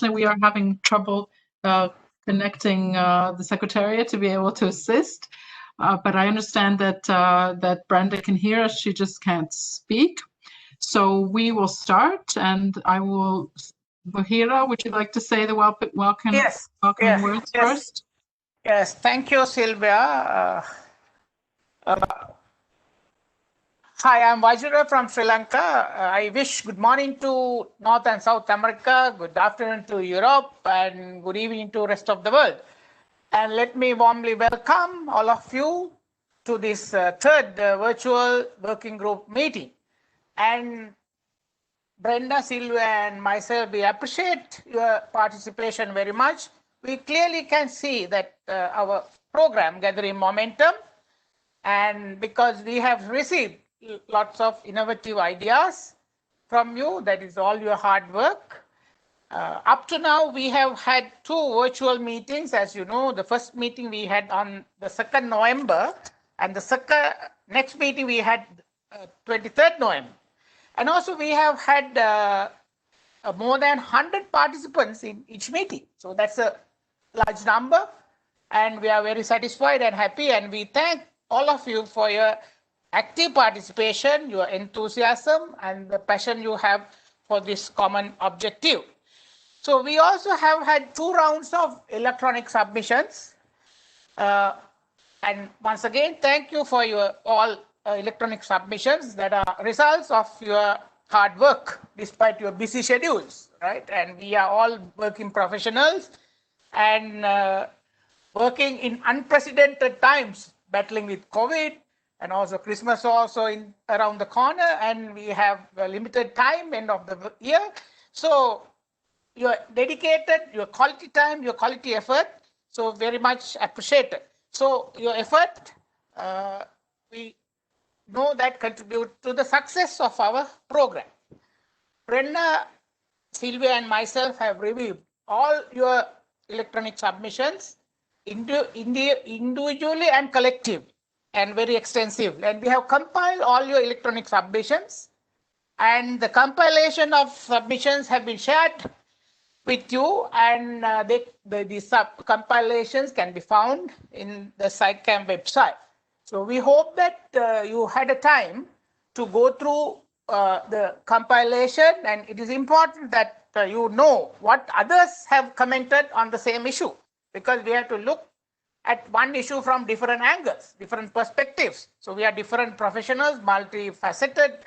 we are having trouble connecting the Secretariat to be able to assist. But I understand that that Brenda can hear us, she just can't speak. So we will start, and I will. Bahira, would you like to say the welcoming words first? Yes, thank you, Sylvia. Hi, I'm Vajra from Sri Lanka. I wish good morning to North and South America, good afternoon to Europe, and good evening to the rest of the world. And let me warmly welcome all of you to this third virtual working group meeting. And Brenda, Sylvia, and myself, we appreciate your participation very much. We clearly can see that our program gathering momentum, and because we have received lots of innovative ideas from you, that is all your hard work. Up to now, we have had 2 virtual meetings. As you know, the first meeting we had on the 2nd November, and the next meeting we had 23rd November. And also we have had more than 100 participants in each meeting. So that's a large number, and we are very satisfied and happy, and we thank all of you for your active participation, your enthusiasm, and the passion you have for this common objective. So we also have had 2 rounds of electronic submissions. And once again, thank you for your all electronic submissions that are results of your hard work despite your busy schedules, right? And we are all working professionals and working in unprecedented times, battling with COVID, and also Christmas also around the corner, and we have a limited time end of the year. So you're dedicated, your quality time, your quality effort, so very much appreciated. So your effort, we know that contribute to the success of our program. Brenda, Sylvia, and myself have reviewed all your electronic submissions individually and collectively, and very extensive. And we have compiled all your electronic submissions, and the compilation of submissions have been shared with you, and the compilations can be found in the SciCamp website. So we hope that you had a time to go through the compilation, and it is important that you know what others have commented on the same issue, because we have to look at one issue from different angles, different perspectives. So we are different professionals, multifaceted,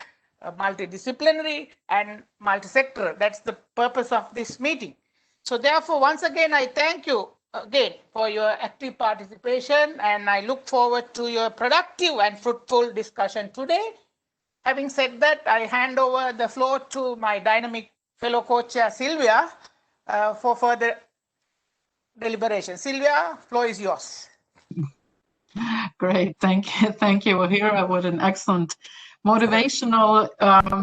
multidisciplinary, and multi-sector. That's the purpose of this meeting. So therefore, once again, I thank you again for your active participation, and I look forward to your productive and fruitful discussion today. Having said that, I hand over the floor to my dynamic fellow co-chair, Sylvia, for further deliberation. Sylvia, floor is yours. Great, thank you, Wahira. What an excellent motivational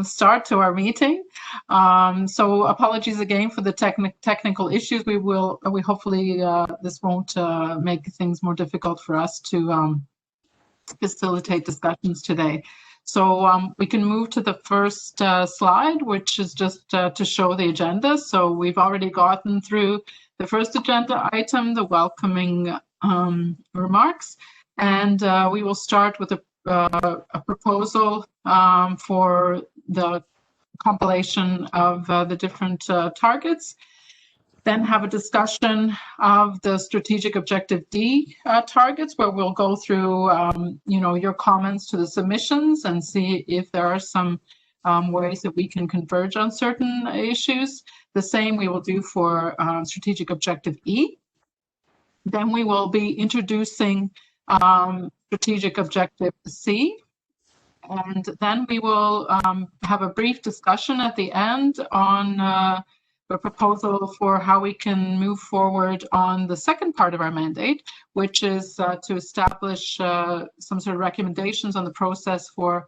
start to our meeting. So apologies again for the technical issues. We hopefully this won't make things more difficult for us to facilitate discussions today. So we can move to the first slide, which is just to show the agenda. So we've already gotten through the first agenda item, the welcoming remarks, and we will start with a proposal for the compilation of the different targets, then have a discussion of the strategic objective D targets, where we'll go through your comments to the submissions and see if there are some ways that we can converge on certain issues. The same we will do for strategic objective E. Then we will be introducing strategic objective C, and then we will have a brief discussion at the end on the proposal for how we can move forward on the second part of our mandate, which is to establish some sort of recommendations on the process for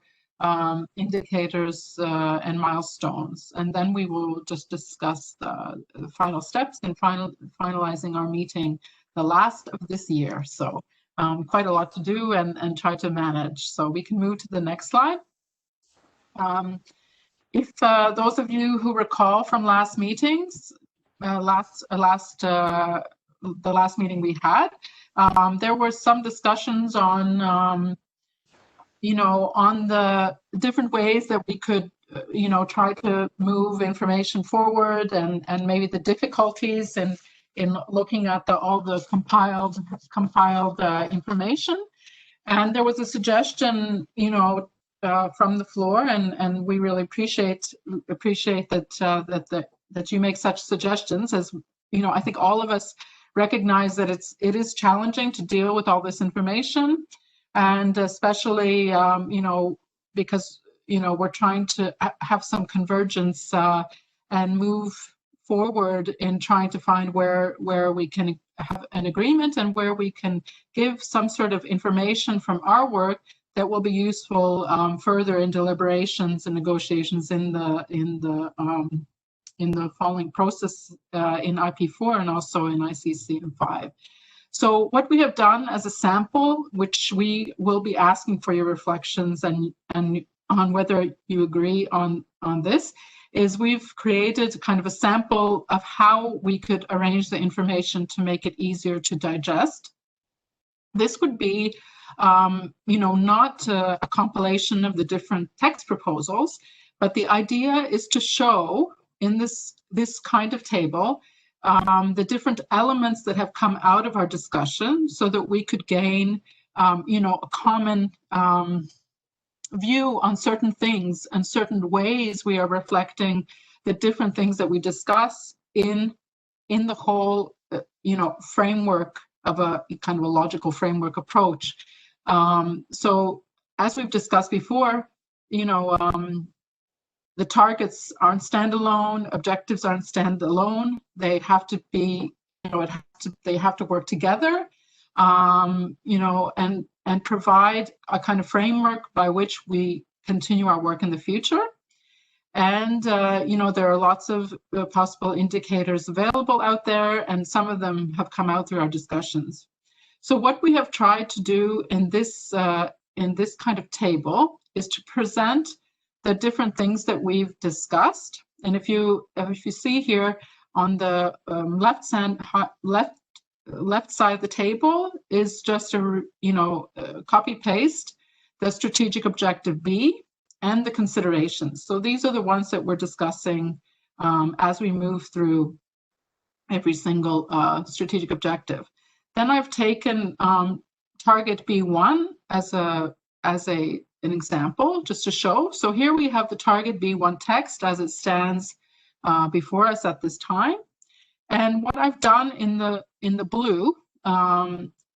indicators and milestones. And then we will just discuss the final steps in finalizing our meeting, the last of this year. So quite a lot to do and try to manage. So we can move to the next slide. If those of you who recall from last meetings, the last meeting we had, there were some discussions on on the different ways that we could try to move information forward, and maybe the difficulties in looking at all the compiled information. And there was a suggestion from the floor, and we really appreciate that you make such suggestions. As I think all of us recognize that it is challenging to deal with all this information, and especially because we're trying to have some convergence and move forward in trying to find where we can have an agreement, and where we can give some sort of information from our work that will be useful further in deliberations and negotiations in the following process in IP4 and also in ICCM5. So what we have done as a sample, which we will be asking for your reflections and on whether you agree on this, is we've created kind of a sample of how we could arrange the information to make it easier to digest. This would be, not a compilation of the different text proposals, but the idea is to show in this kind of table the different elements that have come out of our discussion, so that we could gain, a common view on certain things and certain ways we are reflecting the different things that we discuss in the whole, framework of a kind of a logical framework approach. So as we've discussed before, the targets aren't standalone, objectives aren't standalone. They have to be, they have to work together, and provide a kind of framework by which we continue our work in the future. And, there are lots of possible indicators available out there, and some of them have come out through our discussions. So what we have tried to do in this kind of table is to present the different things that we've discussed. And if you see here on the left side of the table is just a copy paste the strategic objective B and the considerations. So these are the ones that we're discussing as we move through every single strategic objective. Then I've taken target B1 as an example, just to show. So here we have the target B1 text as it stands before us at this time. And what I've done in the blue,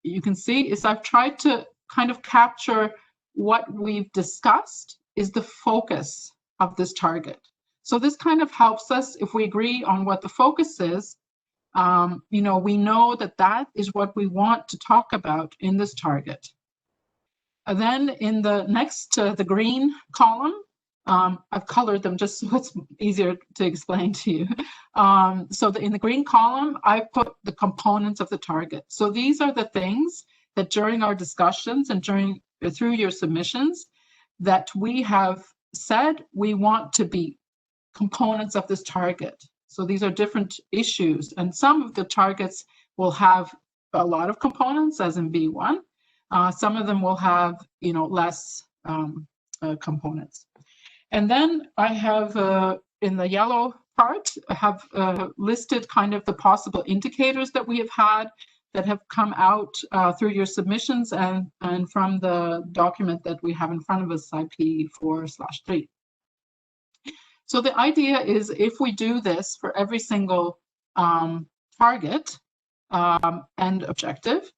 you can see, is I've tried to kind of capture what we've discussed is the focus of this target. So this kind of helps us, if we agree on what the focus is, we know that is what we want to talk about in this target. And then in the next, the green column, I've colored them just so it's easier to explain to you. So in the green column, I put the components of the target. So these are the things that during our discussions and through your submissions that we have said we want to be components of this target. So these are different issues, and some of the targets will have a lot of components, as in B1. Some of them will have, less components. And then I have, in the yellow part, I have listed kind of the possible indicators that we have had that have come out through your submissions and from the document that we have in front of us, IP4/3. So the idea is, if we do this for every single target and objective,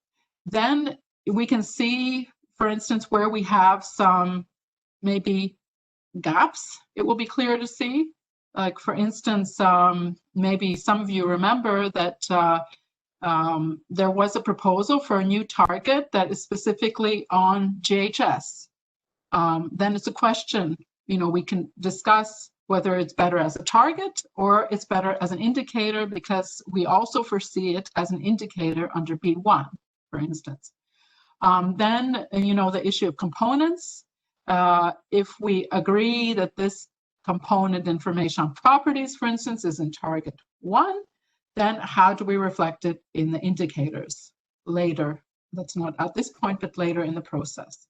then we can see, for instance, where we have some maybe gaps. It will be clear to see. Like, for instance, maybe some of you remember that there was a proposal for a new target that is specifically on GHS. Then it's a question, we can discuss whether it's better as a target or it's better as an indicator, because we also foresee it as an indicator under B1, for instance. Then, the issue of components. If we agree that this component information on properties, for instance, is in target 1, then how do we reflect it in the indicators later? That's not at this point, but later in the process.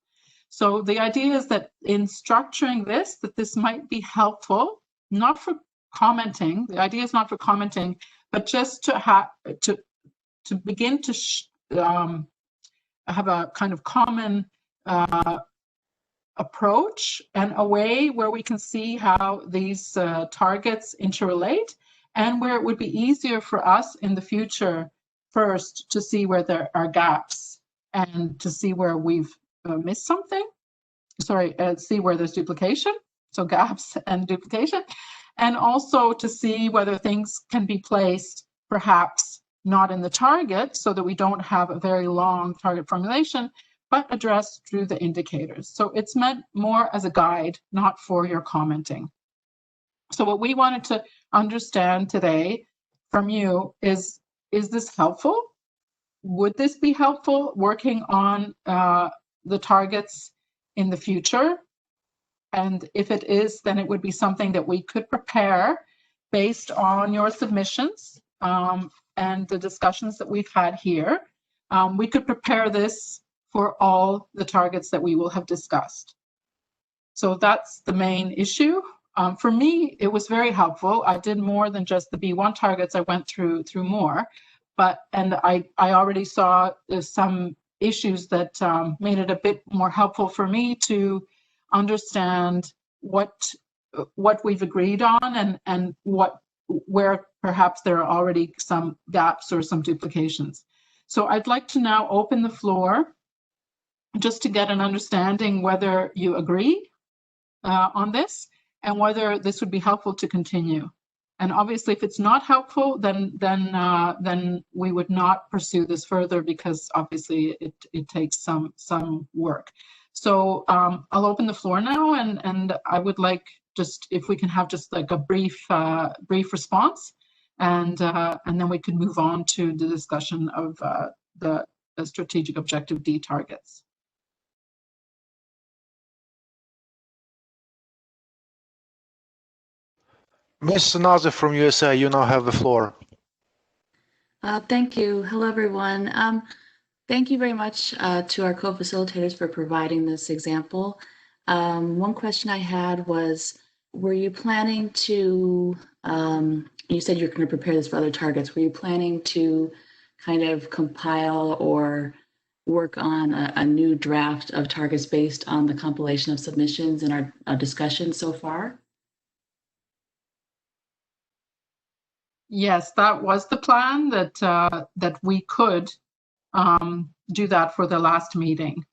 So the idea is that in structuring this, that this might be helpful, not for commenting. The idea is not for commenting, but just to have to begin to have a kind of common approach and a way where we can see how these targets interrelate, and where it would be easier for us in the future first to see where there are gaps and to see where we've missed something. Sorry, see where there's duplication, so gaps and duplication, and also to see whether things can be placed perhaps not in the target, so that we don't have a very long target formulation, but addressed through the indicators. So it's meant more as a guide, not for your commenting. So what we wanted to understand today from you is this helpful? Would this be helpful working on the targets in the future? And if it is, then it would be something that we could prepare based on your submissions and the discussions that we've had here. We could prepare this for all the targets that we will have discussed. So that's the main issue. For me, it was very helpful. I did more than just the B1 targets. I went through more, and I already saw some issues that made it a bit more helpful for me to understand what we've agreed on and where perhaps there are already some gaps or some duplications. So I'd like to now open the floor just to get an understanding whether you agree on this and whether this would be helpful to continue. And obviously, if it's not helpful, then we would not pursue this further, because obviously it takes some work. So I'll open the floor now, and I would like just if we can have just like a brief response, and then we can move on to the discussion of the strategic objective D targets. Ms. Nazir from USA, you now have the floor. Thank you. Hello, everyone. Thank you very much to our co-facilitators for providing this example. One question I had was, were you planning to, you said you're going to prepare this for other targets, were you planning to kind of compile or work on a new draft of targets based on the compilation of submissions in our discussion so far? Yes, that was the plan, that we could do that for the last meeting.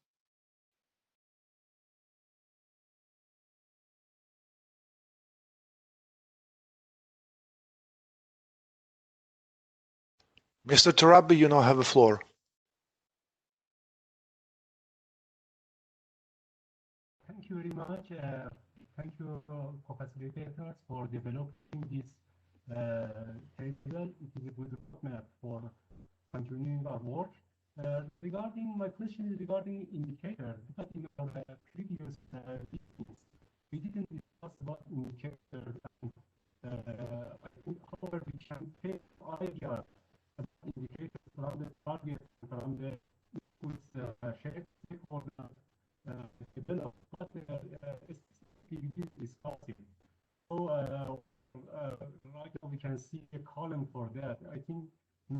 Mr. Tarabi, you now have the floor. Thank you very much. Thank you, co-facilitators, for developing this table. It is a good roadmap for continuing our work. Regarding my question is regarding indicators, because in our previous meetings, we didn't discuss about indicators. I think, however, we can take ideas about indicators from the target, from the shared stakeholder develop, but specifically this is possible. So right now we can see a column for that. I think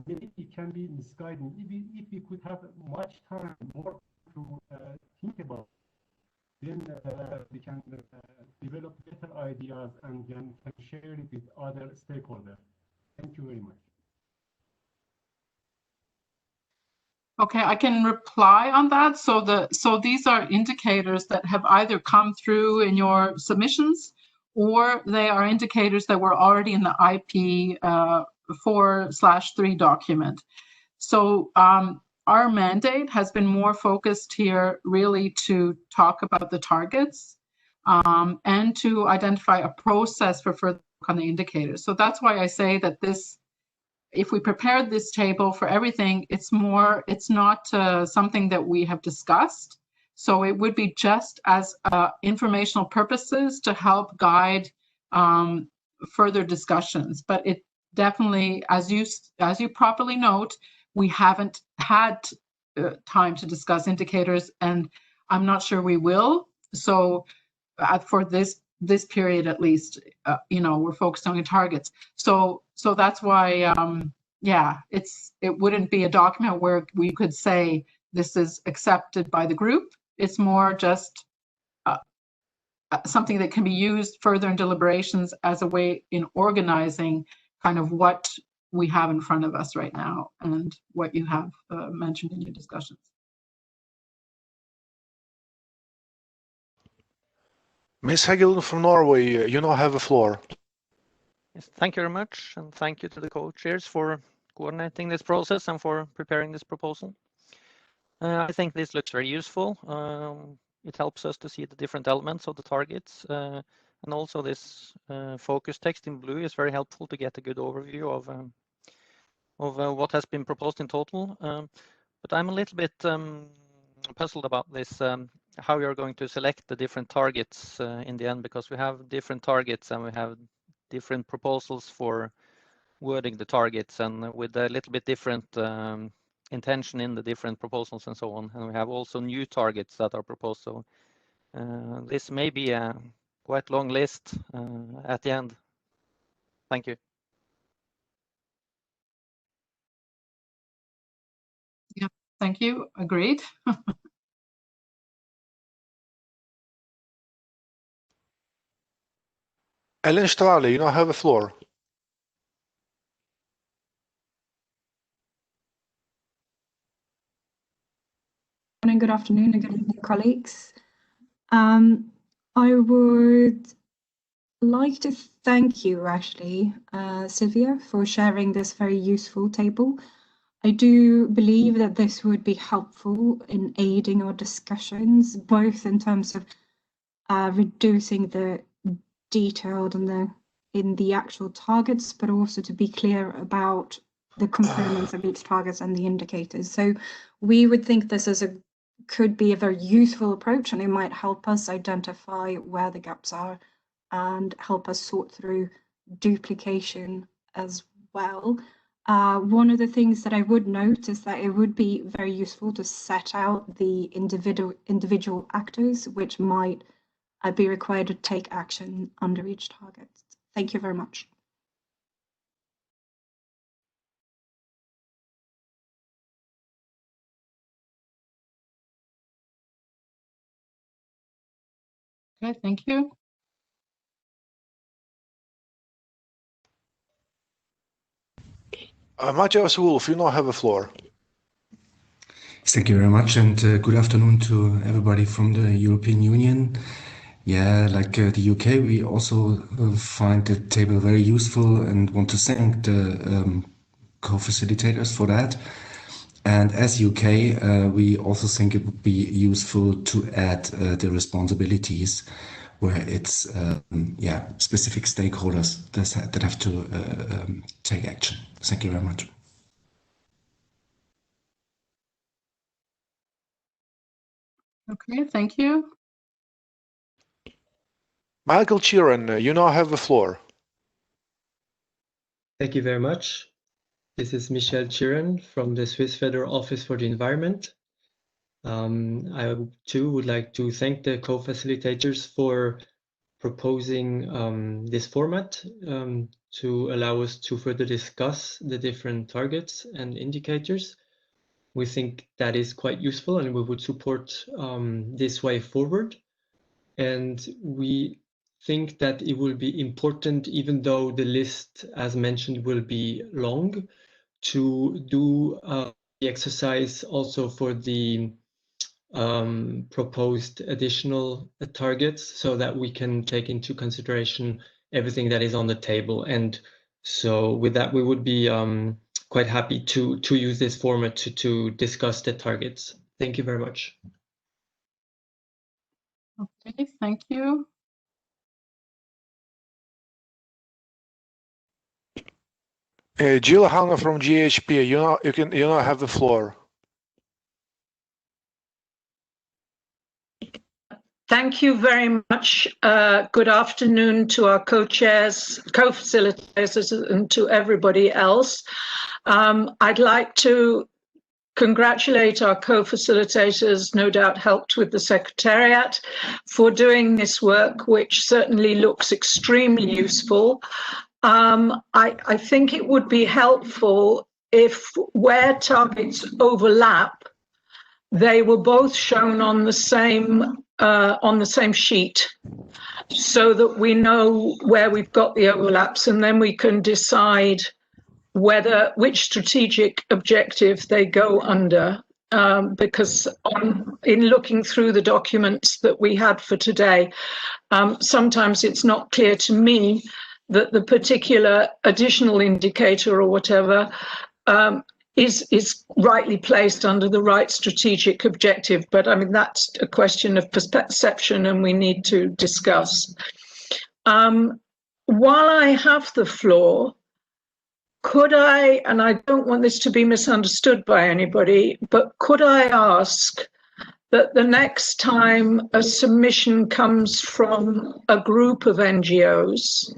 maybe it can be misguiding. If we could have much time more to think about, then we can develop better ideas and then can share it with other stakeholders. Thank you very much. Okay, I can reply on that. So these are indicators that have either come through in your submissions, or they are indicators that were already in the IP 4/3 document. So our mandate has been more focused here really to talk about the targets and to identify a process for further work on the indicators. So that's why I say that this, if we prepared this table for everything, it's not something that we have discussed. So it would be just as informational purposes to help guide further discussions. But definitely, as you properly note, we haven't had time to discuss indicators, and I'm not sure we will. So for this period at least, we're focused on the targets. So that's why, yeah, it wouldn't be a document where we could say this is accepted by the group. It's more just something that can be used further in deliberations as a way in organizing kind of what we have in front of us right now and what you have mentioned in your discussions. Ms. Heggelund from Norway, you now have the floor. Yes, thank you very much, and thank you to the co-chairs for coordinating this process and for preparing this proposal. I think this looks very useful. It helps us to see the different elements of the targets, and also this focus text in blue is very helpful to get a good overview of what has been proposed in total. But I'm a little bit puzzled about this, how you're going to select the different targets in the end, because we have different targets and we have different proposals for wording the targets, and with a little bit different intention in the different proposals and so on. And we have also new targets that are proposed. So this may be a quite long list at the end. Thank you. Yeah, thank you. Agreed. Ellen Strale, you now have the floor. Good afternoon and good evening, colleagues. I would like to thank you, actually, Sylvia, for sharing this very useful table. I do believe that this would be helpful in aiding our discussions, both in terms of reducing the detailed and in the actual targets, but also to be clear about the components of each target and the indicators. So we would think this could be a very useful approach, and it might help us identify where the gaps are and help us sort through duplication as well. One of the things that I would note is that it would be very useful to set out the individual actors which might be required to take action under each target. Thank you very much. Okay, thank you. Matthias Wolf, you now have the floor. Thank you very much, and good afternoon to everybody from the European Union. Yeah, like the UK, we also find the table very useful and want to thank the co-facilitators for that. And as UK, we also think it would be useful to add the responsibilities where it's specific stakeholders that have to take action. Thank you very much. Okay, thank you. Michael Sheeran, you now have the floor. Thank you very much. This is Michel Chiron from the Swiss Federal Office for the Environment. I too would like to thank the co-facilitators for proposing this format to allow us to further discuss the different targets and indicators. We think that is quite useful, and we would support this way forward. And we think that it will be important, even though the list, as mentioned, will be long, to do the exercise also for the proposed additional targets, so that we can take into consideration everything that is on the table. And so with that, we would be quite happy to use this format to discuss the targets. Thank you very much. Okay, thank you. Jill Hanna from GHP, you now have the floor. Thank you very much. Good afternoon to our co-chairs, co-facilitators, and to everybody else. I'd like to congratulate our co-facilitators, no doubt helped with the Secretariat, for doing this work, which certainly looks extremely useful. I think it would be helpful if, where targets overlap, they were both shown on the same sheet, so that we know where we've got the overlaps, and then we can decide which strategic objective they go under. Because in looking through the documents that we had for today, sometimes it's not clear to me that the particular additional indicator or whatever is rightly placed under the right strategic objective. But I mean, that's a question of perception, and we need to discuss. While I have the floor, could I, and I don't want this to be misunderstood by anybody, but could I ask that the next time a submission comes from a group of NGOs,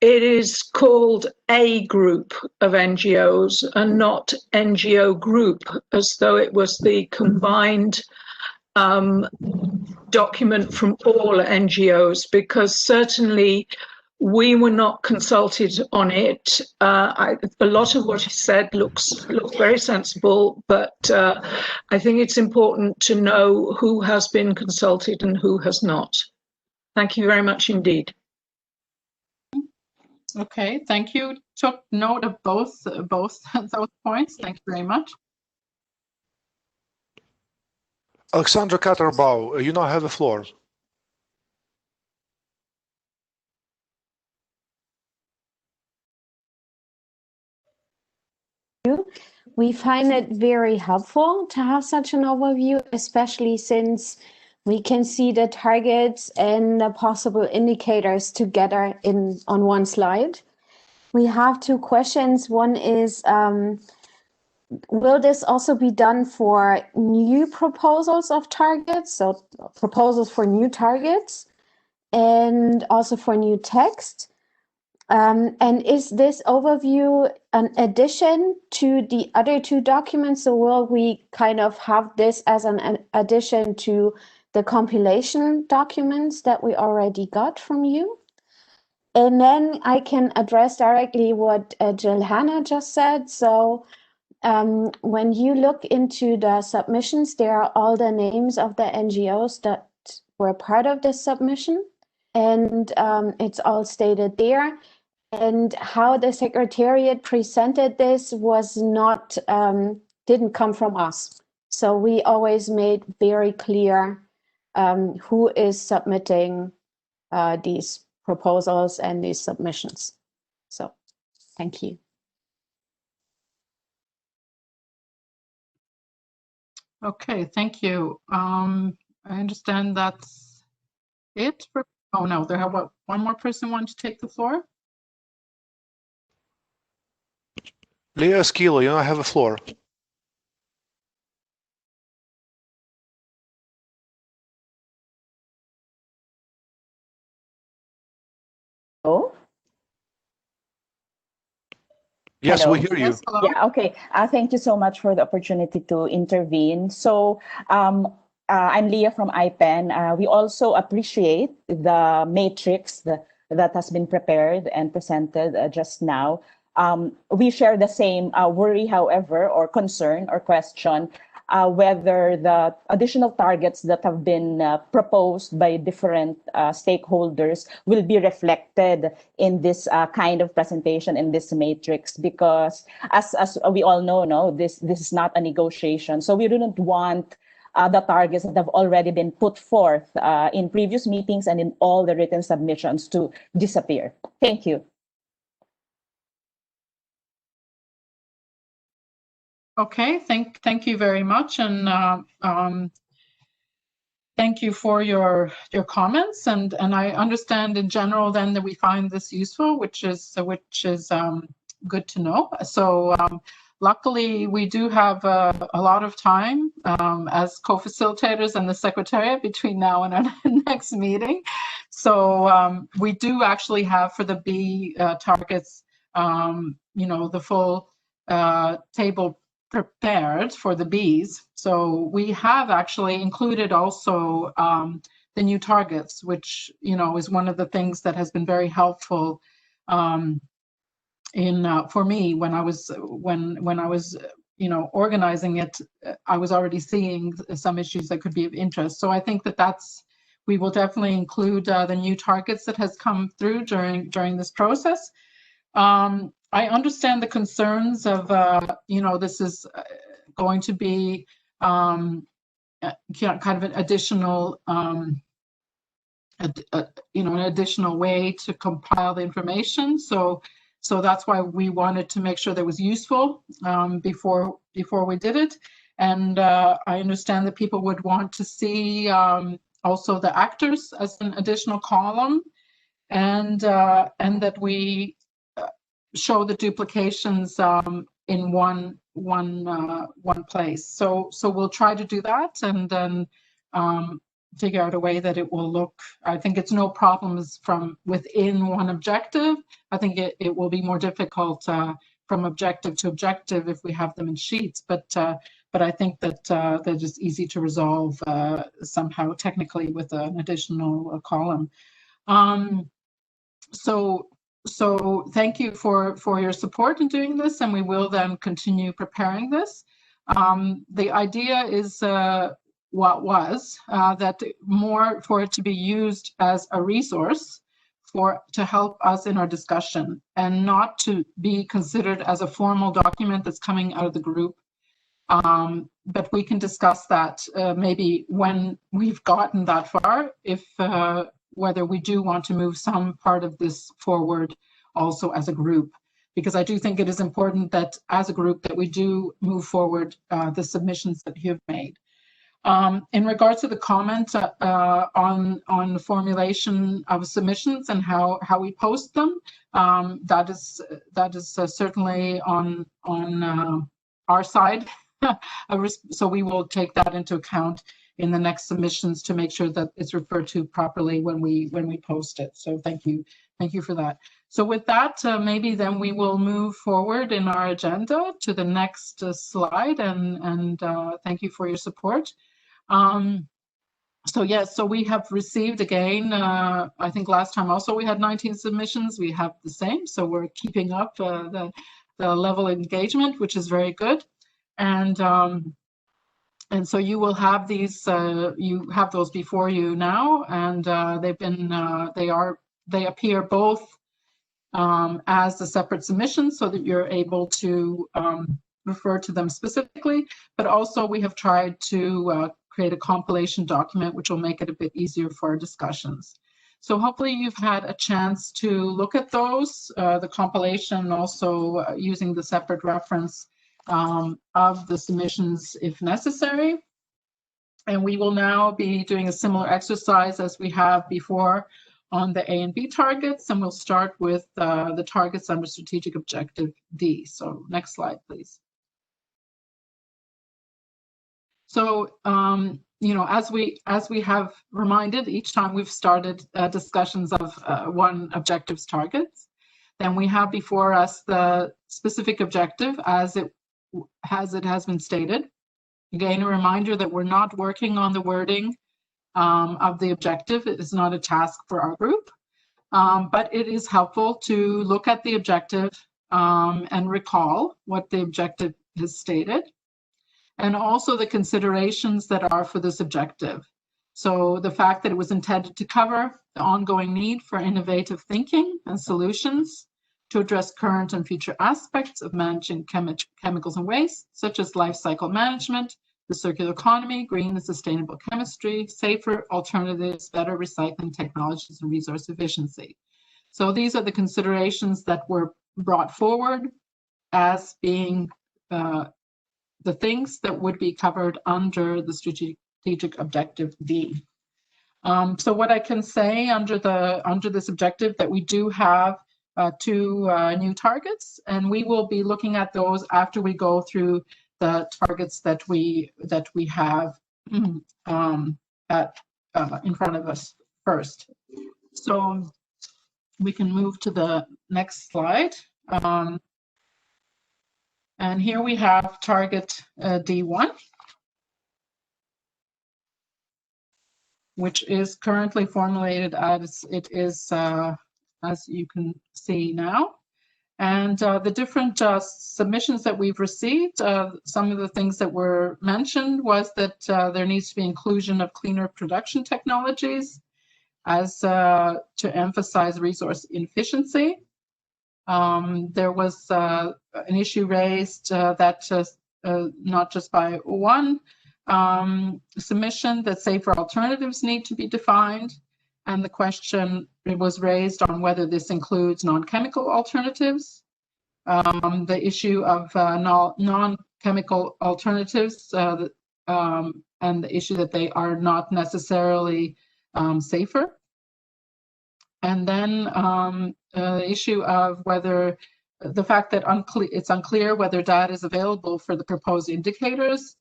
it is called a group of NGOs and not NGO group, as though it was the combined document from all NGOs, because certainly we were not consulted on it. A lot of what he said looks very sensible, but I think it's important to know who has been consulted and who has not. Thank you very much indeed. Okay, thank you. Took note of both those points. Thank you very much. Alexandra Katterbau, you now have the floor. We find it very helpful to have such an overview, especially since we can see the targets and the possible indicators together on one slide. We have two questions. One is, will this also be done for new proposals of targets, so proposals for new targets, and also for new text? And is this overview an addition to the other two documents? So will we kind of have this as an addition to the compilation documents that we already got from you? And then I can address directly what Jill Hannah just said. So when you look into the submissions, there are all the names of the NGOs that were part of this submission. And it's all stated there. And how the Secretariat presented this was not, didn't come from us. So we always made very clear who is submitting these proposals and these submissions. So thank you. Okay, thank you. I understand that's it. Oh no, there have one more person want to take the floor. Leah Skilo, you now have the floor. Oh. Yes, Hello. we hear you. Yes, hello. Yeah, okay. Thank you so much for the opportunity to intervene. So I'm Leah from IPEN. We also appreciate the matrix that has been prepared and presented just now. We share the same worry, however, or concern or question, whether the additional targets that have been proposed by different stakeholders will be reflected in this kind of presentation, in this matrix, because as we all know, no, this is not a negotiation. So we don't want the targets that have already been put forth in previous meetings and in all the written submissions to disappear. Thank you. Okay, thank you very much, and thank you for your comments. And I understand in general then that we find this useful, which is good to know. So luckily, we do have a lot of time as co-facilitators and the Secretariat between now and our next meeting. So we do actually have for the B targets, the full table prepared for the Bs. So we have actually included also the new targets, which is one of the things that has been very helpful for me when I was organizing it. I was already seeing some issues that could be of interest. So I think we will definitely include the new targets that has come through during this process. I understand the concerns of this is going to be kind of an additional an additional way to compile the information. So that's why we wanted to make sure that it was useful before we did it. And I understand that people would want to see also the actors as an additional column, and that we show the duplications in one place. So we'll try to do that, and then figure out a way that it will look. I think it's no problems from within one objective. I think it will be more difficult from objective to objective if we have them in sheets, but I think that they're just easy to resolve somehow technically with an additional column. So thank you for your support in doing this, and we will then continue preparing this. The idea is that more for it to be used as a resource to help us in our discussion, and not to be considered as a formal document that's coming out of the group. But we can discuss that maybe when we've gotten that far, if whether we do want to move some part of this forward also as a group, because I do think it is important that as a group that we do move forward the submissions that you've made. In regards to the comment on the formulation of submissions and how we post them, that is certainly on our side. So we will take that into account in the next submissions to make sure that it's referred to properly when we post it. So thank you for that. So with that, maybe then we will move forward in our agenda to the next slide, and thank you for your support. So yes, so we have received again, I think last time also we had 19 submissions. We have the same, so we're keeping up the level of engagement, which is very good. And so you will have these, you have those before you now, and they appear both as the separate submissions so that you're able to refer to them specifically, but also we have tried to create a compilation document which will make it a bit easier for our discussions. So hopefully you've had a chance to look at those, the compilation, also using the separate reference of the submissions if necessary. And we will now be doing a similar exercise as we have before on the A and B targets, and we'll start with the targets under strategic objective D. So next slide, please. So, as we have reminded each time we've started discussions of one objective's targets, then we have before us the specific objective as it has been stated. Again, a reminder that we're not working on the wording of the objective. It is not a task for our group, but it is helpful to look at the objective and recall what the objective has stated, and also the considerations that are for this objective. So the fact that it was intended to cover the ongoing need for innovative thinking and solutions to address current and future aspects of managing chemicals and waste, such as life cycle management, the circular economy, green and sustainable chemistry, safer alternatives, better recycling technologies, and resource efficiency. So these are the considerations that were brought forward as being the things that would be covered under the strategic objective D. So what I can say under this objective, that we do have two new targets, and we will be looking at those after we go through the targets that we have in front of us first. So we can move to the next slide. And here we have target D1, which is currently formulated as it is, as you can see now. And the different submissions that we've received, some of the things that were mentioned was that there needs to be inclusion of cleaner production technologies as to emphasize resource efficiency. There was an issue raised that not just by one submission, that safer alternatives need to be defined. And the question was raised on whether this includes non-chemical alternatives. The issue of non-chemical alternatives and the issue that they are not necessarily safer. And then the issue of whether the fact that it's unclear whether data is available for the proposed indicators,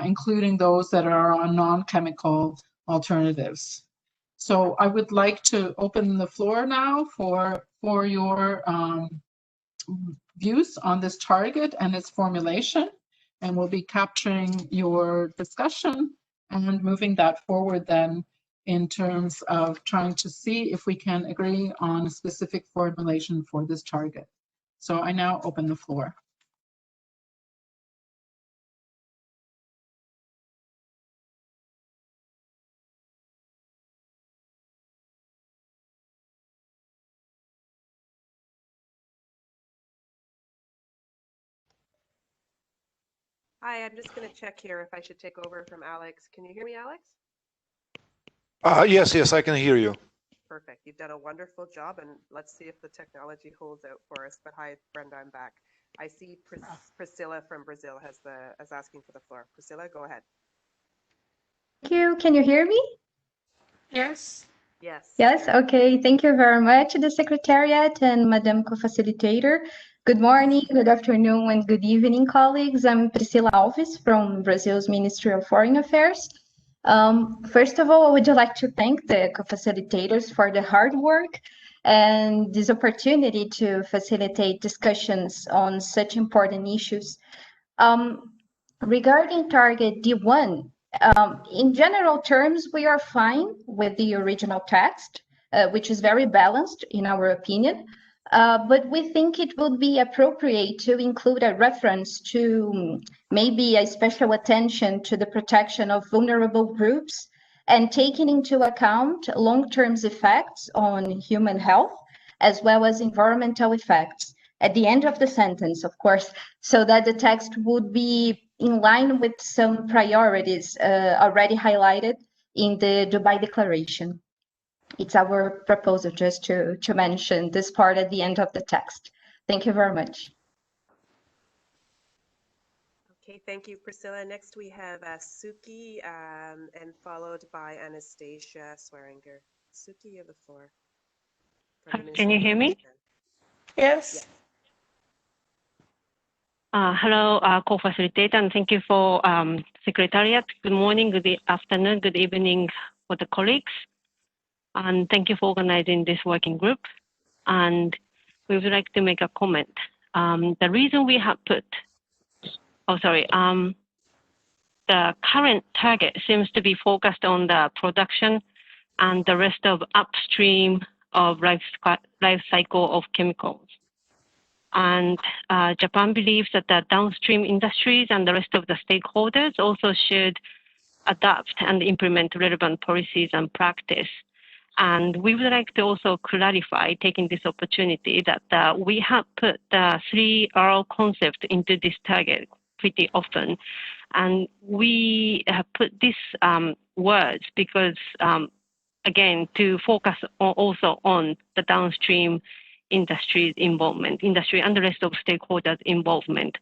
including those that are on non-chemical alternatives. So I would like to open the floor now for your views on this target and its formulation, and we'll be capturing your discussion and moving that forward then in terms of trying to see if we can agree on a specific formulation for this target. So I now open the floor. Hi, I'm just going to check here if I should take over from Alex. Can you hear me, Alex? Yes, I can hear you. Perfect. You've done a wonderful job, and let's see if the technology holds out for us. But hi, Brenda, I'm back. I see Priscilla from Brazil is asking for the floor. Priscilla, go ahead. Thank you. Can you hear me? Yes. Yes. Yes. Okay. Thank you very much, the Secretariat and Madam Co-Facilitator. Good morning, good afternoon, and good evening, colleagues. I'm Priscilla Alves from Brazil's Ministry of Foreign Affairs. First of all, I would like to thank the co-facilitators for the hard work and this opportunity to facilitate discussions on such important issues. Regarding target D1, in general terms, we are fine with the original text, which is very balanced in our opinion. But we think it would be appropriate to include a reference to maybe a special attention to the protection of vulnerable groups and taking into account long-term effects on human health, as well as environmental effects at the end of the sentence, of course, so that the text would be in line with some priorities already highlighted in the Dubai Declaration. It's our proposal just to mention this part at the end of the text. Thank you very much. Okay, thank you, Priscilla. Next we have Suki and followed by Anastasia Swearinger. Suki, you have the floor. Can you hear me? Yes. Hello, co-facilitator, and thank you for Secretariat. Good morning, good afternoon, good evening for the colleagues. And thank you for organizing this working group. And we would like to make a comment. The reason we have put, the current target seems to be focused on the production and the rest of upstream of life cycle of chemicals. And Japan believes that the downstream industries and the rest of the stakeholders also should adapt and implement relevant policies and practice. And we would like to also clarify, taking this opportunity, that we have put the 3R concept into this target pretty often. And we have put these words because, again, to focus also on the downstream industry's involvement, industry and the rest of stakeholders' involvement.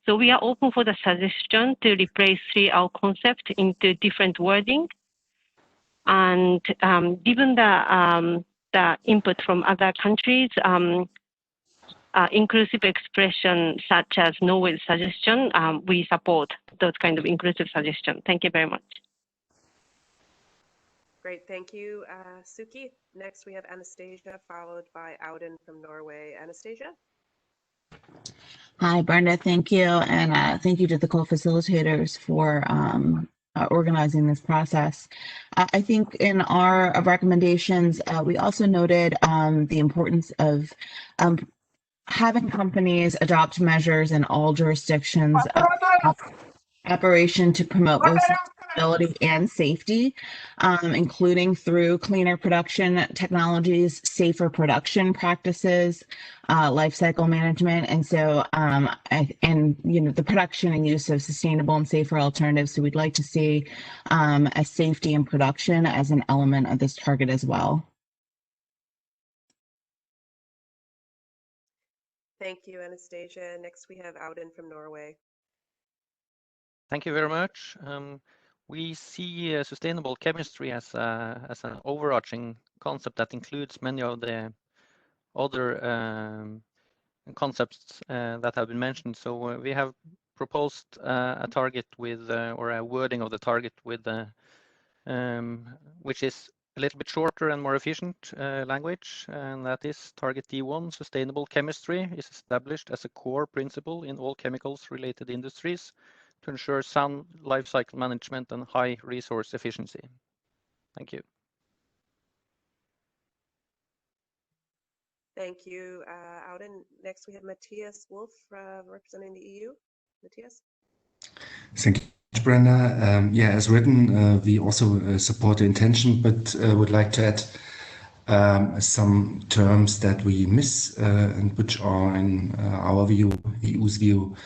So we are open for the suggestion to replace 3R concept into different wording. And given the input from other countries, inclusive expression such as Norway's suggestion, we support those kind of inclusive suggestions. Thank you very much. Great, thank you, Suki. Next, we have Anastasia, followed by Auden from Norway. Anastasia? Hi, Brenda. Thank you. And thank you to the co-facilitators for organizing this process. I think in our recommendations, we also noted the importance of having companies adopt measures in all jurisdictions of operation to promote both sustainability and safety, including through cleaner production technologies, safer production practices, life cycle management, and so the production and use of sustainable and safer alternatives. So we'd like to see a safety in production as an element of this target as well. Thank you, Anastasia. Next, we have Auden from Norway. Thank you very much. We see sustainable chemistry as an overarching concept that includes many of the other concepts that have been mentioned. So we have proposed a target with, or a wording of the target with, which is a little bit shorter and more efficient language, and that is target D1, sustainable chemistry is established as a core principle in all chemicals related industries to ensure sound life cycle management and high resource efficiency. Thank you. Thank you, Auden. Next, we have Matthias Wolf representing the EU. Matthias? Thank you, Brenda. Yeah, as written, we also support the intention, but would like to add some terms that we miss and which are, in our view, EU's view,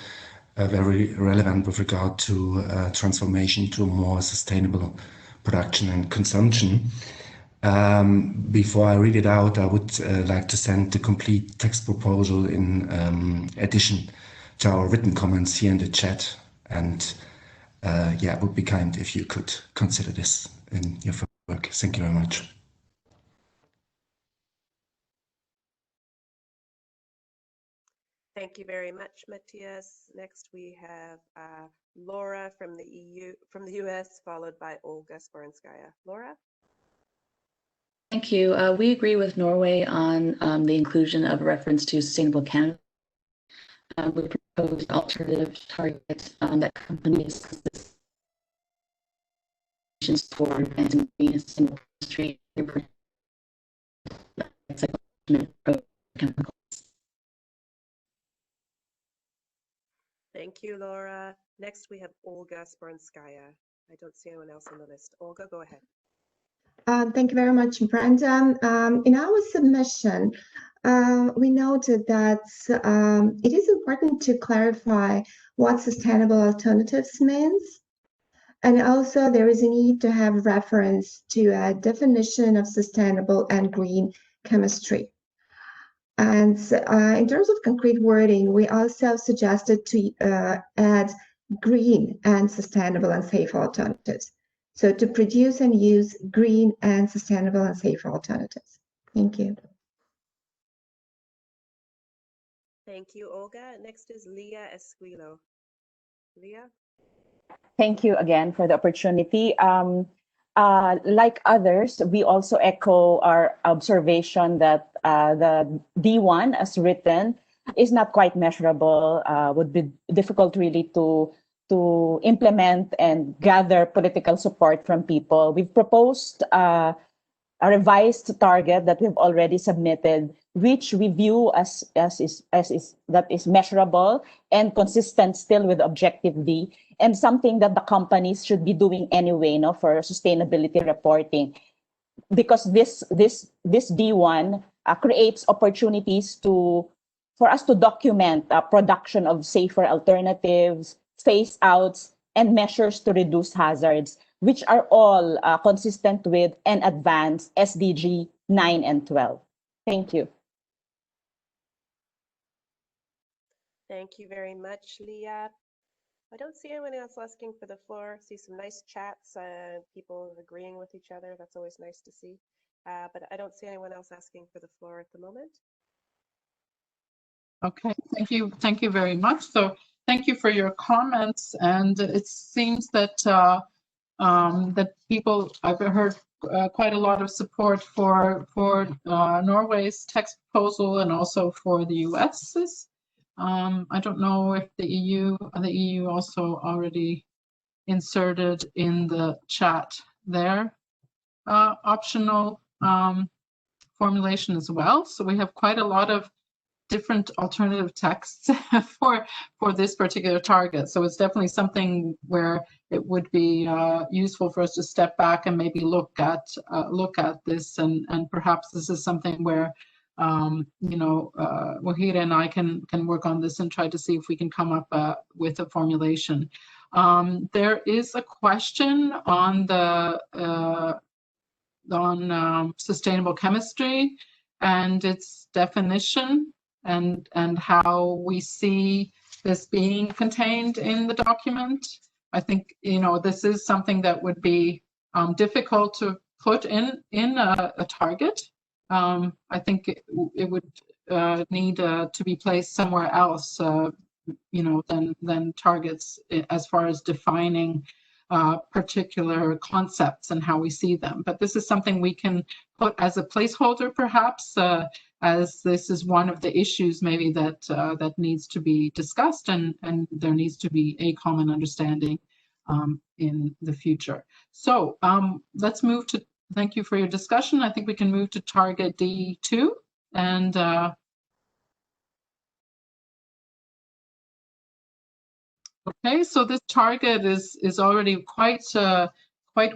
very relevant with regard to transformation to a more sustainable production and consumption. Before I read it out, I would like to send the complete text proposal in addition to our written comments here in the chat. And yeah, it would be kind if you could consider this in your work. Thank you very much. Thank you very much, Matthias. Next, we have Laura from the US, followed by Olga Sporenskaya. Laura? Thank you. We agree with Norway on the inclusion of a reference to sustainable Canada. We proposed alternative targets that companies for advancing green sustainable chemistry. Thank you, Laura. Next, we have Olga Sporenskaya. I don't see anyone else on the list. Olga, go ahead. Thank you very much, Brenda. In our submission, we noted that it is important to clarify what sustainable alternatives means. And also there is a need to have reference to a definition of sustainable and green chemistry. And in terms of concrete wording, we also suggested to add green and sustainable and safe alternatives. So to produce and use green and sustainable and safe alternatives. Thank you. Thank you, Olga. Next is Leah Esquilo. Leah? Thank you again for the opportunity. Like others, we also echo our observation that the D1 as written is not quite measurable, would be difficult really to implement and gather political support from people. We've proposed a revised target that we've already submitted, which we view as that is measurable and consistent still with Objective D, and something that the companies should be doing anyway, for sustainability reporting, because this D1 creates opportunities for us to document production of safer alternatives, phase outs, and measures to reduce hazards, which are all consistent with and advance SDG 9 and 12. Thank you. Thank you very much, Leah. I don't see anyone else asking for the floor. I see some nice chats, people agreeing with each other. That's always nice to see. But I don't see anyone else asking for the floor at the moment. Okay, thank you very much. So thank you for your comments, and it seems that that people, I've heard quite a lot of support for Norway's text proposal and also for the US's. I don't know if the EU also already inserted in the chat their optional formulation as well. So we have quite a lot of different alternative texts for this particular target. So it's definitely something where it would be useful for us to step back and maybe look at this, and perhaps this is something where you know, Wahida and I can work on this and try to see if we can come up with a formulation. There is a question on the sustainable chemistry and its definition, and how we see this being contained in the document. I think, you know, this is something that would be difficult to put in a target. I think it would need to be placed somewhere else, you know, than targets as far as defining particular concepts and how we see them. But this is something we can put as a placeholder, perhaps, as this is one of the issues maybe that that needs to be discussed, and there needs to be a common understanding in the future. So let's move to, thank you for your discussion. I think we can move to target D2, and okay, so this target is already quite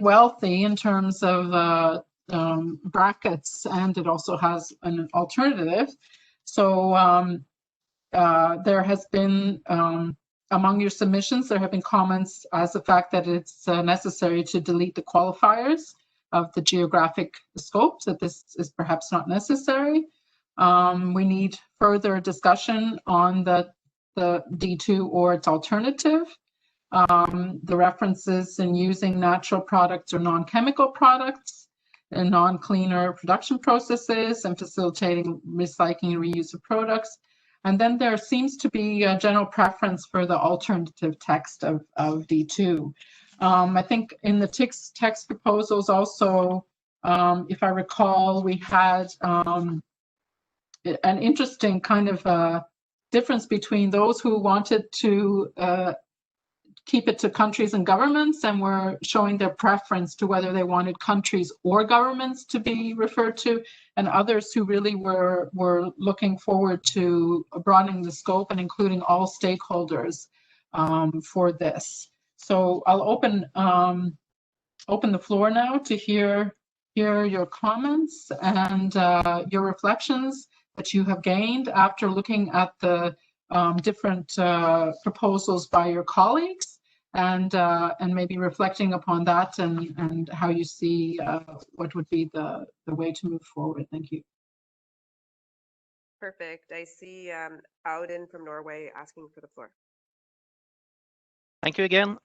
wealthy in terms of brackets, and it also has an alternative. So there has been, among your submissions, there have been comments as the fact that it's necessary to delete the qualifiers of the geographic scope, that this is perhaps not necessary. We need further discussion on the D2 or its alternative. The references in using natural products or non-chemical products and non-cleaner production processes and facilitating recycling and reuse of products. And then there seems to be a general preference for the alternative text of D2. I think in the text proposals also, if I recall, we had an interesting kind of difference between those who wanted to keep it to countries and governments and were showing their preference to whether they wanted countries or governments to be referred to, and others who really were looking forward to broadening the scope and including all stakeholders for this. So I'll open the floor now to hear your comments and your reflections that you have gained after looking at the different proposals by your colleagues, and maybe reflecting upon that and how you see what would be the way to move forward. Thank you. Perfect. I see Audun from Norway asking for the floor. Thank you again.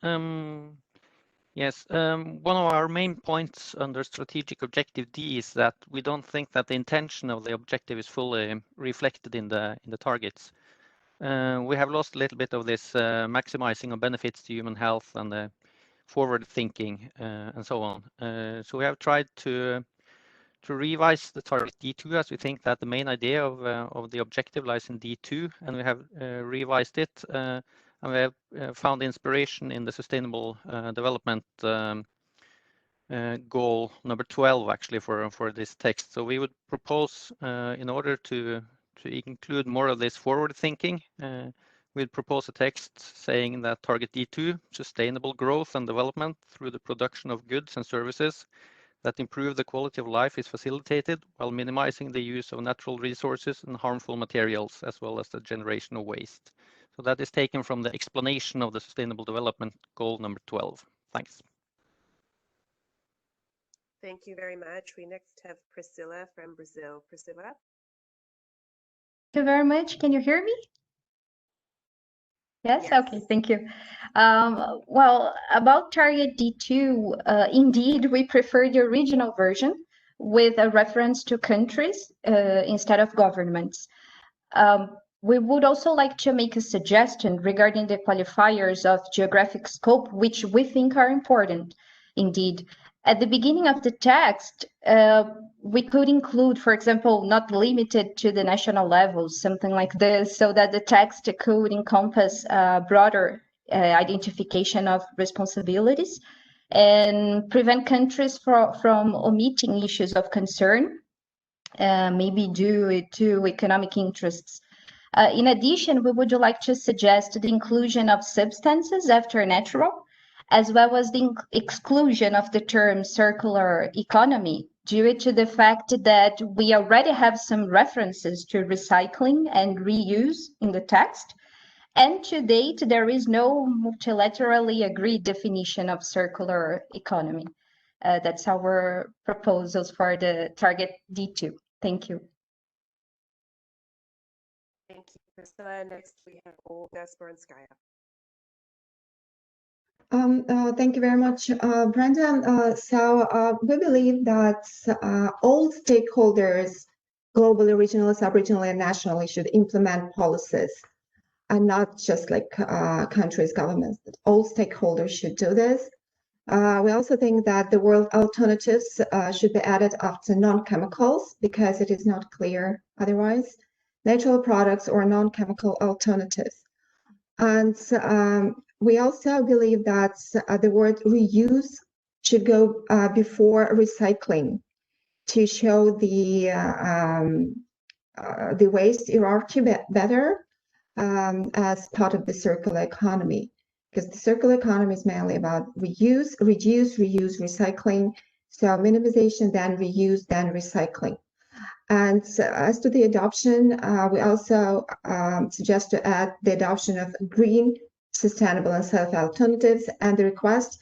Yes, one of our main points under strategic objective D is that we don't think that the intention of the objective is fully reflected in the targets. We have lost a little bit of this maximizing of benefits to human health and the forward thinking and so on. So we have tried to revise the target D2, as we think that the main idea of the objective lies in D2, and we have revised it. And we have found inspiration in the sustainable development goal number 12, actually, for this text. So we would propose, in order to include more of this forward thinking, we'd propose a text saying that target D2, sustainable growth and development through the production of goods and services that improve the quality of life, is facilitated while minimizing the use of natural resources and harmful materials, as well as the generation of waste. So that is taken from the explanation of the Sustainable Development Goal number 12. Thanks. Thank you very much. We next have Priscilla from Brazil. Priscilla? Thank you very much. Can you hear me? Yes? Okay, thank you. Well, about target D2, indeed, we prefer the original version with a reference to countries instead of governments. We would also like to make a suggestion regarding the qualifiers of geographic scope, which we think are important indeed. At the beginning of the text, we could include, for example, not limited to the national levels, something like this, so that the text could encompass a broader identification of responsibilities and prevent countries from omitting issues of concern, maybe due to economic interests. In addition, we would like to suggest the inclusion of substances after natural, as well as the exclusion of the term circular economy, due to the fact that we already have some references to recycling and reuse in the text. And to date, there is no multilaterally agreed definition of circular economy. That's our proposals for the target D2. Thank you. Thank you, Priscilla. Next, we have Olga Sporanskaya. Thank you very much, Brenda. So we believe that all stakeholders, globally, regionally, sub-regionally, and nationally, should implement policies, and not just like countries, governments. All stakeholders should do this. We also think that the word alternatives should be added after non-chemicals, because it is not clear otherwise. Natural products or non-chemical alternatives. And we also believe that the word reuse should go before recycling to show the waste hierarchy better as part of the circular economy. Because the circular economy is mainly about reuse, reduce, reuse, recycling. So minimization, then reuse, then recycling. And as to the adoption, we also suggest to add the adoption of green, sustainable, and safe alternatives. And the request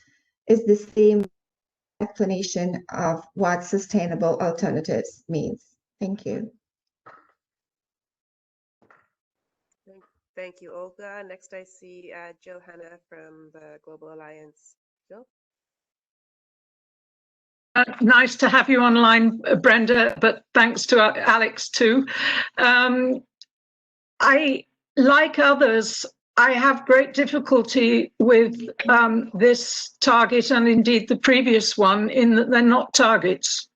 is the same explanation of what sustainable alternatives means. Thank you. Thank you, Olga. Next, I see Jill Hanna from the Global Alliance. Jill? Nice to have you online, Brenda, but thanks to Alex too. I, like others, I have great difficulty with this target and indeed the previous one, in that they're not targets.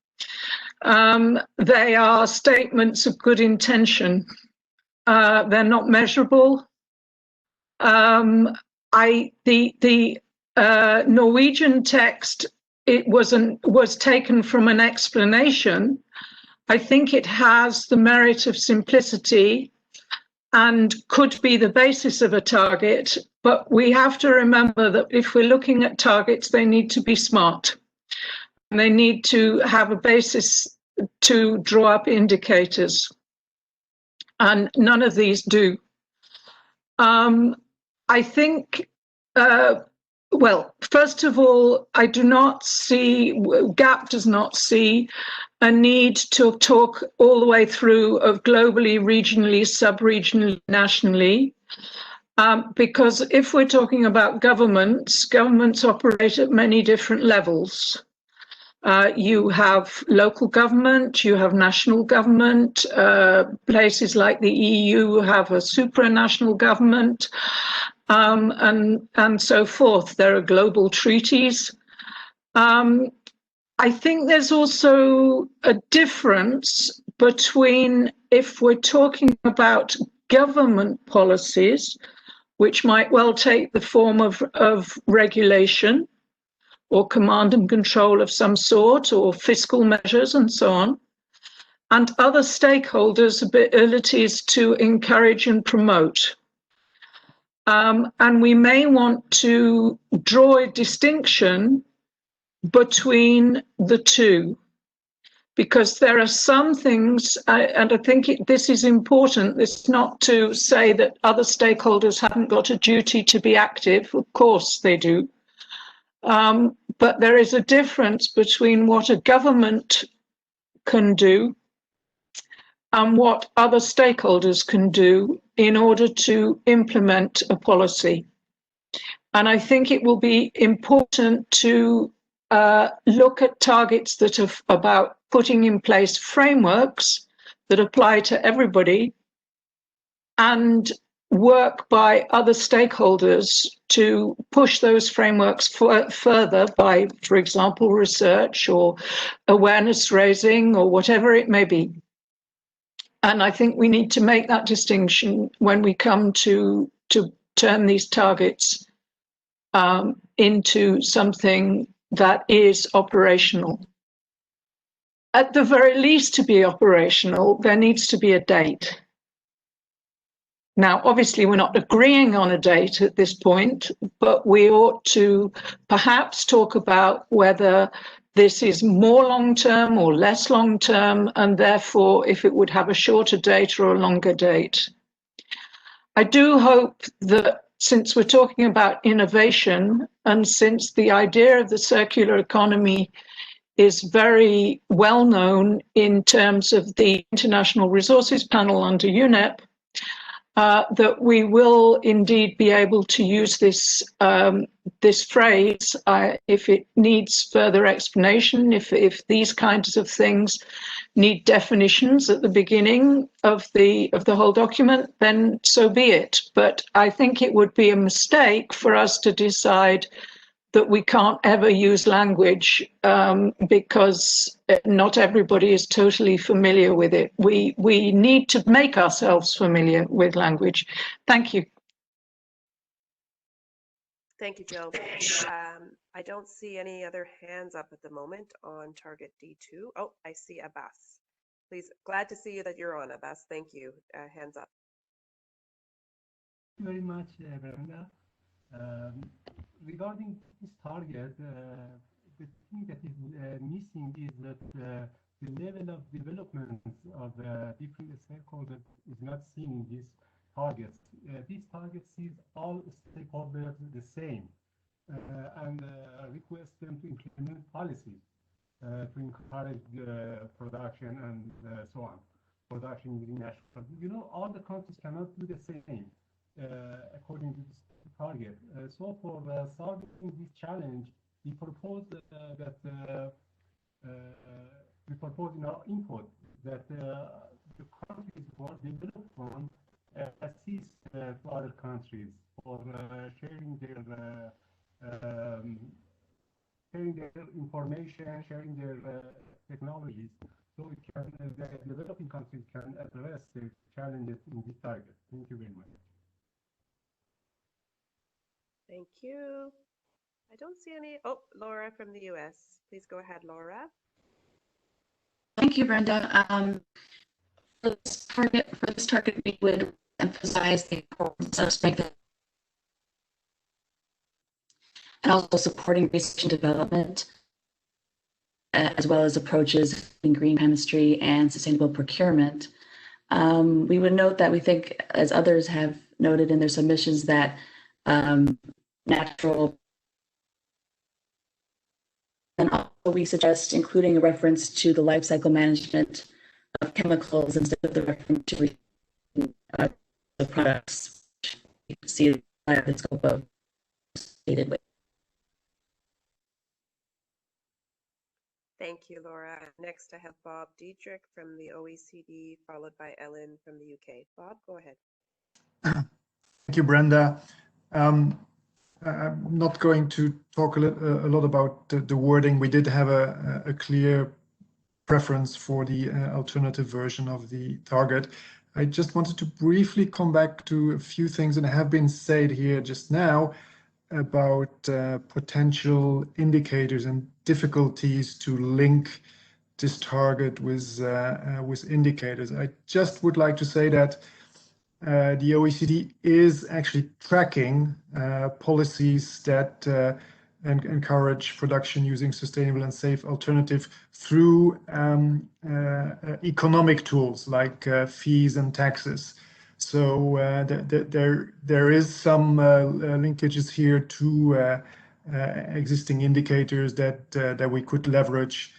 They are statements of good intention. They're not measurable. The Norwegian text, it was taken from an explanation. I think it has the merit of simplicity and could be the basis of a target, but we have to remember that if we're looking at targets, they need to be smart. And they need to have a basis to draw up indicators. And none of these do. I think, well, first of all, I do not see, GAP does not see a need to talk all the way through of globally, regionally, sub-regionally, nationally, because if we're talking about governments, governments operate at many different levels. You have local government, you have national government, places like the EU have a supranational government, and so forth. There are global treaties. I think there's also a difference between if we're talking about government policies, which might well take the form of regulation, or command and control of some sort, or fiscal measures and so on, and other stakeholders' abilities to encourage and promote. And we may want to draw a distinction between the two, because there are some things, and I think this is important, it's not to say that other stakeholders haven't got a duty to be active, of course they do. But there is a difference between what a government can do and what other stakeholders can do in order to implement a policy. And I think it will be important to look at targets that are about putting in place frameworks that apply to everybody, and work by other stakeholders to push those frameworks further by, for example, research or awareness raising or whatever it may be. And I think we need to make that distinction when we come to turn these targets into something that is operational. At the very least, to be operational, there needs to be a date. Now, obviously, we're not agreeing on a date at this point, but we ought to perhaps talk about whether this is more long-term or less long-term, and therefore if it would have a shorter date or a longer date. I do hope that since we're talking about innovation, and since the idea of the circular economy is very well known in terms of the International Resources Panel under UNEP, that we will indeed be able to use this this phrase if it needs further explanation, if these kinds of things need definitions at the beginning of the whole document, then so be it. But I think it would be a mistake for us to decide that we can't ever use language because not everybody is totally familiar with it. We need to make ourselves familiar with language. Thank you. Thank you, Jill. I don't see any other hands up at the moment on target D2. Oh, I see Abbas. Please, glad to see you that you're on, Abbas. Thank you. Hands up. Thank you very much, Brenda. Regarding this target, the thing that is missing is that the level of development of different stakeholders is not seen in these targets. These targets sees all stakeholders the same and request them to implement policies to encourage production and so on. Production using natural. You know, all the countries cannot do the same according to this target. So for solving this challenge, we propose that we propose in our input that the countries who are developed one assist to other countries for sharing their information, sharing their technologies, so it can the developing countries can address the challenges in this target. Thank you very much. Thank you. I don't see any. Oh, Laura from the US. Please go ahead, Laura. Thank you, Brenda. For this target, we would emphasize the importance of strengthening and also supporting research and development, as well as approaches in green chemistry and sustainable procurement. We would note that we think, as others have noted in their submissions, that natural, and also we suggest including a reference to the life cycle management of chemicals instead of the reference to the products. You can see the scope of stated with. Thank you, Laura. Next, I have Bob Diedrich from the OECD, followed by Ellen from the UK. Bob, go ahead. Thank you, Brenda. I'm not going to talk a lot about the wording. We did have a clear preference for the alternative version of the target. I just wanted to briefly come back to a few things that have been said here just now about potential indicators and difficulties to link this target with indicators. I just would like to say that the OECD is actually tracking policies that encourage production using sustainable and safe alternative through economic tools like fees and taxes. So there is some linkages here to existing indicators that we could leverage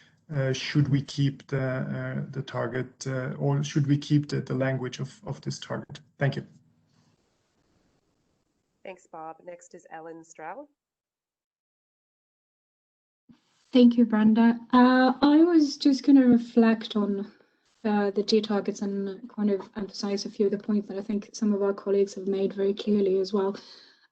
should we keep the target or should we keep the language of this target. Thank you. Thanks, Bob. Next is Ellen Stroud. Thank you, Brenda. I was just going to reflect on the D targets and kind of emphasize a few of the points that I think some of our colleagues have made very clearly as well.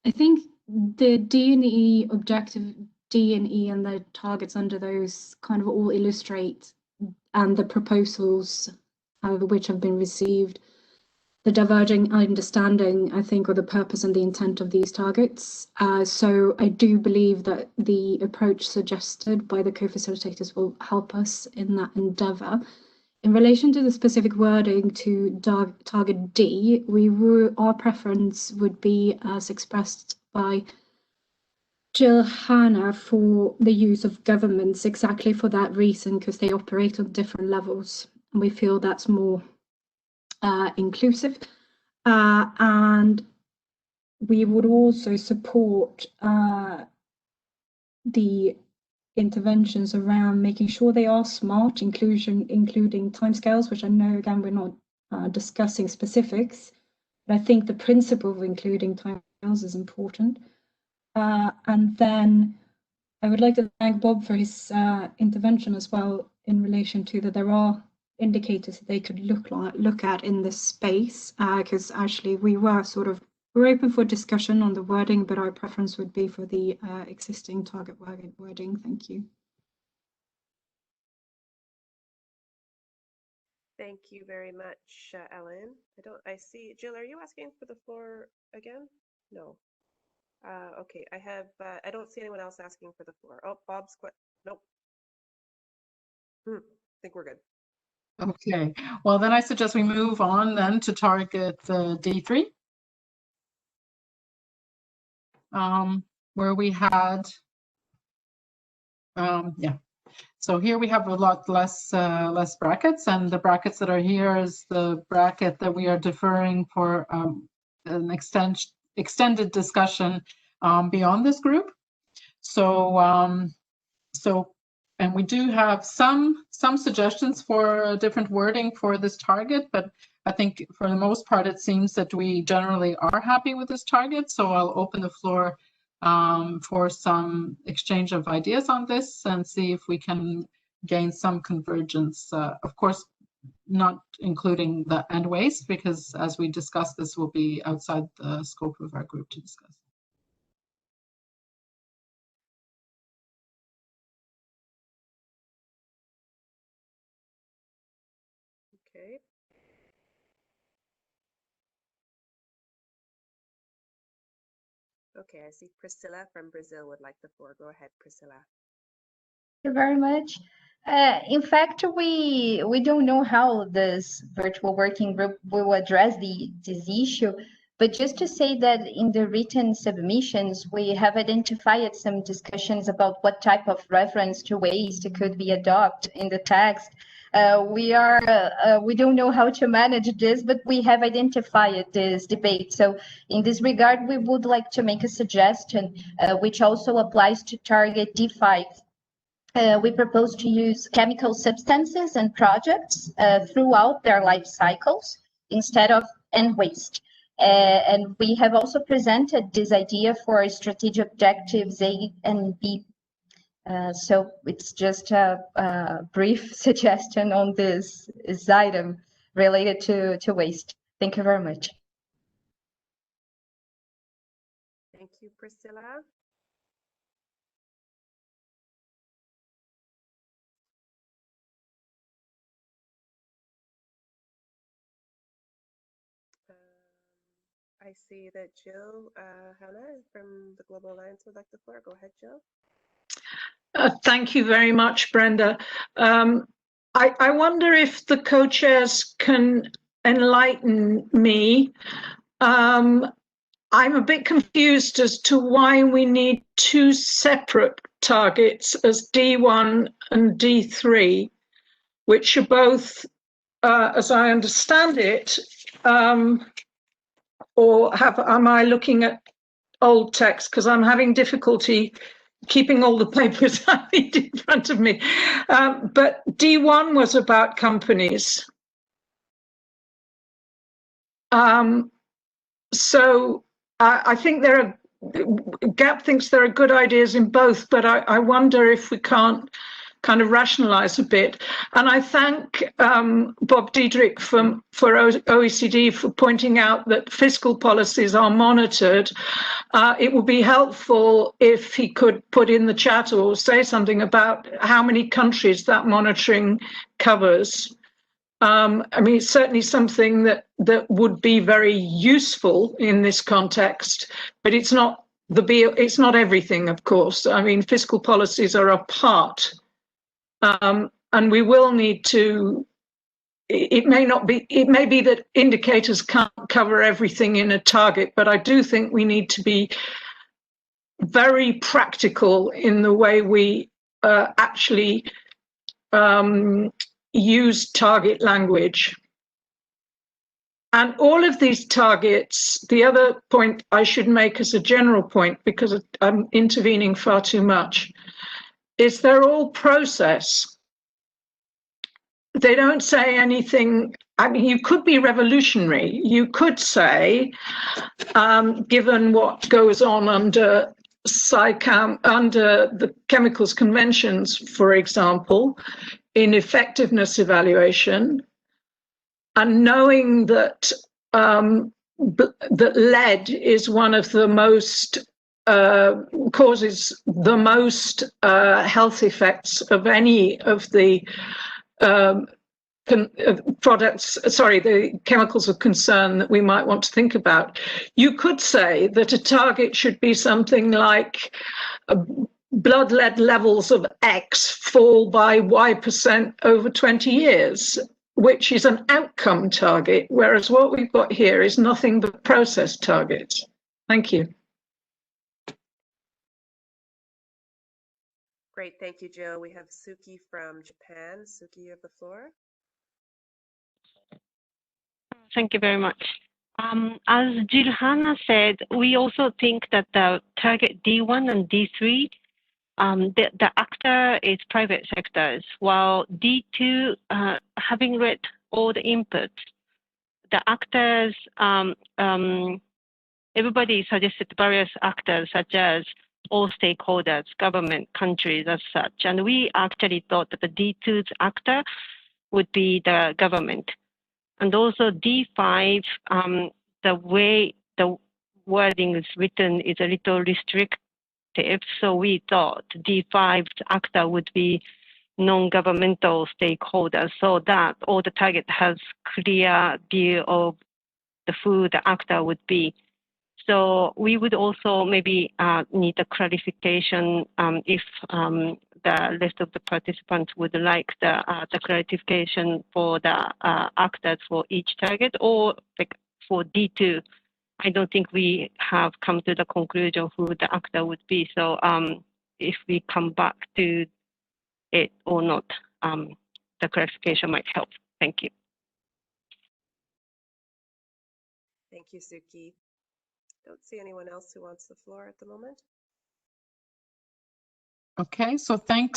I think the D and E objective, D and E and the targets under those kind of all illustrate, and the proposals which have been received, the diverging understanding, I think, of the purpose and the intent of these targets. So I do believe that the approach suggested by the co-facilitators will help us in that endeavour. In relation to the specific wording to target D, our preference would be, as expressed by Jill Hanna, for the use of governments, exactly for that reason, because they operate on different levels. And we feel that's more inclusive. And we would also support the interventions around making sure they are smart, including timescales, which I know, again, we're not discussing specifics, but I think the principle of including timescales is important. And then I would like to thank Bob for his intervention as well, in relation to that there are indicators that they could look at in this space, because actually we're open for discussion on the wording, but our preference would be for the existing target wording. Thank you. Thank you very much, Ellen. I see, Jill, are you asking for the floor again? No. Okay, I don't see anyone else asking for the floor. Oh, Bob's nope. I think we're good. Okay, well then I suggest we move on then to target D3, where we had, so here we have a lot less brackets, and the brackets that are here is the bracket that we are deferring for an extended discussion beyond this group. So and we do have some suggestions for different wording for this target, but I think for the most part it seems that we generally are happy with this target. So I'll open the floor for some exchange of ideas on this and see if we can gain some convergence. Of course, not including the end waste, because as we discussed, this will be outside the scope of our group to discuss. Okay. Okay, I see Priscilla from Brazil would like the floor. Go ahead, Priscilla. Thank you very much. In fact, we don't know how this virtual working group will address this issue, but just to say that in the written submissions, we have identified some discussions about what type of reference to waste could be adopted in the text. We don't know how to manage this, but we have identified this debate. So in this regard, we would like to make a suggestion, which also applies to target D5. We propose to use chemical substances and projects throughout their life cycles instead of end waste. And we have also presented this idea for strategic objectives A and B. So it's just a brief suggestion on this item related to waste. Thank you very much. Thank you, Priscilla. I see that Jill Hanna from the Global Alliance would like the floor. Go ahead, Jill. Thank you very much, Brenda. I wonder if the co-chairs can enlighten me. I'm a bit confused as to why we need two separate targets as D1 and D3, which are both, as I understand it, am I looking at old text? Because I'm having difficulty keeping all the papers I need in front of me. But D1 was about companies. So I think GAP thinks there are good ideas in both, but I wonder if we can't kind of rationalize a bit. And I thank Bob Diedrich for OECD for pointing out that fiscal policies are monitored. It would be helpful if he could put in the chat or say something about how many countries that monitoring covers. I mean, it's certainly something that would be very useful in this context, but it's not it's not everything, of course. I mean, fiscal policies are a part, and we will need to. It may be that indicators can't cover everything in a target, but I do think we need to be very practical in the way we actually use target language. And all of these targets, the other point I should make as a general point, because I'm intervening far too much, is they're all process. They don't say anything. I mean, you could be revolutionary. You could say, given what goes on under the chemicals conventions, for example, in effectiveness evaluation, and knowing that that lead is one of the most causes the most health effects of any of the the chemicals of concern that we might want to think about. You could say that a target should be something like blood lead levels of X fall by Y% over 20 years, which is an outcome target, whereas what we've got here is nothing but process targets. Thank you. Great, thank you, Jill. We have Suki from Japan. Suki, you have the floor. Thank you very much. As Jill Hanna said, we also think that the target D1 and D3, the actor is private sectors, while D2, having read all the inputs, the actors, everybody suggested various actors such as all stakeholders, government, countries as such, and we actually thought that the D2's actor would be the government. And also D5, the way the wording is written is a little restrictive. So we thought D5's actor would be non-governmental stakeholders, so that all the target has clear view of who the actor would be. So we would also maybe need a clarification if the rest of the participants would like the clarification for the actors for each target, or like for D2. I don't think we have come to the conclusion who the actor would be. So if we come back to it or not, the clarification might help. Thank you. Thank you, Suki. Don't see anyone else who wants the floor at the moment. Okay, so thank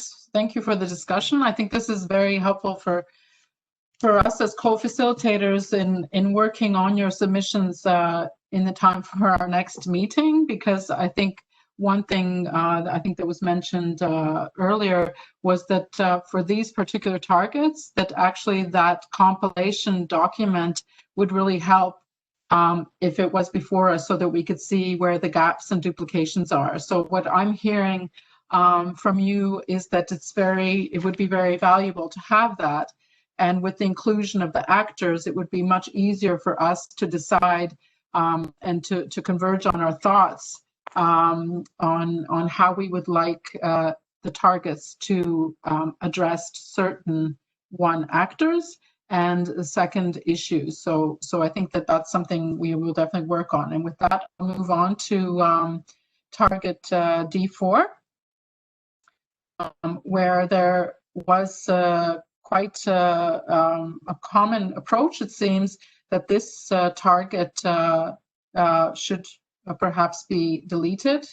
you for the discussion. I think this is very helpful for us as co-facilitators in working on your submissions in the time for our next meeting, because I think one thing I think that was mentioned earlier was that for these particular targets, that actually that compilation document would really help if it was before us, so that we could see where the gaps and duplications are. So what I'm hearing from you is that it would be very valuable to have that. And with the inclusion of the actors, it would be much easier for us to decide and to converge on our thoughts on how we would like the targets to address certain actors and the second issues. So I think that that's something we will definitely work on. And with that, I'll move on to target D4, where there was quite a common approach, it seems, that this target should perhaps be deleted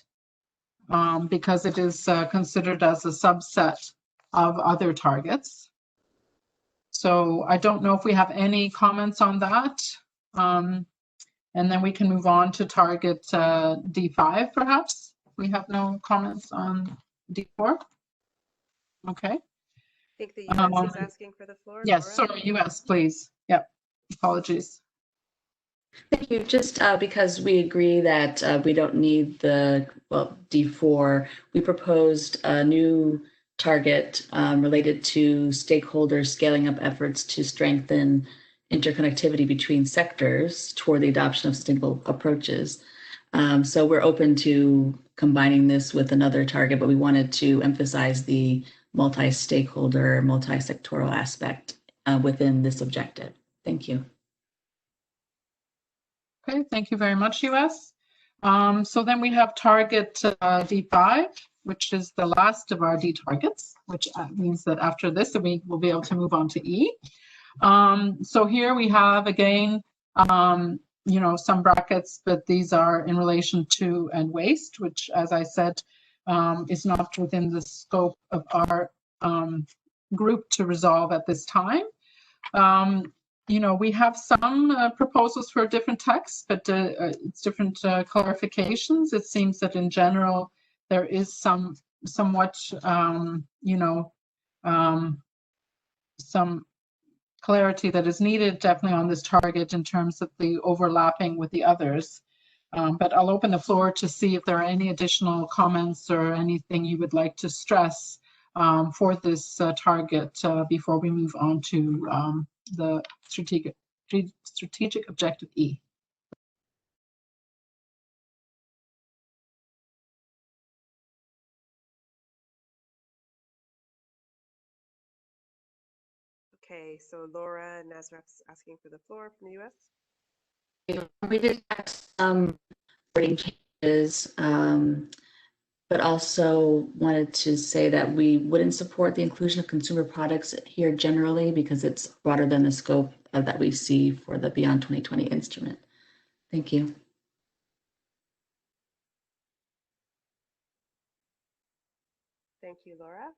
because it is considered as a subset of other targets. So I don't know if we have any comments on that. And then we can move on to target D5, perhaps. We have no comments on D4. Okay. I think the US is asking for the floor. Yes, Laura? sorry, US, please. Yep, apologies. Thank you. Just because we agree that we don't need the, well, D4, we proposed a new target related to stakeholders scaling up efforts to strengthen interconnectivity between sectors toward the adoption of sustainable approaches. So we're open to combining this with another target, but we wanted to emphasize the multi-stakeholder, multi-sectoral aspect within this objective. Thank you. Okay, thank you very much, US. So then we have target D5, which is the last of our D targets, which means that after this, we will be able to move on to E. So here we have, again, you know, some brackets, but these are in relation to and waste, which, as I said, is not within the scope of our group to resolve at this time. You know, we have some proposals for different texts, but it's different clarifications. It seems that in general, there is somewhat, you know, some clarity that is needed definitely on this target in terms of the overlapping with the others. But I'll open the floor to see if there are any additional comments or anything you would like to stress for this target before we move on to the strategic objective E. Okay, so Laura Nazareth's asking for the floor from the US. We did have some wording changes, but also wanted to say that we wouldn't support the inclusion of consumer products here generally because it's broader than the scope that we see for the Beyond 2020 instrument. Thank you. Thank you, Laura.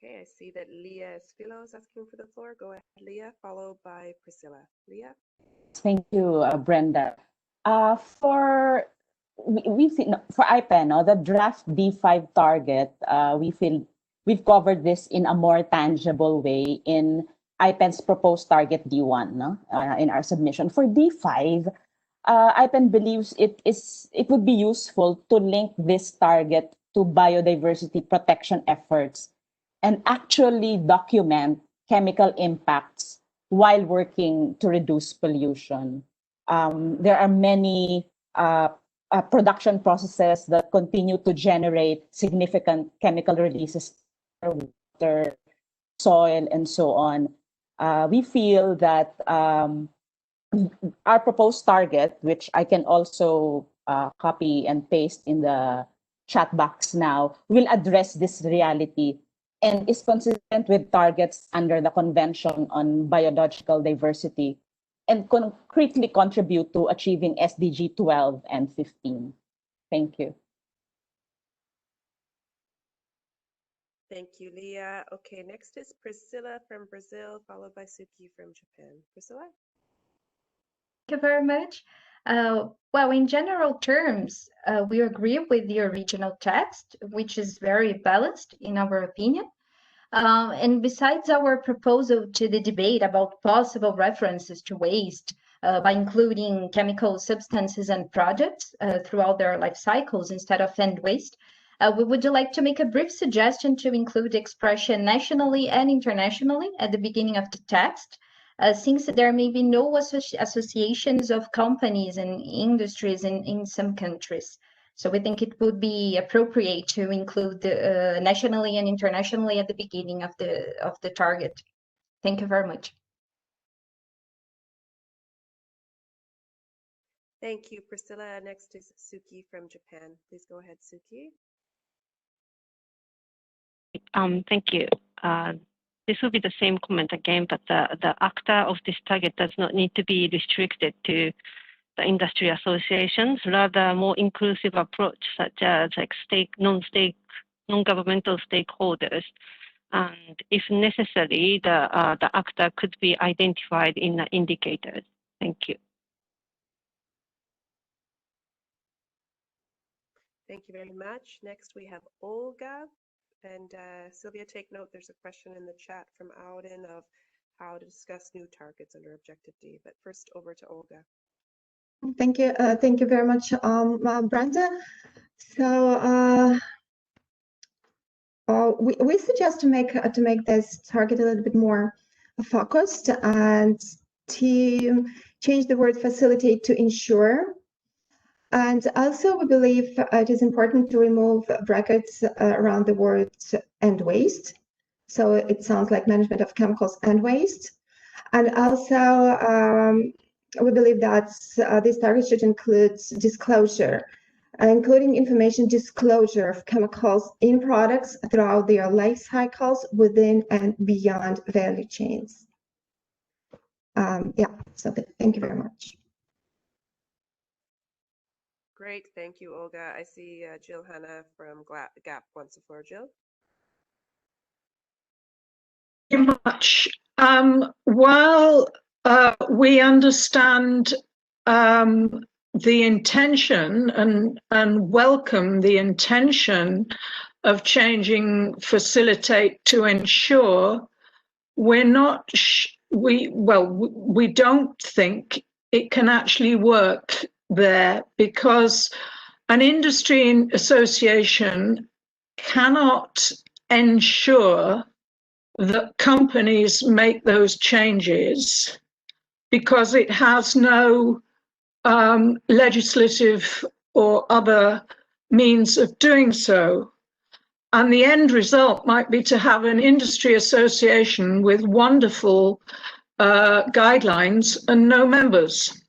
Okay, I see that Leah Espilo is asking for the floor. Go ahead, Leah, followed by Priscilla. Leah? Thank you, Brenda. For IPEN, the draft D5 target, we feel we've covered this in a more tangible way in IPEN's proposed target D1, in our submission. For D5, IPEN believes it would be useful to link this target to biodiversity protection efforts and actually document chemical impacts while working to reduce pollution. There are many production processes that continue to generate significant chemical releases to water, soil, and so on. We feel that our proposed target, which I can also copy and paste in the chat box now, will address this reality and is consistent with targets under the Convention on Biological Diversity and concretely contribute to achieving SDG 12 and 15. Thank you. Thank you, Leah. Okay, next is Priscilla from Brazil, followed by Suki from Japan. Priscilla? Thank you very much. Well, in general terms, we agree with the original text, which is very balanced in our opinion. And besides our proposal to the debate about possible references to waste by including chemical substances and products throughout their life cycles instead of end waste, we would like to make a brief suggestion to include the expression nationally and internationally at the beginning of the text, since there may be no associations of companies and industries in some countries. So we think it would be appropriate to include the nationally and internationally at the beginning of the target. Thank you very much. Thank you, Priscilla. Next is Suki from Japan. Please go ahead, Suki. Thank you. This will be the same comment again, but the actor of this target does not need to be restricted to the industry associations, rather more inclusive approach, such as like non-governmental stakeholders. And if necessary, the actor could be identified in the indicators. Thank you. Thank you very much. Next, we have Olga. And Sylvia, take note, there's a question in the chat from Auden of how to discuss new targets under Objective D. But first, over to Olga. Thank you. Thank you very much, Brenda. So we suggest to make this target a little bit more focused and to change the word facilitate to ensure. And also, we believe it is important to remove brackets around the word end waste. So it sounds like management of chemicals and waste. And also, we believe that this target should include disclosure, including information disclosure of chemicals in products throughout their life cycles within and beyond value chains. Yeah, so thank you very much. Great, thank you, Olga. I see Jill Hanna from GAP wants the floor. Jill? Very much. While we understand the intention and welcome the intention of changing facilitate to ensure, we're not we don't think it can actually work there, because an industry association cannot ensure that companies make those changes, because it has no legislative or other means of doing so. And the end result might be to have an industry association with wonderful guidelines and no members.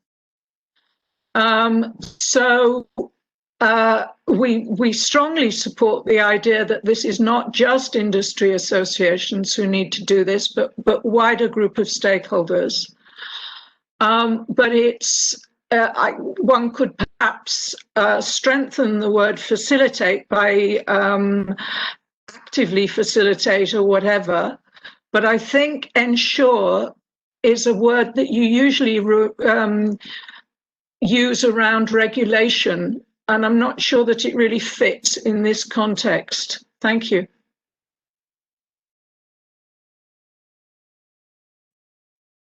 So we strongly support the idea that this is not just industry associations who need to do this, but wider group of stakeholders. But it's one could perhaps strengthen the word facilitate by actively facilitate or whatever. But I think ensure is a word that you usually use around regulation, and I'm not sure that it really fits in this context. Thank you.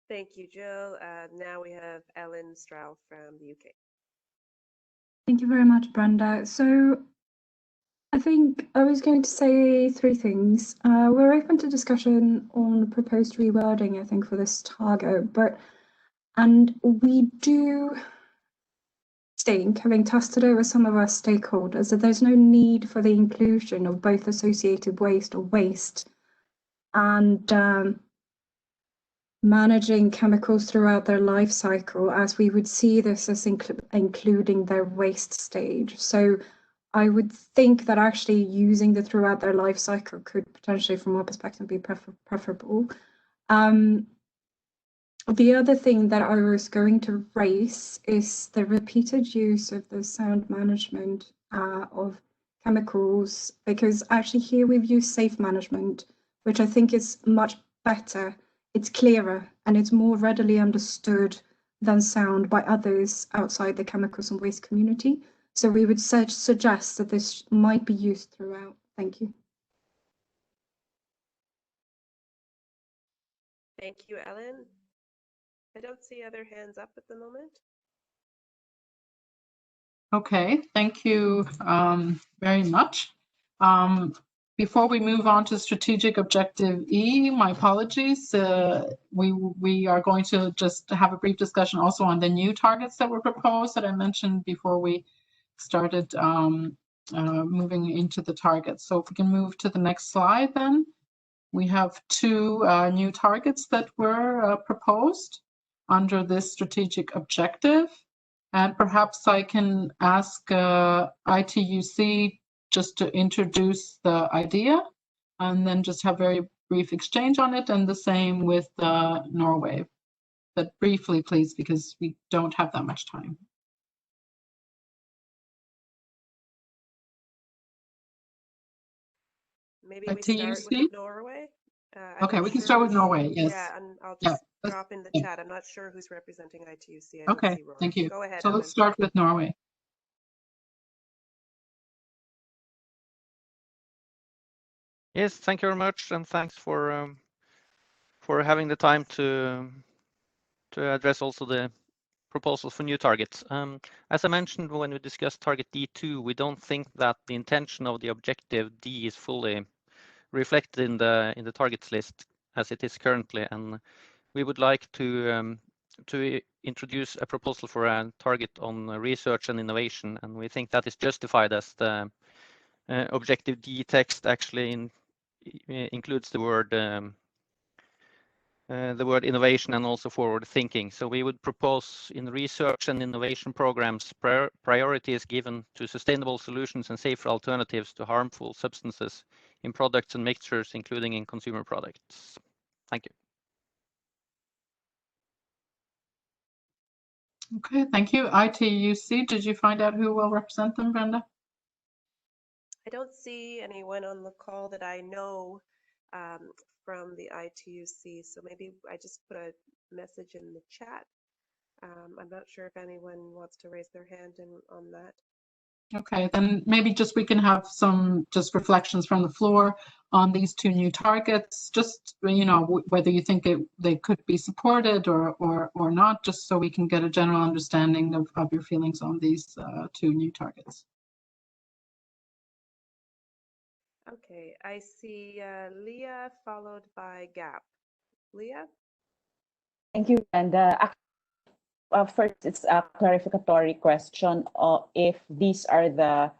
Thank you, Jill. Now we have Ellen Stroud from the UK. Thank you very much, Brenda. So I think I was going to say three things. We're open to discussion on proposed rewording, I think, for this target, and we do think, having tested it with some of our stakeholders, that there's no need for the inclusion of both associated waste or waste and managing chemicals throughout their life cycle, as we would see this as including their waste stage. So I would think that actually using the throughout their life cycle could potentially, from our perspective, be preferable. The other thing that I was going to raise is the repeated use of the sound management of chemicals, because actually here we've used safe management, which I think is much better. It's clearer and it's more readily understood than sound by others outside the chemicals and waste community. So we would suggest that this might be used throughout. Thank you. Thank you, Ellen. I don't see other hands up at the moment. Okay, thank you very much. Before we move on to strategic objective E, my apologies. We are going to just have a brief discussion also on the new targets that were proposed that I mentioned before we started moving into the targets. So if we can move to the next slide, then we have two new targets that were proposed under this strategic objective. And perhaps I can ask ITUC just to introduce the idea and then just have very brief exchange on it, and the same with Norway. But briefly, please, because we don't have that much time. Maybe we start with Norway. Okay, we can start with Norway, yes. Yeah, and I'll just drop in the chat. I'm not sure who's representing ITUC. Okay, thank you. Go ahead, So Ellen. let's start with Norway. Yes, thank you very much, and thanks for having the time to address also the proposals for new targets. As I mentioned when we discussed target D2, we don't think that the intention of the objective D is fully reflected in the targets list as it is currently, and we would like to introduce a proposal for a target on research and innovation, and we think that is justified as the objective D text actually includes the word innovation and also forward thinking. So we would propose in research and innovation programs priority is given to sustainable solutions and safer alternatives to harmful substances in products and mixtures, including in consumer products. Thank you. Okay, thank you. ITUC, did you find out who will represent them, Brenda? I don't see anyone on the call that I know from the ITUC, so maybe I just put a message in the chat. I'm not sure if anyone wants to raise their hand on that. Okay, then maybe just we can have some just reflections from the floor on these two new targets, just, you know, whether you think they could be supported or not, just so we can get a general understanding of your feelings on these two new targets. Okay, I see Leah followed by Gap. Leah? Thank you, Brenda. First, it's a clarificatory question if these are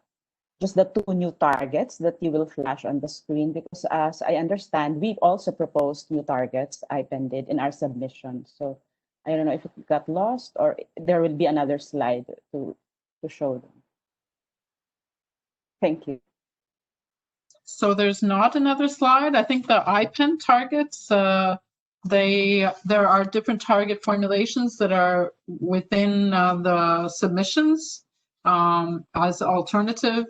just the two new targets that you will flash on the screen, because as I understand, we've also proposed new targets, IPEN did, in our submission. So I don't know if it got lost or there will be another slide to show them. Thank you. So there's not another slide. I think the IPEN targets, there are different target formulations that are within the submissions as alternative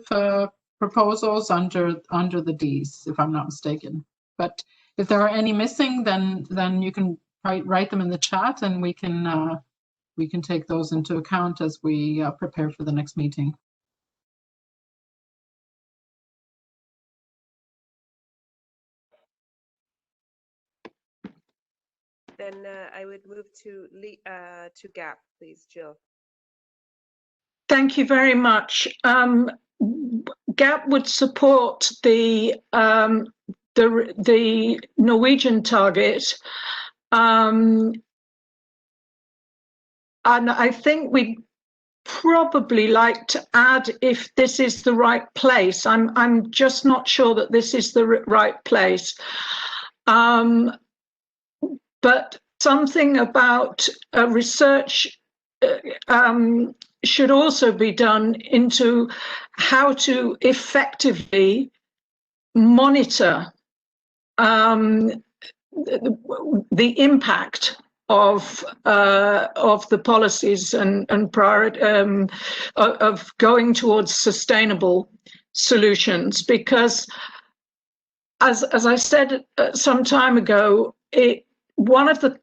proposals under the Ds, if I'm not mistaken. But if there are any missing, then you can write them in the chat, and we can take those into account as we prepare for the next meeting. Then I would move to Gap, please, Jill. Thank you very much. GAP would support the Norwegian target, and I think we'd probably like to add if this is the right place. I'm just not sure that this is the right place. But something about research should also be done into how to effectively monitor the impact of the policies and priority of going towards sustainable solutions, because as I said some time ago, one of the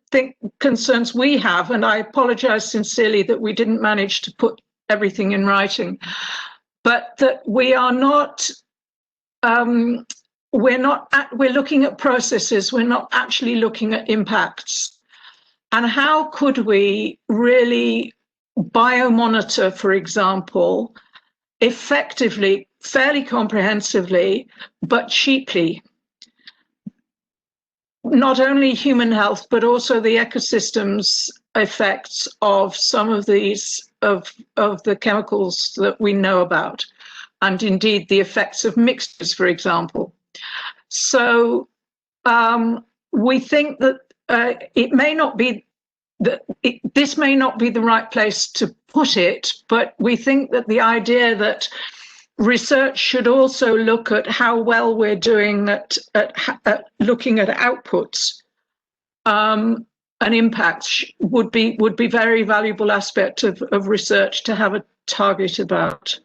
concerns we have, and I apologize sincerely that we didn't manage to put everything in writing, but that we are not, we're looking at processes, we're not actually looking at impacts. And how could we really biomonitor, for example, effectively, fairly comprehensively, but cheaply, not only human health, but also the ecosystems effects of some of these, of the chemicals that we know about, and indeed the effects of mixtures, for example. So we think that it may not be that this may not be the right place to put it, but we think that the idea that research should also look at how well we're doing at looking at outputs and impacts would be very valuable aspect of research to have a target about.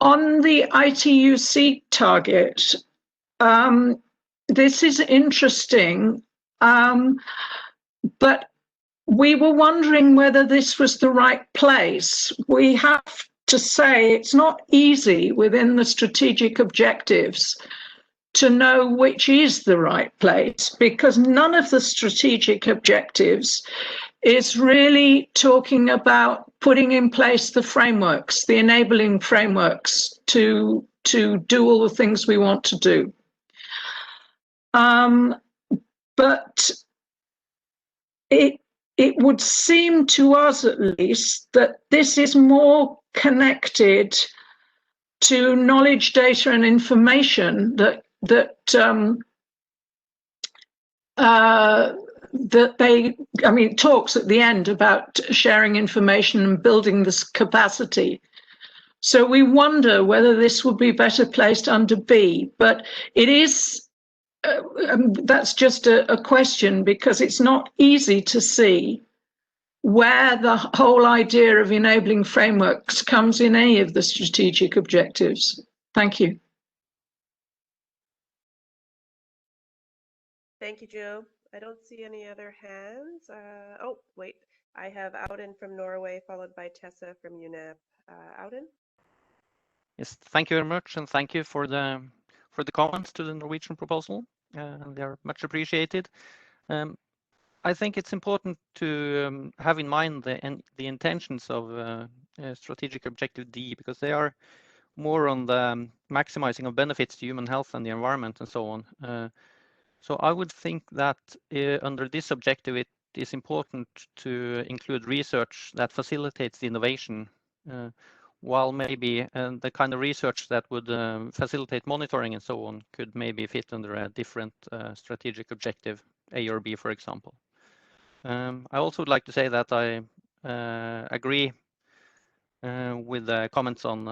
On the ITUC target, this is interesting, but we were wondering whether this was the right place. We have to say it's not easy within the strategic objectives to know which is the right place, because none of the strategic objectives is really talking about putting in place the frameworks, the enabling frameworks to do all the things we want to do. But it would seem to us, at least, that this is more connected to knowledge, data, and information that they, I mean, it talks at the end about sharing information and building this capacity. So we wonder whether this would be better placed under B, but it is, that's just a question, because it's not easy to see where the whole idea of enabling frameworks comes in any of the strategic objectives. Thank you. Thank you, Joe. I don't see any other hands. Oh, wait. I have Auden from Norway, followed by Tessa from UNEP. Auden? Yes, thank you very much, and thank you for the comments to the Norwegian proposal. They are much appreciated. I think it's important to have in mind the intentions of strategic objective D, because they are more on the maximizing of benefits to human health and the environment and so on. So I would think that under this objective, it is important to include research that facilitates the innovation, while maybe the kind of research that would facilitate monitoring and so on could maybe fit under a different strategic objective, A or B, for example. I also would like to say that I agree with the comments on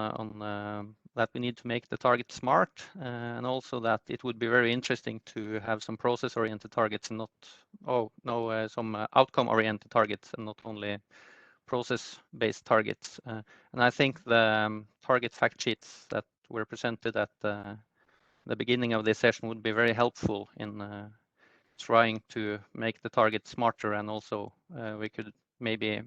that we need to make the target smart, and also that it would be very interesting to have some process-oriented targets and not some outcome-oriented targets and not only process-based targets. And I think the target fact sheets that were presented at the beginning of this session would be very helpful in trying to make the target smarter, and also we could maybe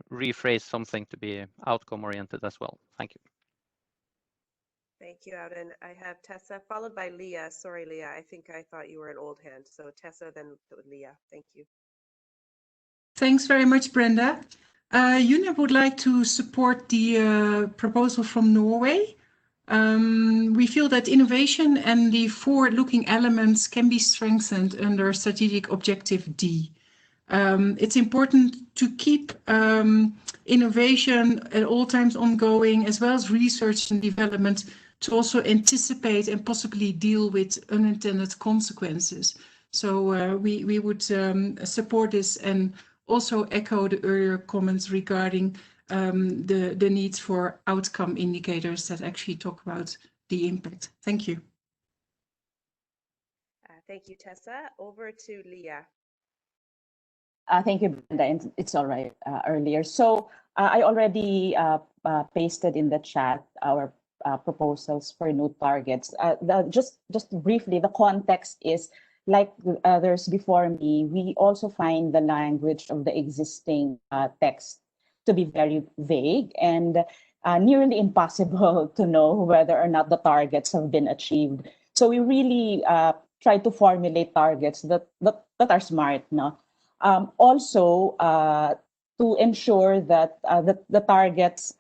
rephrase something to be outcome-oriented as well. Thank you. Thank you, Auden. I have Tessa, followed by Leah. Sorry, Leah. I think I thought you were an old hand. So Tessa, then Leah. Thank you. Thanks very much, Brenda. UNEP would like to support the proposal from Norway. We feel that innovation and the forward-looking elements can be strengthened under strategic objective D. It's important to keep innovation at all times ongoing, as well as research and development, to also anticipate and possibly deal with unintended consequences. So we would support this, and also echo the earlier comments regarding the needs for outcome indicators that actually talk about the impact. Thank you. Thank you, Tessa. Over to Leah. Thank you, Brenda. And it's all right earlier. So I already pasted in the chat our proposals for new targets. Just briefly, the context is, like others before me, we also find the language of the existing text to be very vague and nearly impossible to know whether or not the targets have been achieved. So we really try to formulate targets that are smart, no? Also, to ensure that the targets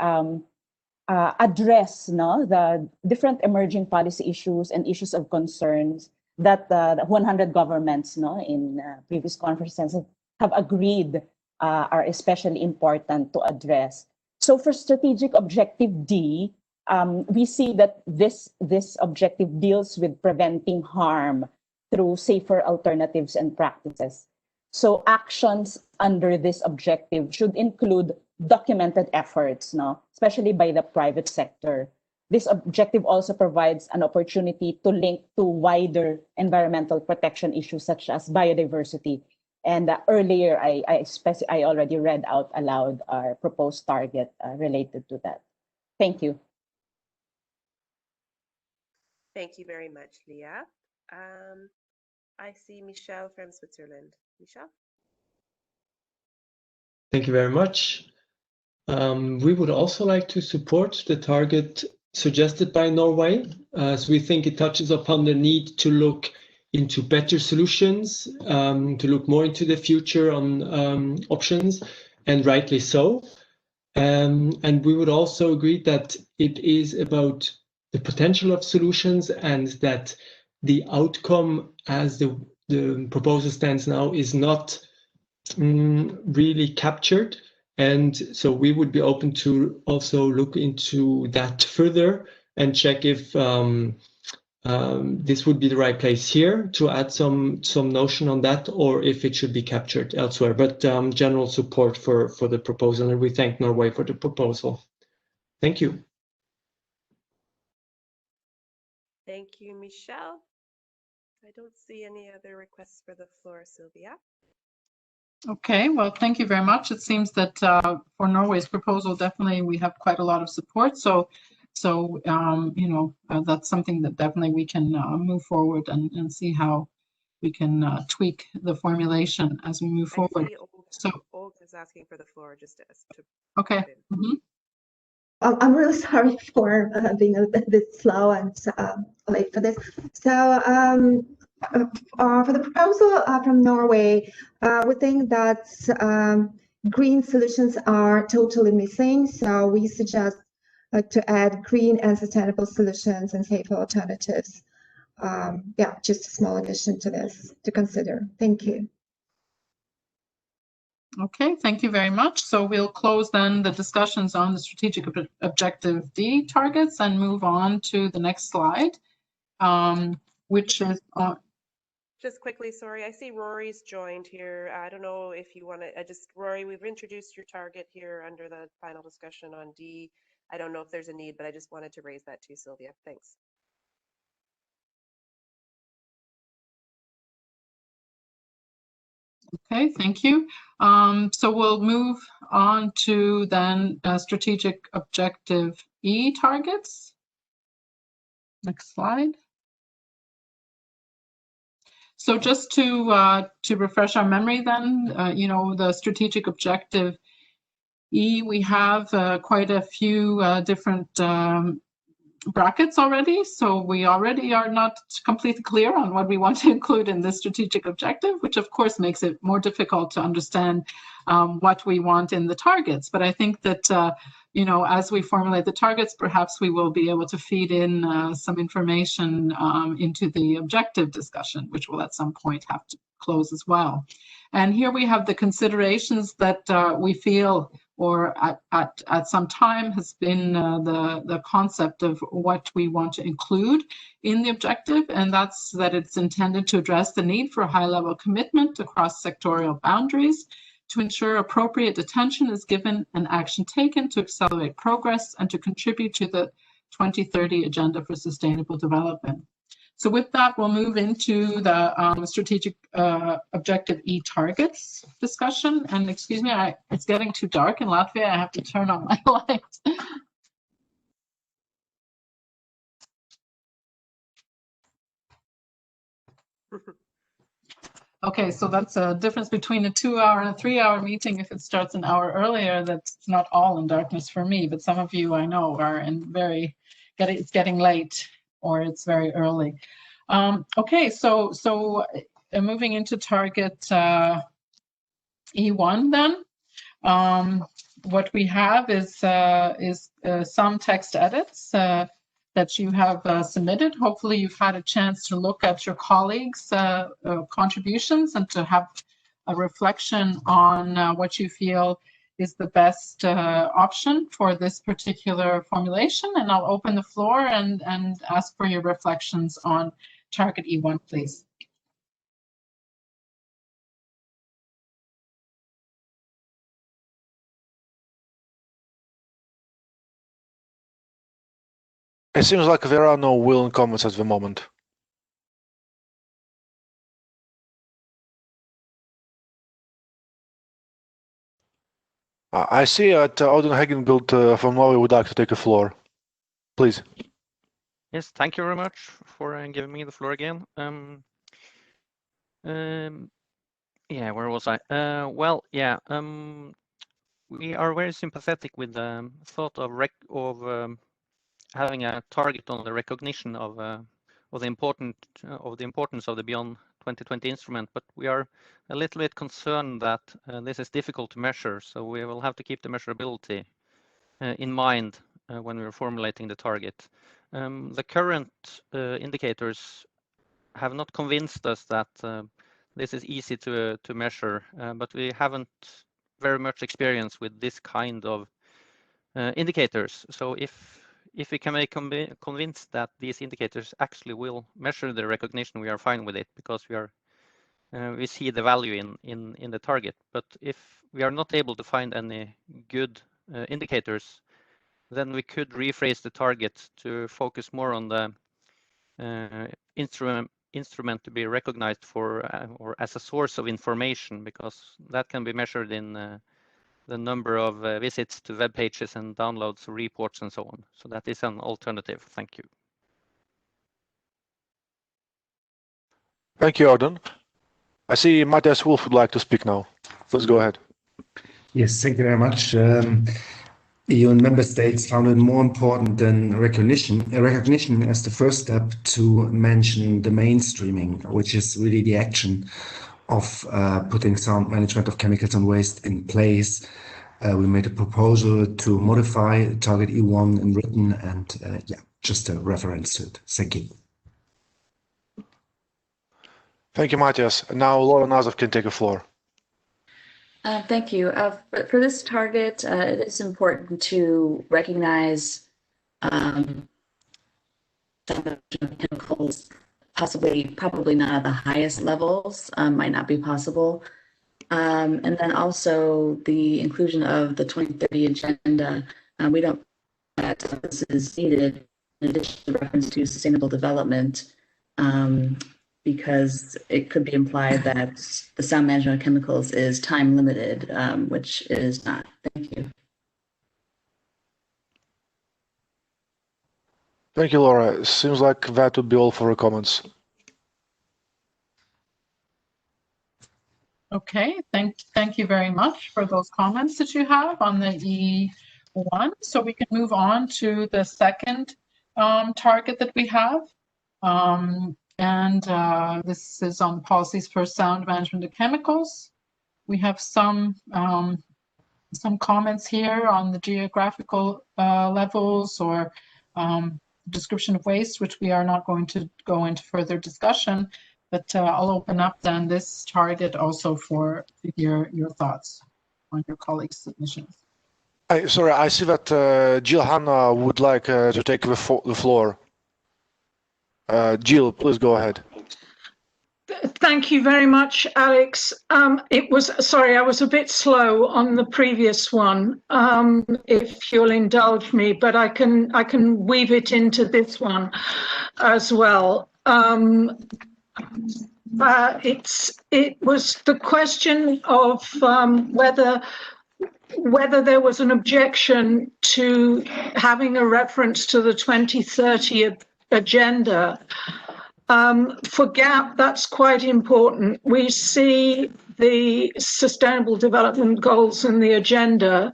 address the different emerging policy issues and issues of concerns that the 100 governments in previous conferences have agreed are especially important to address. So for strategic objective D, we see that this objective deals with preventing harm through safer alternatives and practices. So actions under this objective should include documented efforts, especially by the private sector. This objective also provides an opportunity to link to wider environmental protection issues such as biodiversity. And earlier, I already read out aloud our proposed target related to that. Thank you. Thank you very much, Leah. I see Michelle from Switzerland. Michelle? Thank you very much. We would also like to support the target suggested by Norway. So we think it touches upon the need to look into better solutions, to look more into the future on options, and rightly so. And we would also agree that it is about the potential of solutions and that the outcome as the proposal stands now is not really captured. And so we would be open to also look into that further and check if this would be the right place here to add some notion on that, or if it should be captured elsewhere. But general support for the proposal, and we thank Norway for the proposal. Thank you. Thank you, Michelle. I don't see any other requests for the floor, Sylvia. Okay, well, thank you very much. It seems that for Norway's proposal, definitely we have quite a lot of support. So you know, that's something that definitely we can move forward and see how we can tweak the formulation as we move forward. So Olga is asking for the floor just to okay. I'm really sorry for being a bit slow and late for this. So for the proposal from Norway, we think that green solutions are totally missing. So we suggest to add green and sustainable solutions and safer alternatives. Yeah, just a small addition to this to consider. Thank you. Okay, thank you very much. So we'll close then the discussions on the strategic objective D targets and move on to the next slide, which is just quickly, sorry, I see Rory's joined here. I don't know if you want to, Rory, we've introduced your target here under the final discussion on D. I don't know if there's a need, but I just wanted to raise that to Sylvia. Thanks. Okay, thank you. So we'll move on to then strategic objective E targets. Next slide. So just to refresh our memory then, you know, the strategic objective E, we have quite a few different brackets already. So we already are not completely clear on what we want to include in this strategic objective, which of course makes it more difficult to understand what we want in the targets. But I think that, you know, as we formulate the targets, perhaps we will be able to feed in some information into the objective discussion, which will at some point have to close as well. And here we have the considerations that we feel or at some time has been the concept of what we want to include in the objective, and that's that it's intended to address the need for a high-level commitment across sectorial boundaries to ensure appropriate attention is given and action taken to accelerate progress and to contribute to the 2030 Agenda for Sustainable Development. So with that, we'll move into the strategic objective E targets discussion. And excuse me, it's getting too dark in Latvia. I have to turn on my lights. Okay, so that's a difference between a 2-hour and a 3-hour meeting. If it starts an hour earlier, that's not all in darkness for me, but some of you I know are in it's getting late or it's very early. Okay, so moving into target E1 then, what we have is some text edits that you have submitted. Hopefully you've had a chance to look at your colleagues' contributions and to have a reflection on what you feel is the best option for this particular formulation. And I'll open the floor and ask for your reflections on target E1, please. It seems like there are no willing comments at the moment. I see that Odin Hagenbild from Norway would like to take the floor. Please. Yes, thank you very much for giving me the floor again. Yeah, where was I? Well, yeah, we are very sympathetic with the thought of having a target on the recognition of the importance of the Beyond 2020 instrument, but we are a little bit concerned that this is difficult to measure, so we will have to keep the measurability in mind when we are formulating the target. The current indicators have not convinced us that this is easy to measure, but we haven't very much experience with this kind of indicators. So if we can make convinced that these indicators actually will measure the recognition, we are fine with it, because we see the value in the target. But if we are not able to find any good indicators, then we could rephrase the target to focus more on the instrument to be recognized for or as a source of information, because that can be measured in the number of visits to web pages and downloads, reports, and so on. So that is an alternative. Thank you. Thank you, Arden. I see Matthias Wolf would like to speak now. Please go ahead. Yes, thank you very much. EU and member states found it more important than recognition as the first step to mention the mainstreaming, which is really the action of putting sound management of chemicals and waste in place. We made a proposal to modify target E1 in written, and yeah, just a reference to it. Thank you. Thank you, Matthias. And now Laura Nazov can take the floor. Thank you. For this target, it is important to recognize chemicals, probably not at the highest levels, might not be possible. And then also the inclusion of the 2030 agenda. We don't think that this is needed in addition to reference to sustainable development, because it could be implied that the sound management of chemicals is time limited, which it is not. Thank you. Thank you, Laura. It seems like that would be all for the comments. Okay, thank you very much for those comments that you have on the E1. So we can move on to the second target that we have. This is on policies for sound management of chemicals. We have some comments here on the geographical levels or description of waste, which we are not going to go into further discussion, but I'll open up then this target also for your thoughts on your colleagues' submissions. Sorry, I see that Jill Hanna would like to take the floor. Jill, please go ahead. Thank you very much, Alex. Sorry, I was a bit slow on the previous one, if you'll indulge me, but I can weave it into this one as well. It was the question of whether there was an objection to having a reference to the 2030 agenda. For GAP, that's quite important. We see the Sustainable Development Goals and the agenda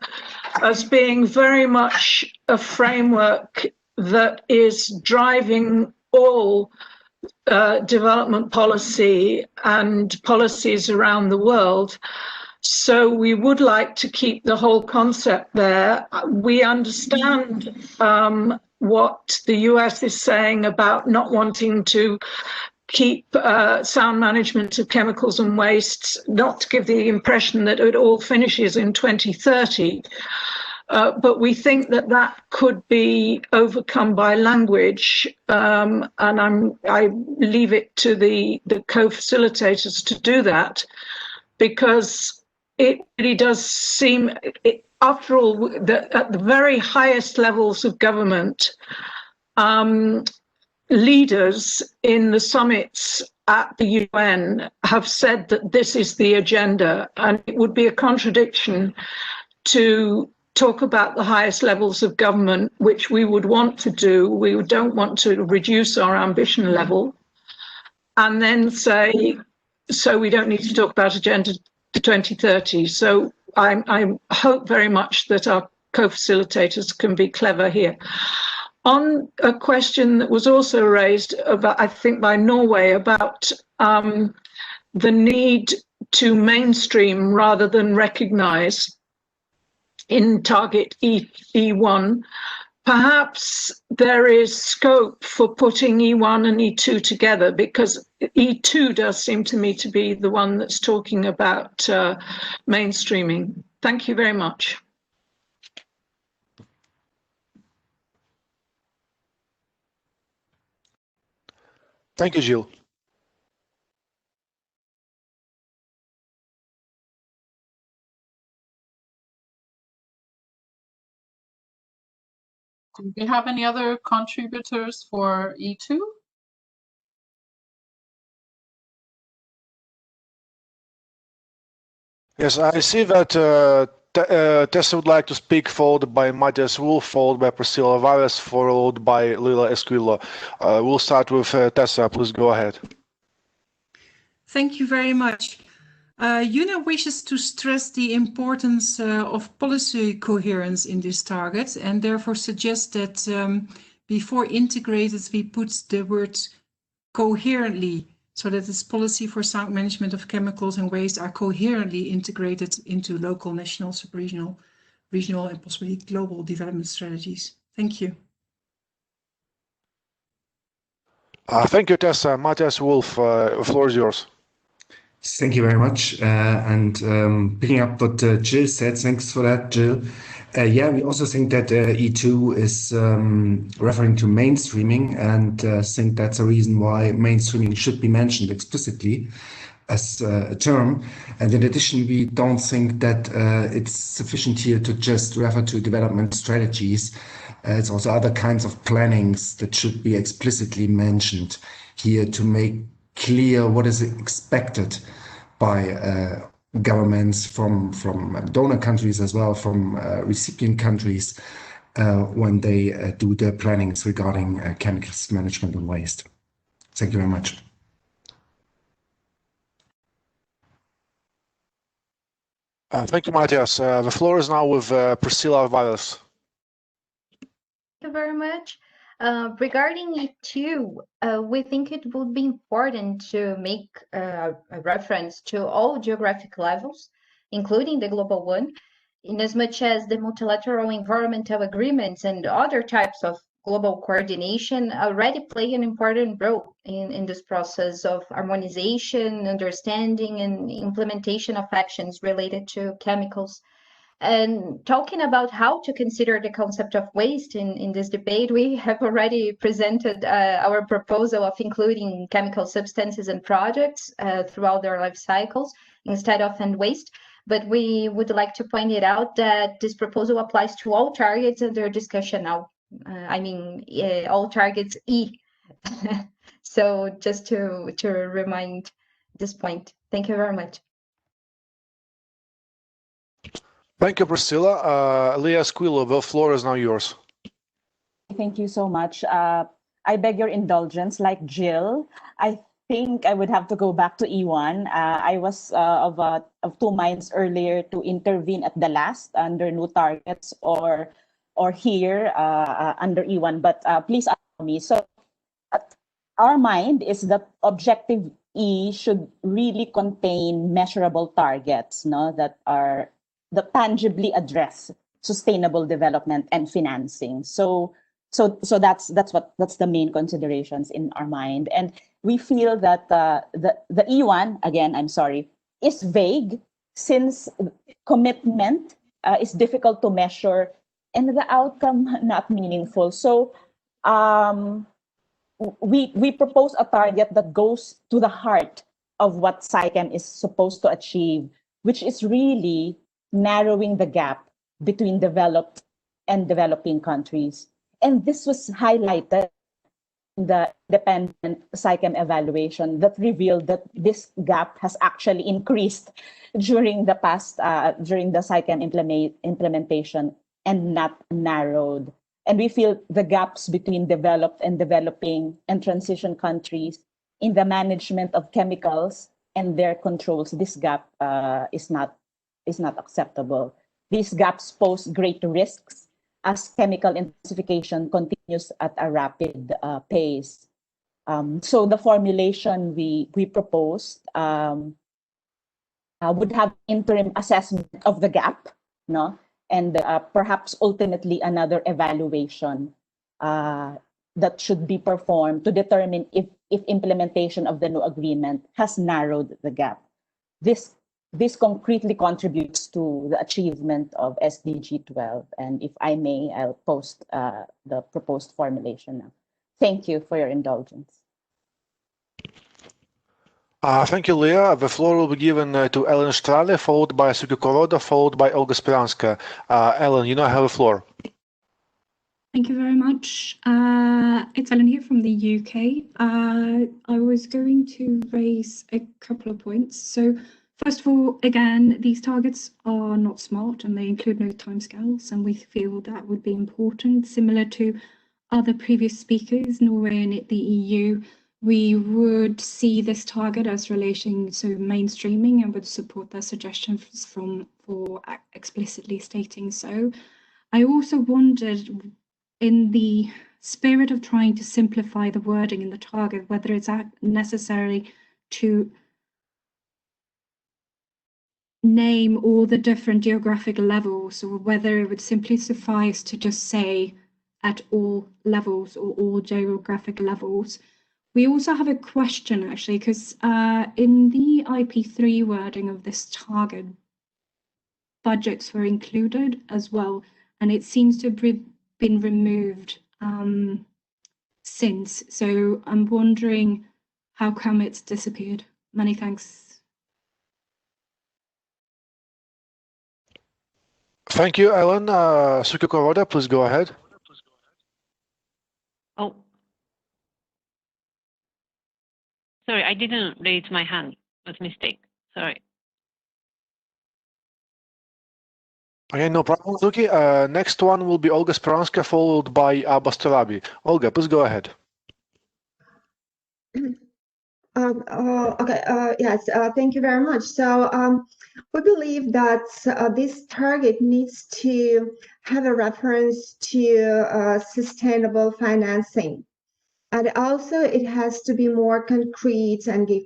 as being very much a framework that is driving all development policy and policies around the world. So we would like to keep the whole concept there. We understand what the US is saying about not wanting to keep sound management of chemicals and wastes, not to give the impression that it all finishes in 2030. But we think that that could be overcome by language, and I leave it to the co-facilitators to do that, because it really does seem, after all, that at the very highest levels of government, leaders in the summits at the UN have said that this is the agenda, and it would be a contradiction to talk about the highest levels of government, which we would want to do. We don't want to reduce our ambition level, and then say, so we don't need to talk about Agenda 2030. So I hope very much that our co-facilitators can be clever here. On a question that was also raised about, I think, by Norway about the need to mainstream rather than recognize in target E1, perhaps there is scope for putting E1 and E2 together, because E2 does seem to me to be the one that's talking about mainstreaming. Thank you very much. Thank you, Jill. Do we have any other contributors for E2? Yes, I see that Tessa would like to speak, followed by Matthias Wolf, followed by Priscilla Vargas, followed by Lila Esquilo. We'll start with Tessa. Please go ahead. Thank you very much. UNA wishes to stress the importance of policy coherence in this target, and therefore suggests that before integrated, we put the words coherently, so that this policy for sound management of chemicals and waste are coherently integrated into local, national, sub-regional, regional, and possibly global development strategies. Thank you. Thank you, Tessa. Matthias Wolf, the floor is yours. Thank you very much. Picking up what Jill said, thanks for that, Jill. Yeah, we also think that E2 is referring to mainstreaming, and think that's a reason why mainstreaming should be mentioned explicitly as a term. And in addition, we don't think that it's sufficient here to just refer to development strategies. It's also other kinds of plannings that should be explicitly mentioned here to make clear what is expected by governments from donor countries as well, from recipient countries when they do their plannings regarding chemicals management and waste. Thank you very much. Thank you, Matthias. The floor is now with Priscilla Vargas. Thank you very much. Regarding E2, we think it would be important to make a reference to all geographic levels, including the global one, in as much as the multilateral environmental agreements and other types of global coordination already play an important role in this process of harmonization, understanding, and implementation of actions related to chemicals. And talking about how to consider the concept of waste in this debate, we have already presented our proposal of including chemical substances and products throughout their life cycles instead of end waste. But we would like to point it out that this proposal applies to all targets under discussion now. All targets E. So just to remind this point. Thank you very much. Thank you, Priscilla. Leah Squillo, the floor is now yours. Thank you so much. I beg your indulgence, like Jill. I think I would have to go back to E1. I was of two minds earlier to intervene at the last under new targets or here under E1, but please allow me. So our mind is that objective E should really contain measurable targets, that tangibly address sustainable development and financing. So that's the main considerations in our mind. And we feel that the E1, again, I'm sorry, is vague, since commitment is difficult to measure and the outcome not meaningful. So we propose a target that goes to the heart of what SciChem is supposed to achieve, which is really narrowing the gap between developed and developing countries. And this was highlighted in the independent SciChem evaluation that revealed that this gap has actually increased during the SciChem implementation and not narrowed. And we feel the gaps between developed and developing and transition countries in the management of chemicals and their controls, this gap is not acceptable. These gaps pose great risks as chemical intensification continues continues at a rapid pace. So the formulation we proposed would have interim assessment of the gap, no, and perhaps ultimately another evaluation that should be performed to determine if implementation of the new agreement has narrowed the gap. This concretely contributes to the achievement of SDG 12. And if I may, I'll post the proposed formulation now. Thank you for your indulgence. Thank you, Leah. The floor will be given to Ellen Strale, followed by Suki Koroda, followed by Olga Speranska. Ellen, you now have the floor. Thank you very much. It's Ellen here from the UK. I was going to raise a couple of points. So first of all, again, these targets are not smart and they include no timescales, and we feel that would be important. Similar to other previous speakers, Norway and the EU, we would see this target as relating to mainstreaming and would support their suggestions for explicitly stating so. I also wondered, in the spirit of trying to simplify the wording in the target, whether it's necessary to name all the different geographic levels, or whether it would simply suffice to just say at all levels or all geographic levels. We also have a question, actually, because in the IP3 wording of this target, budgets were included as well, and it seems to have been removed since. So I'm wondering how come it's disappeared. Many thanks. Thank you, Ellen. Suki Koroda, please go ahead. Oh, sorry, I didn't raise my hand. It was a mistake. Sorry. Okay, no problem, Suki. Next one will be Olga Speranska, followed by Abbas Torabi. Olga, please go ahead. Yes, thank you very much. So we believe that this target needs to have a reference to sustainable financing. And also it has to be more concrete and give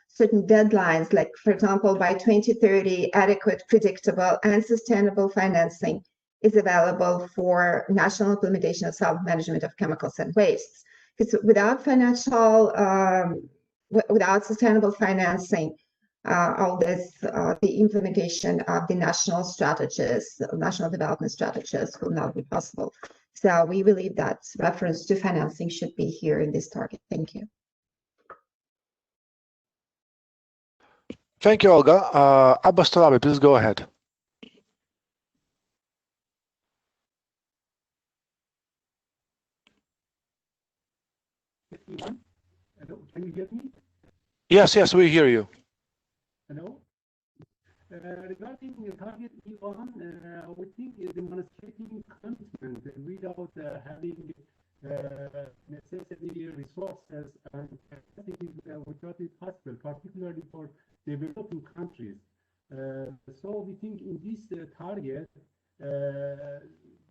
certain deadlines, like, for example, by 2030, adequate, predictable, and sustainable financing is available for national implementation of self-management of chemicals and wastes. Because without without sustainable financing, all this, the implementation of the national strategies, national development strategies will not be possible. So we believe that reference to financing should be here in this target. Thank you. Thank you, Olga. Abbas Torabi, please go ahead. Hello, can you hear me? Yes, we hear you. Hello. Regarding the target E1, we think demonstrating commitment without having necessary resources and without it possible, particularly for developing countries. So we think in this target,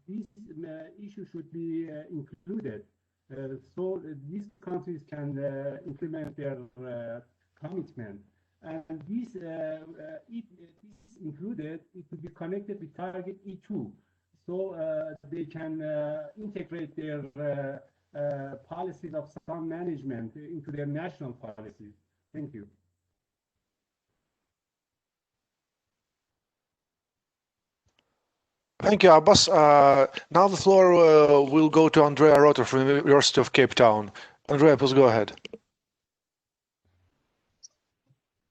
this issue should be included. So these countries can implement their commitment. And this, if this is included, it will be connected with target E2. So they can integrate their policies of sound management into their national policies. Thank you. Thank you, Abbas. Now the floor will go to Andrea Rotter from the University of Cape Town. Andrea, please go ahead.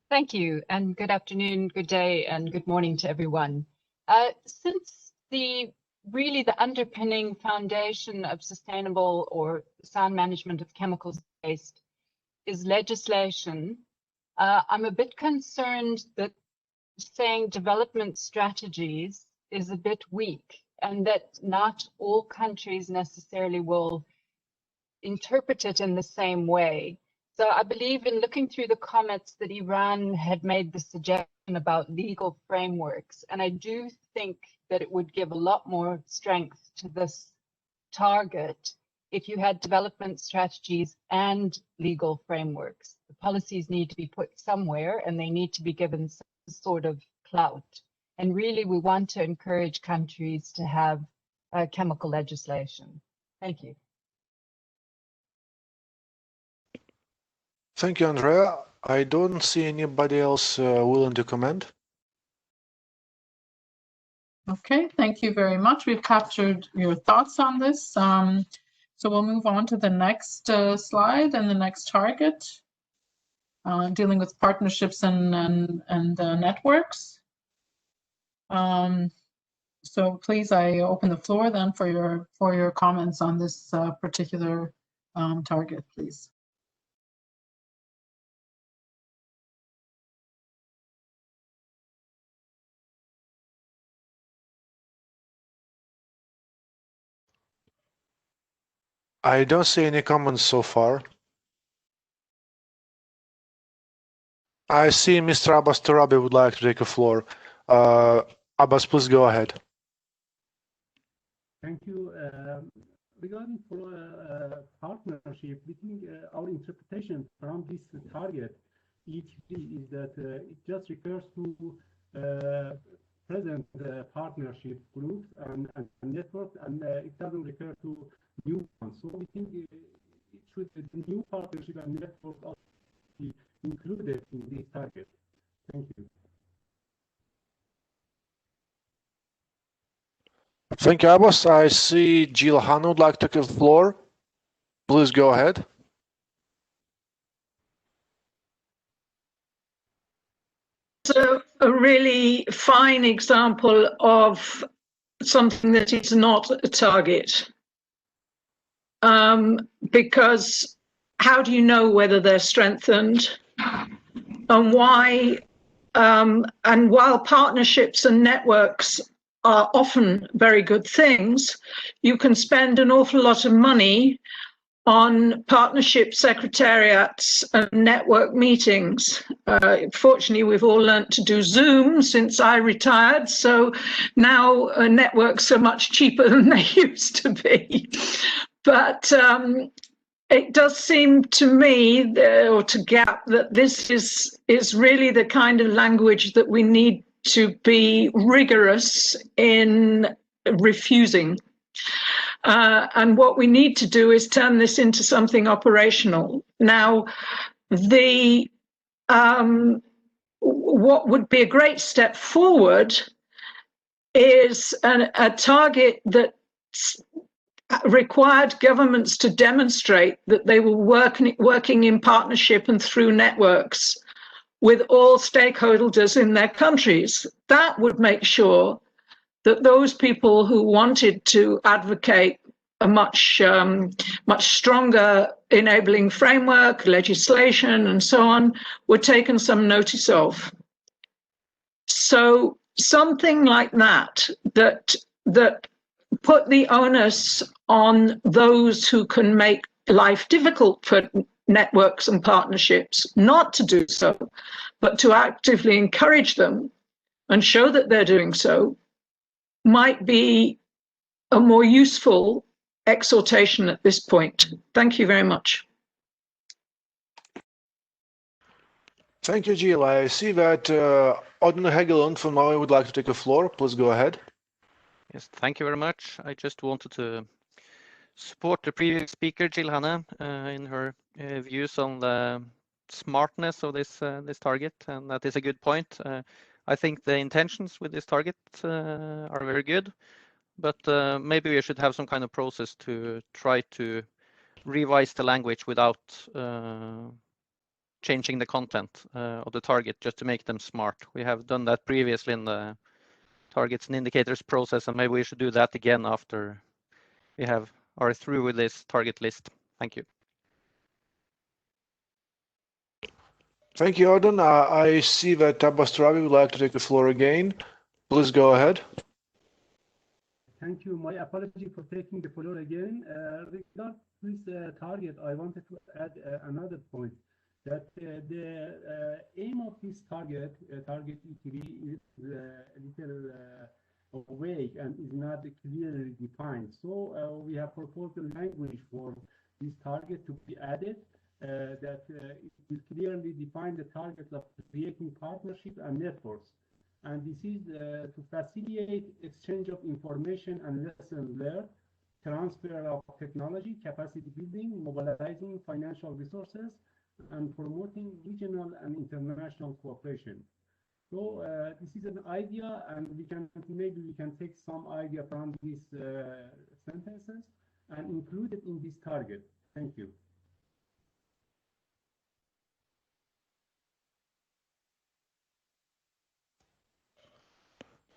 Thank you, and good afternoon, good day, and good morning to everyone. Since the underpinning foundation of sustainable or sound management of chemicals waste is legislation, I'm a bit concerned that saying development strategies is a bit weak, and that not all countries necessarily will interpret it in the same way. So I believe in looking through the comments that Iran had made the suggestion about legal frameworks. And I do think that it would give a lot more strength to this target if you had development strategies and legal frameworks. The policies need to be put somewhere and they need to be given some sort of clout. And really, we want to encourage countries to have chemical legislation. Thank you. Thank you, Andrea. I don't see anybody else willing to comment. Okay, thank you very much. We've captured your thoughts on this. So we'll move on to the next slide and the next target, dealing with partnerships and networks. So please, I open the floor then for your comments on this particular target, please. I don't see any comments so far. I see Mr. Abbas Turabi would like to take the floor. Abbas, please go ahead. Thank you. Regarding partnership, we think our interpretation from this target E3 is that it just refers to present partnership groups and networks, and it doesn't refer to new ones. So we think the new partnership and networks also be included in this target. Thank you. Thank you, Abbas. I see Jill Hanna would like to take the floor. Please go ahead. So a really fine example of something that is not a target. Because how do you know whether they're strengthened and why? And while partnerships and networks are often very good things, you can spend an awful lot of money on partnership secretariats and network meetings. Fortunately, we've all learnt to do Zoom since I retired, so now networks are much cheaper than they used to be. But it does seem to me, or to Gap, that this is really the kind of language that we need to be rigorous in refusing. And what we need to do is turn this into something operational. Now, what would be a great step forward is a target that required governments to demonstrate that they were working in partnership and through networks with all stakeholders in their countries. That would make sure that those people who wanted to advocate a much stronger enabling framework, legislation, and so on, were taken some notice of. So something like that put the onus on those who can make life difficult for networks and partnerships not to do so, but to actively encourage them and show that they're doing so, might be a more useful exhortation at this point. Thank you very much. Thank you, Jill. I see that Odin Hegelund from Norway would like to take the floor. Please go ahead. Yes, thank you very much. I just wanted to support the previous speaker, Jill Hanna, in her views on the smartness of this target, and that is a good point. I think the intentions with this target are very good, but maybe we should have some kind of process to try to revise the language without changing the content of the target, just to make them smart. We have done that previously in the targets and indicators process, and maybe we should do that again after we are through with this target list. Thank you. Thank you, Odin. I see that Abbas Turabi would like to take the floor again. Please go ahead. Thank you. My apology for taking the floor again. Regarding this target, I wanted to add another point. that the aim of this target, target E3, is a little vague and is not clearly defined. So we have proposed a language for this target to be added that it will clearly define the targets of creating partnerships and networks. And this is to facilitate exchange of information and lessons learned, transfer of technology, capacity building, mobilizing financial resources, and promoting regional and international cooperation. So this is an idea, and maybe we can take some idea from these sentences and include it in this target. Thank you.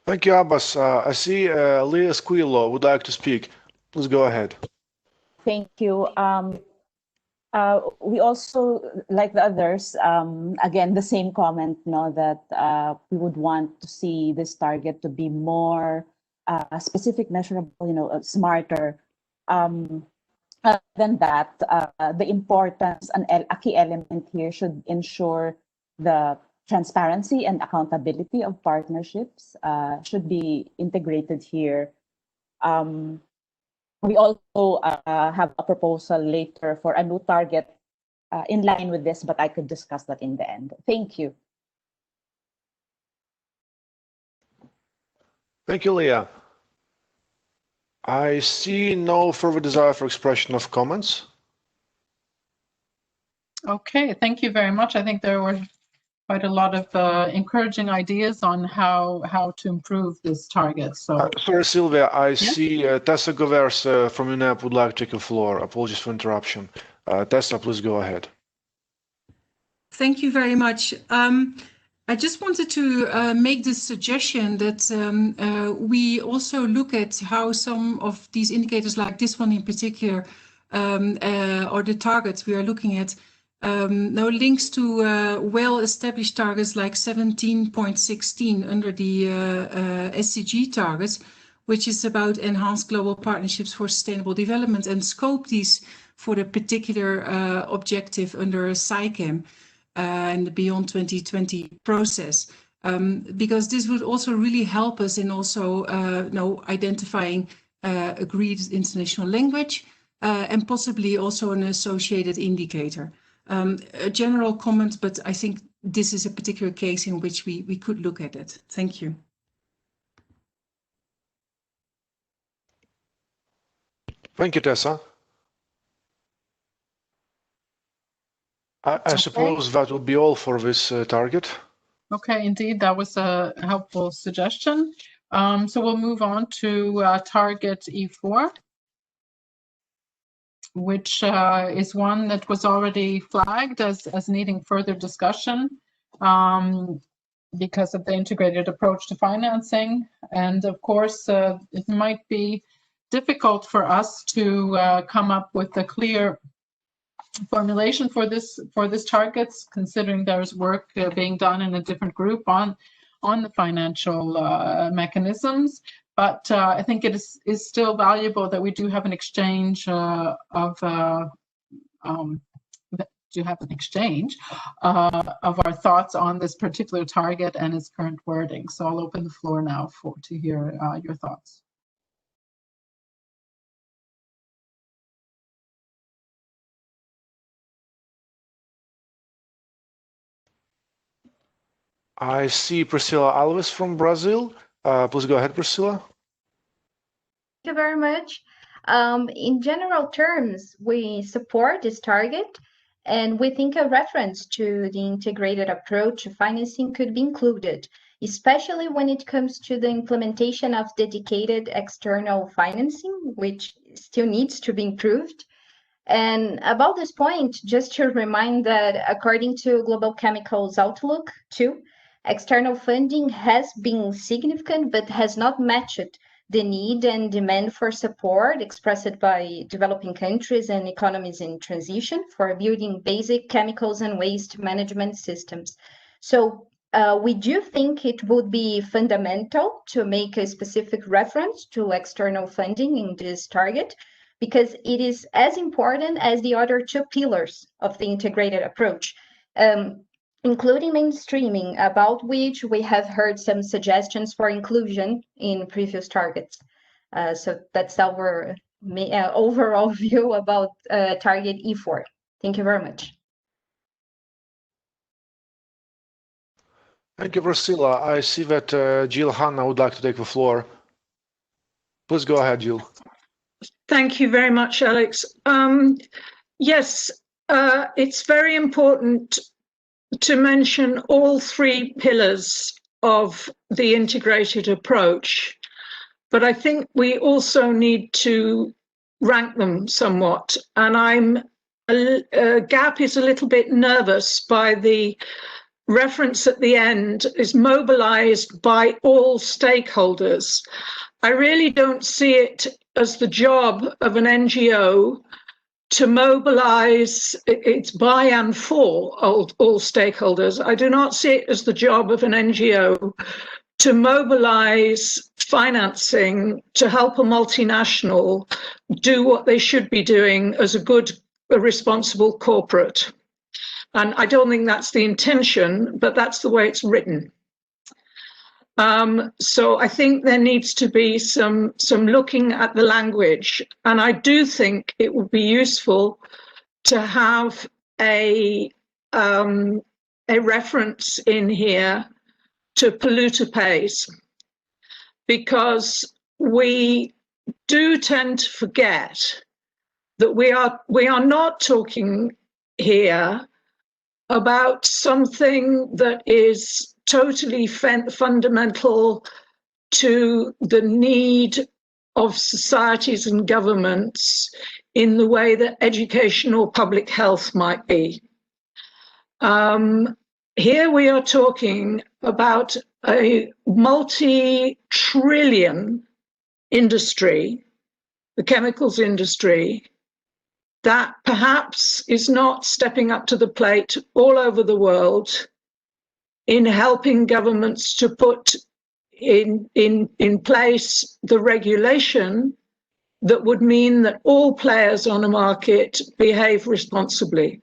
Thank you, Abbas. I see Leah Squillo would like to speak. Please go ahead. Thank you. We also, like the others, again, the same comment, no, that we would want to see this target to be more specific, measurable, smarter. Than that, the importance and a key element here should ensure the transparency and accountability of partnerships should be integrated here. We also have a proposal later for a new target in line with this, but I could discuss that in the end. Thank you. Thank you, Leah. I see no further desire for expression of comments. Okay, thank you very much. I think there were quite a lot of encouraging ideas on how to improve this target. So, sorry, Sylvia, I see Tessa Govers from UNEP would like to take the floor. Apologies for interruption. Tessa, please go ahead. Thank you very much. I just wanted to make this suggestion that we also look at how some of these indicators, like this one in particular, or the targets we are looking at, now links to well-established targets like 17.16 under the SDG targets, which is about enhanced global partnerships for sustainable development, and scope these for the particular objective under SAICM. And the Beyond 2020 process, because this would also really help us in also identifying agreed international language and possibly also an associated indicator. A general comment, but I think this is a particular case in which we could look at it. Thank you. Thank you, Tessa. I suppose that will be all for this target. Okay, indeed, that was a helpful suggestion. So we'll move on to target E4, which is one that was already flagged as needing further discussion because of the integrated approach to financing. And of course, it might be difficult for us to come up with a clear formulation for this targets, considering there's work being done in a different group on the financial mechanisms. But I think it is still valuable that we do have an exchange of our thoughts on this particular target and its current wording. So I'll open the floor now to hear your thoughts. I see Priscilla Alves from Brazil. Please go ahead, Priscilla. Thank you very much. In general terms, we support this target, and we think a reference to the integrated approach to financing could be included, especially when it comes to the implementation of dedicated external financing, which still needs to be improved. And about this point, just to remind that according to Global Chemicals Outlook 2, external funding has been significant, but has not matched the need and demand for support expressed by developing countries and economies in transition for building basic chemicals and waste management systems. So we do think it would be fundamental to make a specific reference to external funding in this target, because it is as important as the other two pillars of the integrated approach. including mainstreaming, about which we have heard some suggestions for inclusion in previous targets. So that's our overall view about target E4. Thank you very much. Thank you, Priscilla. I see that Jill Hanna would like to take the floor. Please go ahead, Jill. Thank you very much, Alex. Yes, it's very important to mention all three pillars of the integrated approach, but I think we also need to rank them somewhat. And GAP is a little bit nervous by the reference at the end is mobilized by all stakeholders. I really don't see it as the job of an NGO to mobilize, it's by and for all stakeholders. I do not see it as the job of an NGO to mobilize financing to help a multinational do what they should be doing as a responsible corporate. And I don't think that's the intention, but that's the way it's written. So I think there needs to be some looking at the language. And I do think it would be useful to have a reference in here to polluter pays, because we do tend to forget that we are not talking here about something that is totally fundamental to the need of societies and governments in the way that education or public health might be. Here we are talking about a multi-trillion industry, the chemicals industry, that perhaps is not stepping up to the plate all over the world in helping governments to put in place the regulation that would mean that all players on a market behave responsibly.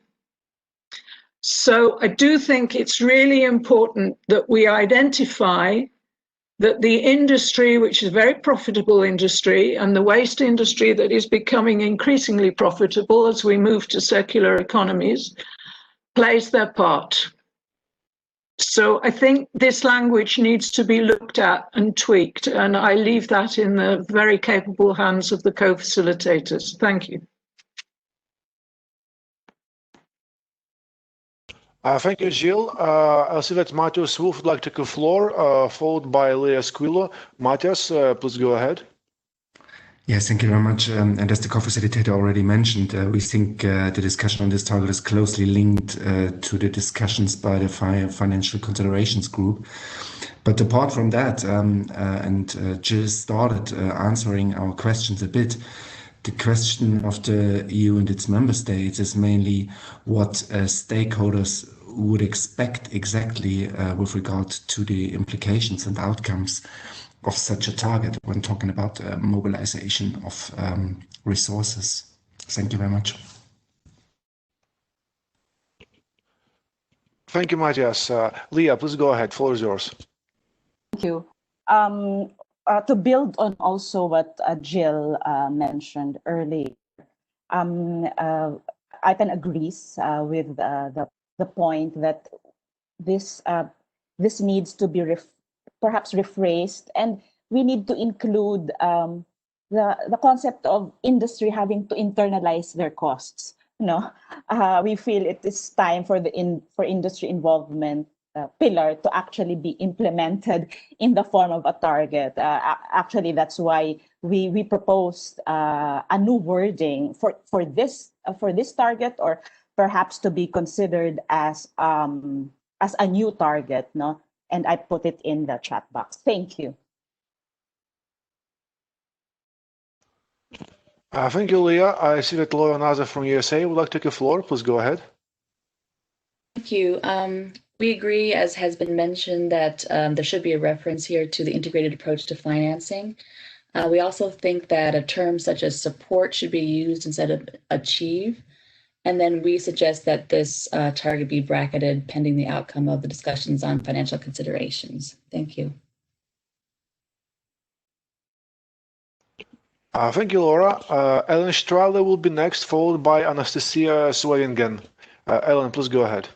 So I do think it's really important that we identify that the industry, which is a very profitable industry, and the waste industry that is becoming increasingly profitable as we move to circular economies, plays their part. So I think this language needs to be looked at and tweaked, and I leave that in the very capable hands of the co-facilitators. Thank you. Thank you, Jill. I see that Matthias Wolf would like to take the floor, followed by Leah Squillo. Matthias, please go ahead. Yes, thank you very much. And as the co-facilitator already mentioned, we think the discussion on this target is closely linked to the discussions by the Financial Considerations Group. But apart from that, and Jill started answering our questions a bit, the question of the EU and its member states is mainly what stakeholders would expect exactly with regard to the implications and outcomes of such a target when talking about mobilization of resources. Thank you very much. Thank you, Matthias. Leah, please go ahead. Floor is yours. Thank you. To build on also what Jill mentioned earlier, IPEN agrees with the point that this needs to be perhaps rephrased, and we need to include the concept of industry having to internalize their costs. We feel it is time for industry involvement pillar to actually be implemented in the form of a target. Actually, that's why we proposed a new wording for this target, or perhaps to be considered as a new target. And I put it in the chat box. Thank you. Thank you, Leah. I see that Laura Naza from USA would like to take the floor. Please go ahead. Thank you. We agree, as has been mentioned, that there should be a reference here to the integrated approach to financing. We also think that a term such as support should be used instead of achieve. And then we suggest that this target be bracketed pending the outcome of the discussions on financial considerations. Thank you. Thank you, Laura. Ellen Strahler will be next, followed by Anastasia Sweringen. Ellen, please go ahead.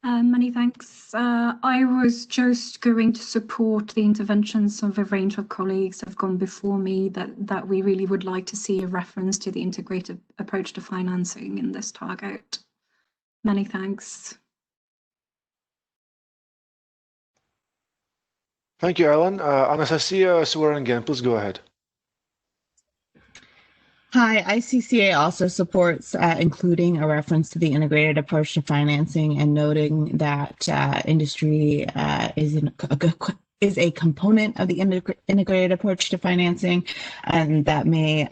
Many thanks. I was just going to support the interventions of a range of colleagues who have gone before me that we really would like to see a reference to the integrated approach to financing in this target. Many thanks. Thank you, Ellen. Anastasia Sweringen, please go ahead. Hi, ICCA also supports including a reference to the integrated approach to financing and noting that industry is a component of the integrated approach to financing, and that may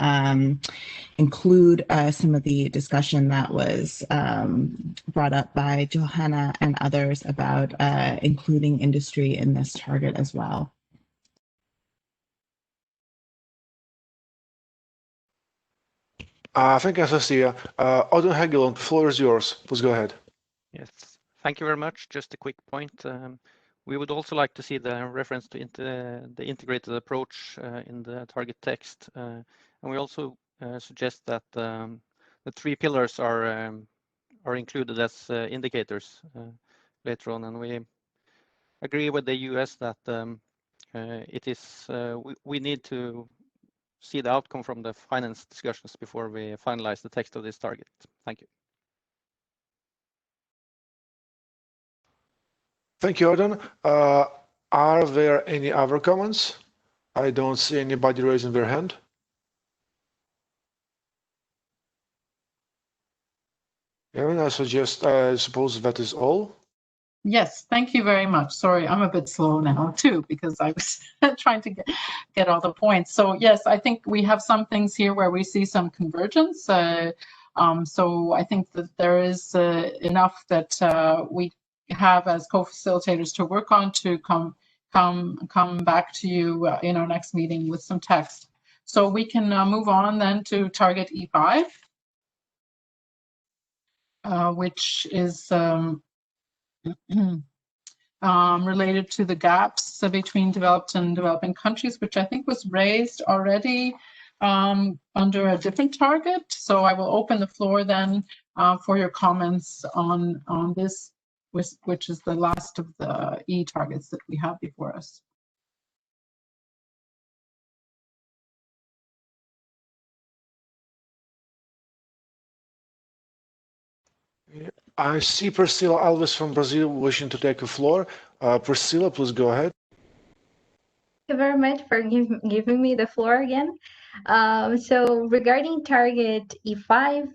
include some of the discussion that was brought up by Johanna and others about including industry in this target as well. Thank you, Anastasia. Odin Hegeland, the floor is yours. Please go ahead. Yes, thank you very much. Just a quick point. We would also like to see the reference to the integrated approach in the target text. And we also suggest that the 3 pillars are included as indicators later on. And we agree with the US that we need to see the outcome from the finance discussions before we finalize the text of this target. Thank you. Thank you, Odin. Are there any other comments? I don't see anybody raising their hand. Erin, I suppose that is all. Yes, thank you very much. Sorry, I'm a bit slow now too, because I was trying to get all the points. So yes, I think we have some things here where we see some convergence. So I think that there is enough that we have as co-facilitators to work on to come back to you in our next meeting with some text. So we can move on then to target E5, which is related to the gaps between developed and developing countries, which I think was raised already under a different target. So I will open the floor then for your comments on this, which is the last of the E targets that we have before us. I see Priscilla Alves from Brazil wishing to take the floor. Priscilla, please go ahead. Thank you very much for giving me the floor again. So regarding target E5,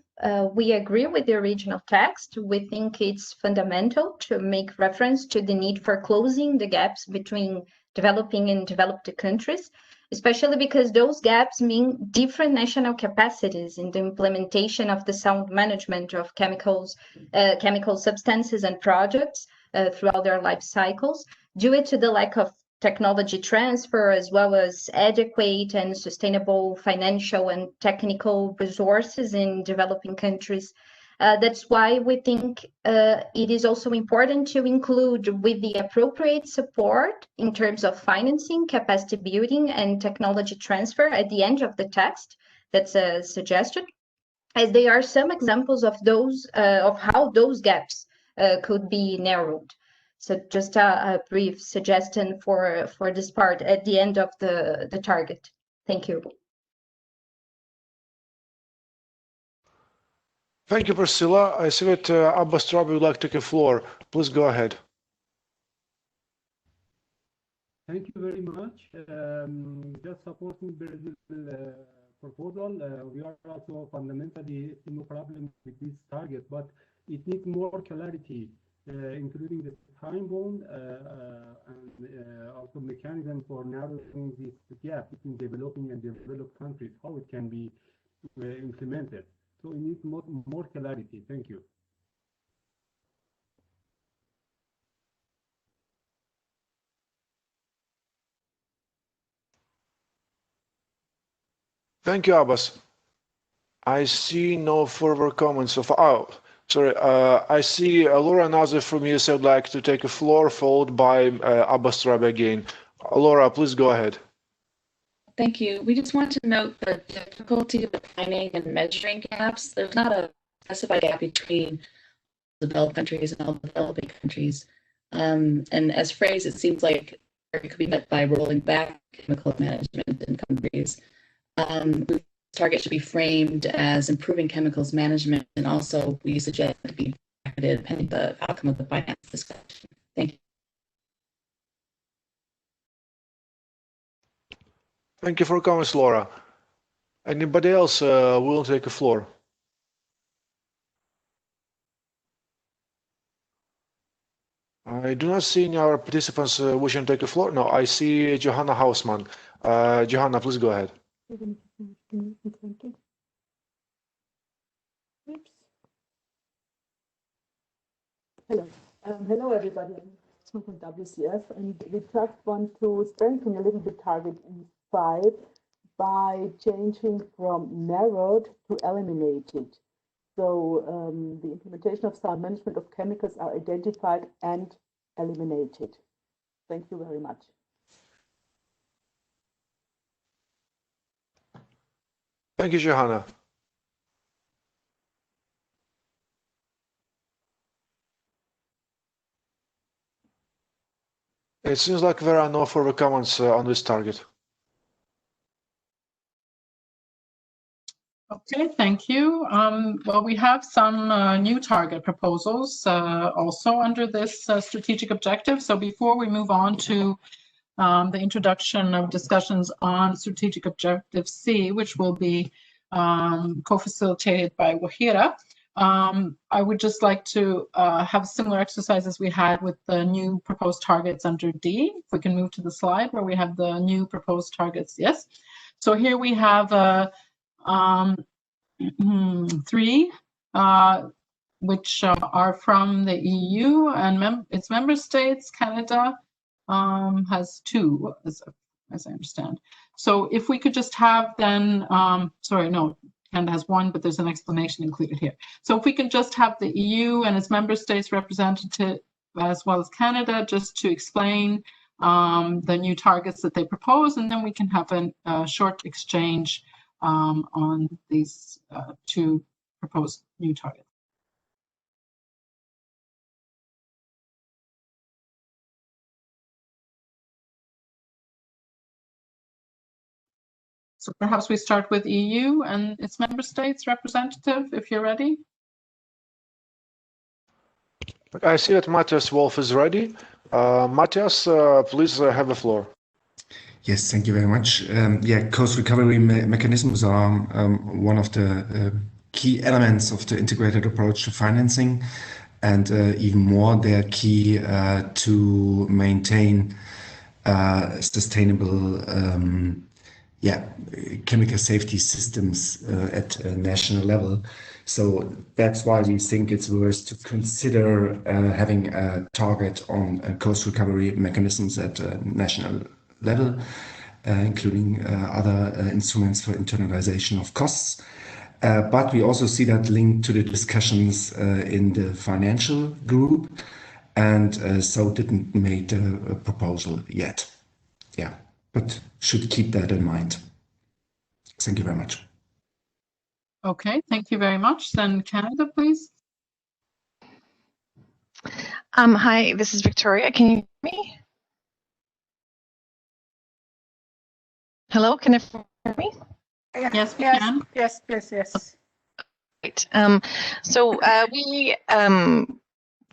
we agree with the original text. We think it's fundamental to make reference to the need for closing the gaps between developing and developed countries, especially because those gaps mean different national capacities in the implementation of the sound management of chemical substances and projects throughout their life cycles, due to the lack of technology transfer, as well as adequate and sustainable financial and technical resources in developing countries. That's why we think it is also important to include with the appropriate support in terms of financing, capacity building, and technology transfer at the end of the text that's suggested, as they are some examples of those of how those gaps could be narrowed. So just a brief suggestion for this part at the end of the target. Thank you. Thank you, Priscilla. I see that Abbas Trabi would like to take the floor. Please go ahead. Thank you very much. Just supporting Brazil's proposal. We are also fundamentally no problem with this target, but it needs more clarity, including the time bound and also mechanism for narrowing this gap between developing and developed countries, how it can be implemented. So we need more clarity. Thank you. Thank you, Abbas. I see no further comments of. Oh, sorry. I see Laura Nazer from ESA would like to take a floor, followed by Abbas Trabi again. Laura, please go ahead. Thank you. We just want to note the difficulty of defining and measuring gaps. There's not a specified gap between developed countries and all developing countries. And as phrased, it seems like it could be met by rolling back chemical management in countries. Target should be framed as improving chemicals management, and also we suggest it be bracketed pending the outcome of the finance discussion. Thank you. Thank you for comments, Laura. Anybody else will take a floor? I do not see any other participants wishing to take a floor. No, I see Johanna Hausmann. Johanna, please go ahead. Hello. Hello, everybody. I'm from WCF, and we just want to strengthen a little bit target E5 by changing from narrowed to eliminated. So the implementation of sound management of chemicals are identified and eliminated. Thank you very much. Thank you, Johanna. It seems like there are no further comments on this target. Okay, thank you. Well, we have some new target proposals also under this strategic objective. So before we move on to the introduction of discussions on strategic objective C, which will be co-facilitated by Wahira, I would just like to have similar exercises we had with the new proposed targets under D. If we can move to the slide where we have the new proposed targets. Yes. So here we have three, which are from the EU and its member states. Canada has two, as I understand. So if we could just have then, sorry, no, Canada has one, but there's an explanation included here. So if we can just have the EU and its member states represented as well as Canada, just to explain the new targets that they propose, and then we can have a short exchange on these two proposed new targets. So perhaps we start with EU and its member states representative, if you're ready. I see that Matthias Wolf is ready. Matthias, please have the floor. Yes, thank you very much. Yeah, cost recovery mechanisms are one of the key elements of the integrated approach to financing, and even more, they're key to maintain sustainable chemical safety systems at a national level. So that's why we think it's worth to consider having a target on cost recovery mechanisms at a national level, including other instruments for internalization of costs. But we also see that linked to the discussions in the financial group, and so didn't make a proposal yet. Yeah, but should keep that in mind. Thank you very much. Okay, thank you very much. Then Canada, please. Hi, this is Victoria. Can you hear me? Hello, can you hear me? Yes, we can. Yes, yes, yes. Right. So we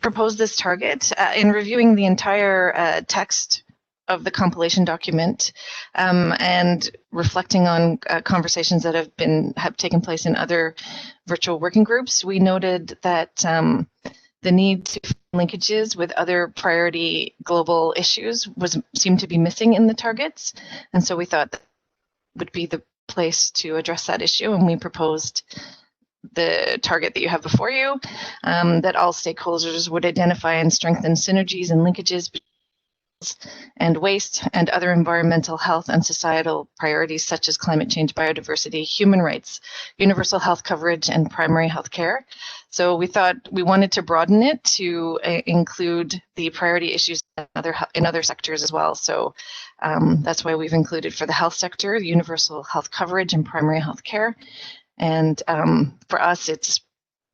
proposed this target in reviewing the entire text of the compilation document and reflecting on conversations that have taken place in other virtual working groups. We noted that the need to find linkages with other priority global issues seemed to be missing in the targets, and so we thought that would be the place to address that issue, and we proposed the target that you have before you, that all stakeholders would identify and strengthen synergies and linkages and waste, and other environmental, health, and societal priorities such as climate change, biodiversity, human rights, universal health coverage, and primary health care. So we thought we wanted to broaden it to include the priority issues in other sectors as well. So that's why we've included for the health sector, universal health coverage and primary health care. And for us,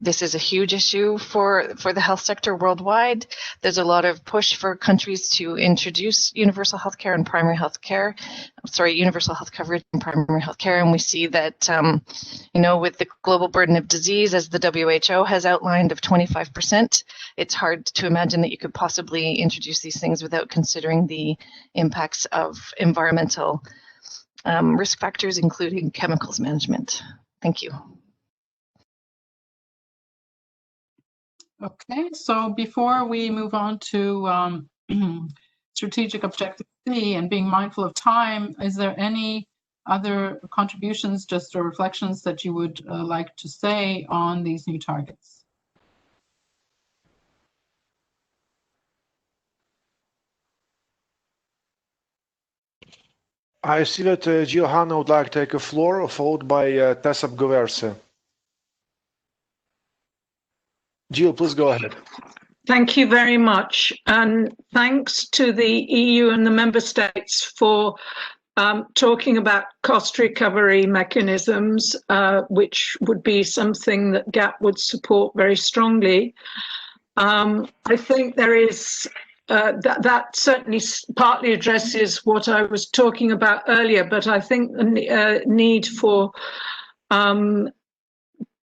this is a huge issue for the health sector worldwide. There's a lot of push for countries to introduce universal health care and primary health care, universal health coverage and primary health care. And we see that, with the global burden of disease, as the WHO has outlined, of 25%, it's hard to imagine that you could possibly introduce these things without considering the impacts of environmental risk factors, including chemicals management. Thank you. Okay, so before we move on to strategic objective C and being mindful of time, is there any other contributions, just or reflections that you would like to say on these new targets? I see that Giovanna would like to take a floor, followed by Tessa Goverse. Jill, please go ahead. Thank you very much. And thanks to the EU and the member states for talking about cost recovery mechanisms, which would be something that GAP would support very strongly. I think there is, that certainly partly addresses what I was talking about earlier, but I think the need for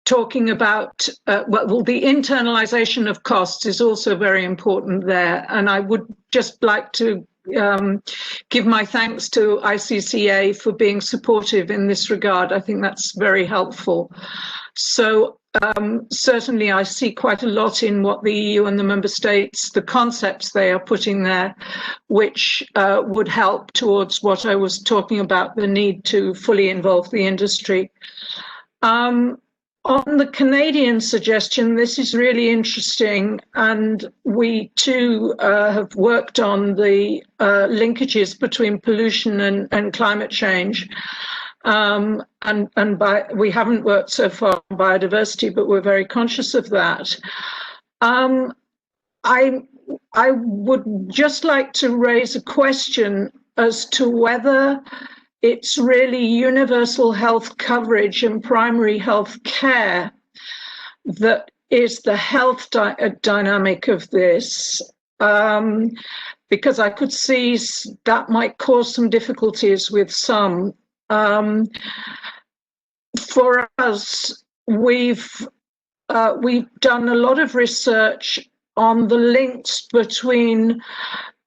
talking about, the internalization of costs is also very important there. And I would just like to give my thanks to ICCA for being supportive in this regard. I think that's very helpful. So certainly I see quite a lot in what the EU and the member states, the concepts they are putting there, which would help towards what I was talking about, the need to fully involve the industry. On the Canadian suggestion, this is really interesting, and we too have worked on the linkages between pollution and climate change. We haven't worked so far on biodiversity, but we're very conscious of that. I would just like to raise a question as to whether it's really universal health coverage and primary health care that is the health dynamic of this, because I could see that might cause some difficulties with some. For us, we've done a lot of research on the links between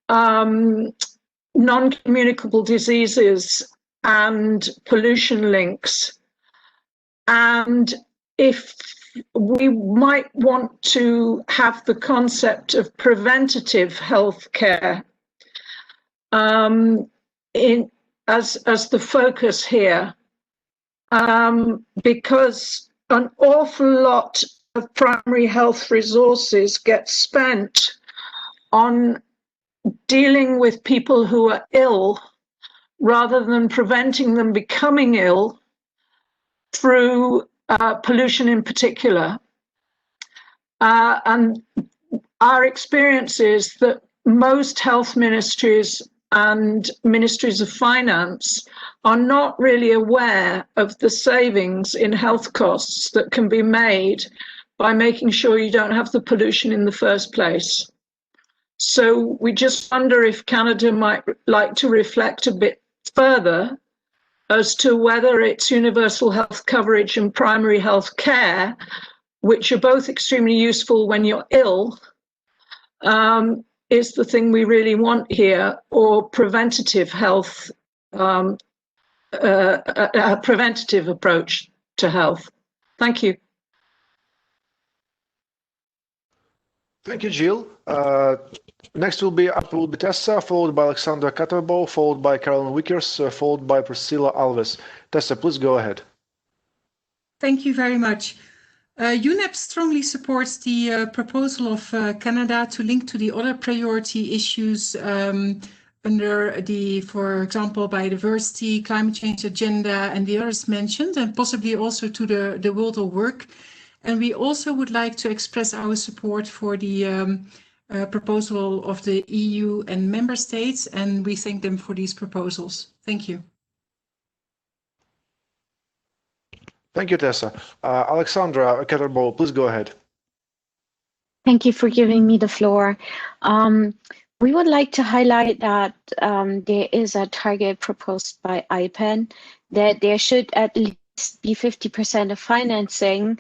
non-communicable diseases and pollution links. And if we might want to have the concept of preventative health care as the focus here, because an awful lot of primary health resources get spent on dealing with people who are ill rather than preventing them becoming ill through pollution in particular. And our experience is that most health ministries and ministries of finance are not really aware of the savings in health costs that can be made by making sure you don't have the pollution in the first place. So we just wonder if Canada might like to reflect a bit further as to whether it's universal health coverage and primary health care, which are both extremely useful when you're ill, is the thing we really want here, or preventative health, a preventative approach to health. Thank you. Thank you, Jill. Next will be Tessa, followed by Alexandra Catterbow, followed by Carolyn Wickers, followed by Priscilla Alves. Tessa, please go ahead. Thank you very much. UNEP strongly supports the proposal of Canada to link to the other priority issues under the, for example, biodiversity, climate change agenda, and the others mentioned, and possibly also to the world of work. And we also would like to express our support for the proposal of the EU and member states, and we thank them for these proposals. Thank you. Thank you, Tessa. Alexandra Ketterbowl, please go ahead. Thank you for giving me the floor. We would like to highlight that there is a target proposed by IPEN that there should at least be 50% of financing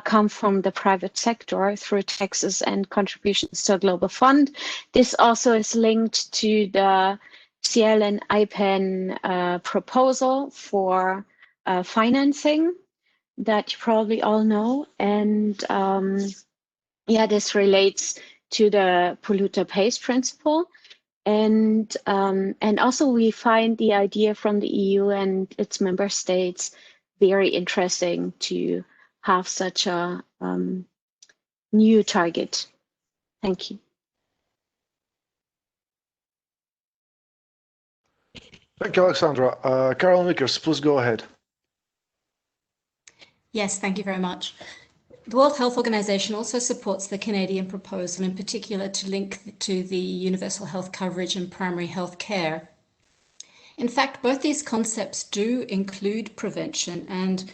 come from the private sector through taxes and contributions to a global fund. This also is linked to the CL and IPEN proposal for financing that you probably all know. And yeah, this relates to the polluter pays principle. And also we find the idea from the EU and its member states very interesting to have such a new target. Thank you. Thank you, Alexandra. Carolyn Vickers, please go ahead. Yes, thank you very much. The World Health Organization also supports the Canadian proposal, in particular to link to the universal health coverage and primary health care. In fact, both these concepts do include prevention, and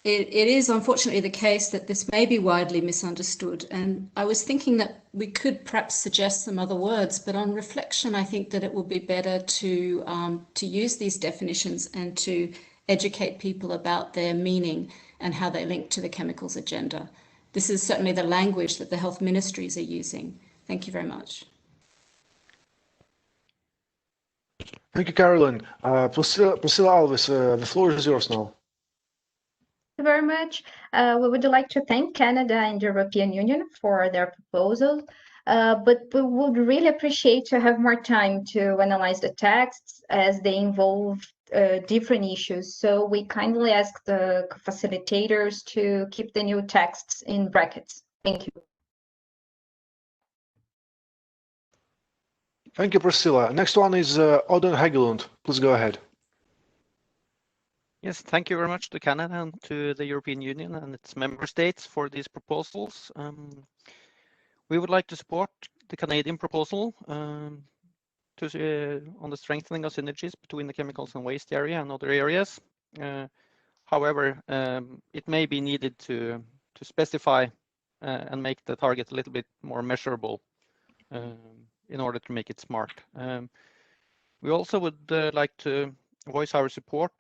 it is unfortunately the case that this may be widely misunderstood. And I was thinking that we could perhaps suggest some other words, but on reflection, I think that it will be better to use these definitions and to educate people about their meaning and how they link to the chemicals agenda. This is certainly the language that the health ministries are using. Thank you very much. Thank you, Carolyn. Priscilla Alves, the floor is yours now. Thank you very much. We would like to thank Canada and the European Union for their proposal, but we would really appreciate to have more time to analyze the texts as they involve different issues. So we kindly ask the facilitators to keep the new texts in brackets. Thank you. Thank you, Priscilla. Next one is Odin Hagelund. Please go ahead. Yes, thank you very much to Canada and to the European Union and its member states for these proposals. We would like to support the Canadian proposal on the strengthening of synergies between the chemicals and waste area and other areas. However, it may be needed to specify and make the target a little bit more measurable in order to make it smart. We also would like to voice our support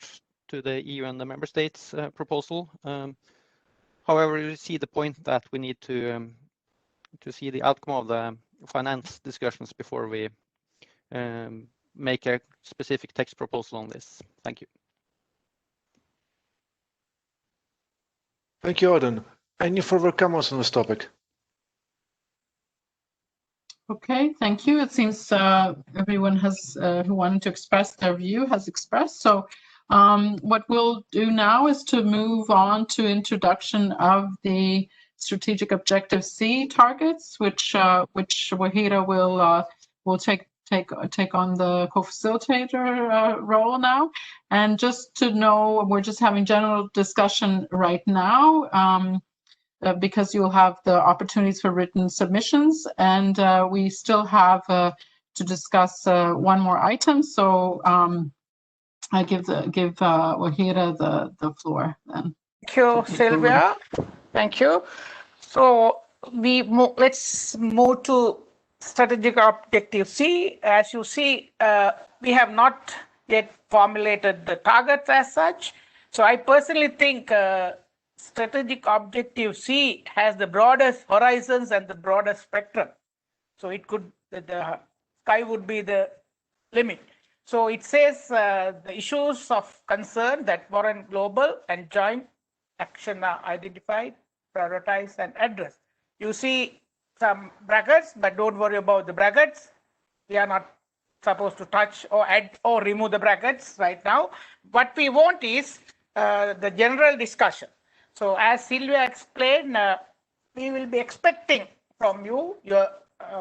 to the EU and the member states proposal. However, we see the point that we need to see the outcome of the finance discussions before we make a specific text proposal on this. Thank you. Thank you, Odin. Any further comments on this topic? Okay, thank you. It seems everyone has who wanted to express their view has expressed. So what we'll do now is to move on to introduction of the strategic objective C targets, which Wahida will take on the co-facilitator role now. And just to know, we're just having general discussion right now. Because you'll have the opportunities for written submissions, and we still have to discuss one more item. So I give Wahida the floor then. Thank you, Sylvia. Thank you. So let's move to strategic objective C. As you see, we have not yet formulated the targets as such. So I personally think strategic objective C has the broadest horizons and the broadest spectrum. So it could, the sky would be the limit. So it says the issues of concern that warrant global and joint action are identified, prioritized, and addressed. You see some brackets, but don't worry about the brackets. We are not supposed to touch or add or remove the brackets right now. What we want is the general discussion. So as Sylvia explained, we will be expecting from you your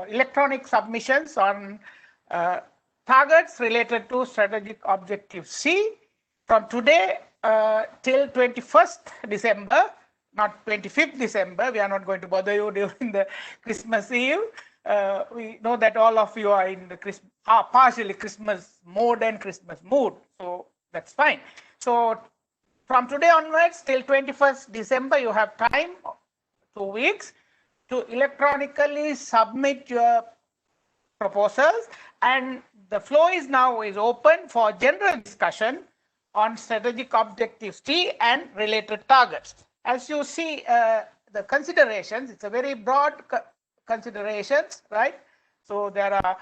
electronic submissions on targets related to strategic objective C from today till 21st December, not 25th December. We are not going to bother you during the Christmas Eve. We know that all of you are in the partially Christmas mode and Christmas mood, so that's fine. So from today onwards till 21st December, you have time, 2 weeks, to electronically submit your proposals, and the floor is now open for general discussion on strategic objectives T and related targets. As you see, the considerations, it's a very broad considerations, right? So there are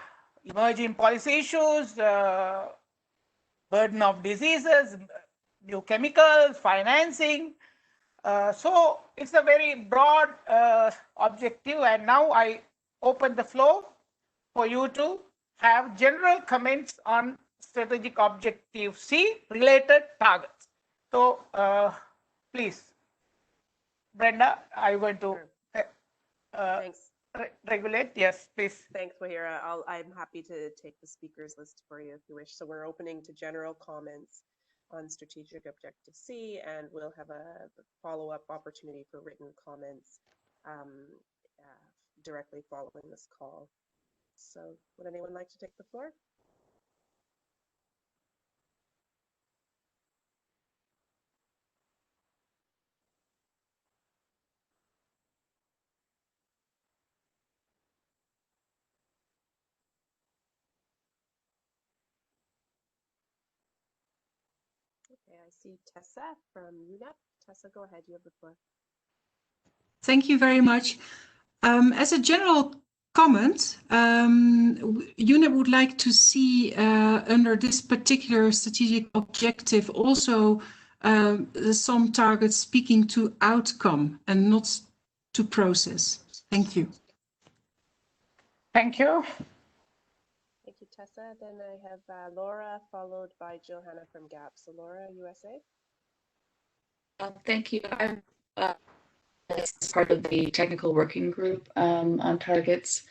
emerging policy issues, burden of diseases, new chemicals, financing. So it's a very broad objective, and now I open the floor for you to have general comments on strategic objective C related targets. So please, Brenda, I'm going to regulate. Yes, please. Thanks, Wahira. I'm happy to take the speakers list for you if you wish. So we're opening to general comments on strategic objective C, and we'll have a follow-up opportunity for written comments directly following this call. So would anyone like to take the floor? Okay, I see Tessa from UNEP. Tessa, go ahead, you have the floor. Thank you very much. As a general comment, UNEP would like to see under this particular strategic objective also some targets speaking to outcome and not to process. Thank you. Thank you. Thank you, Tessa. Then I have Laura, followed by Johanna from GAP. So Laura, USA. Thank you. I'm part of the technical working group on targets,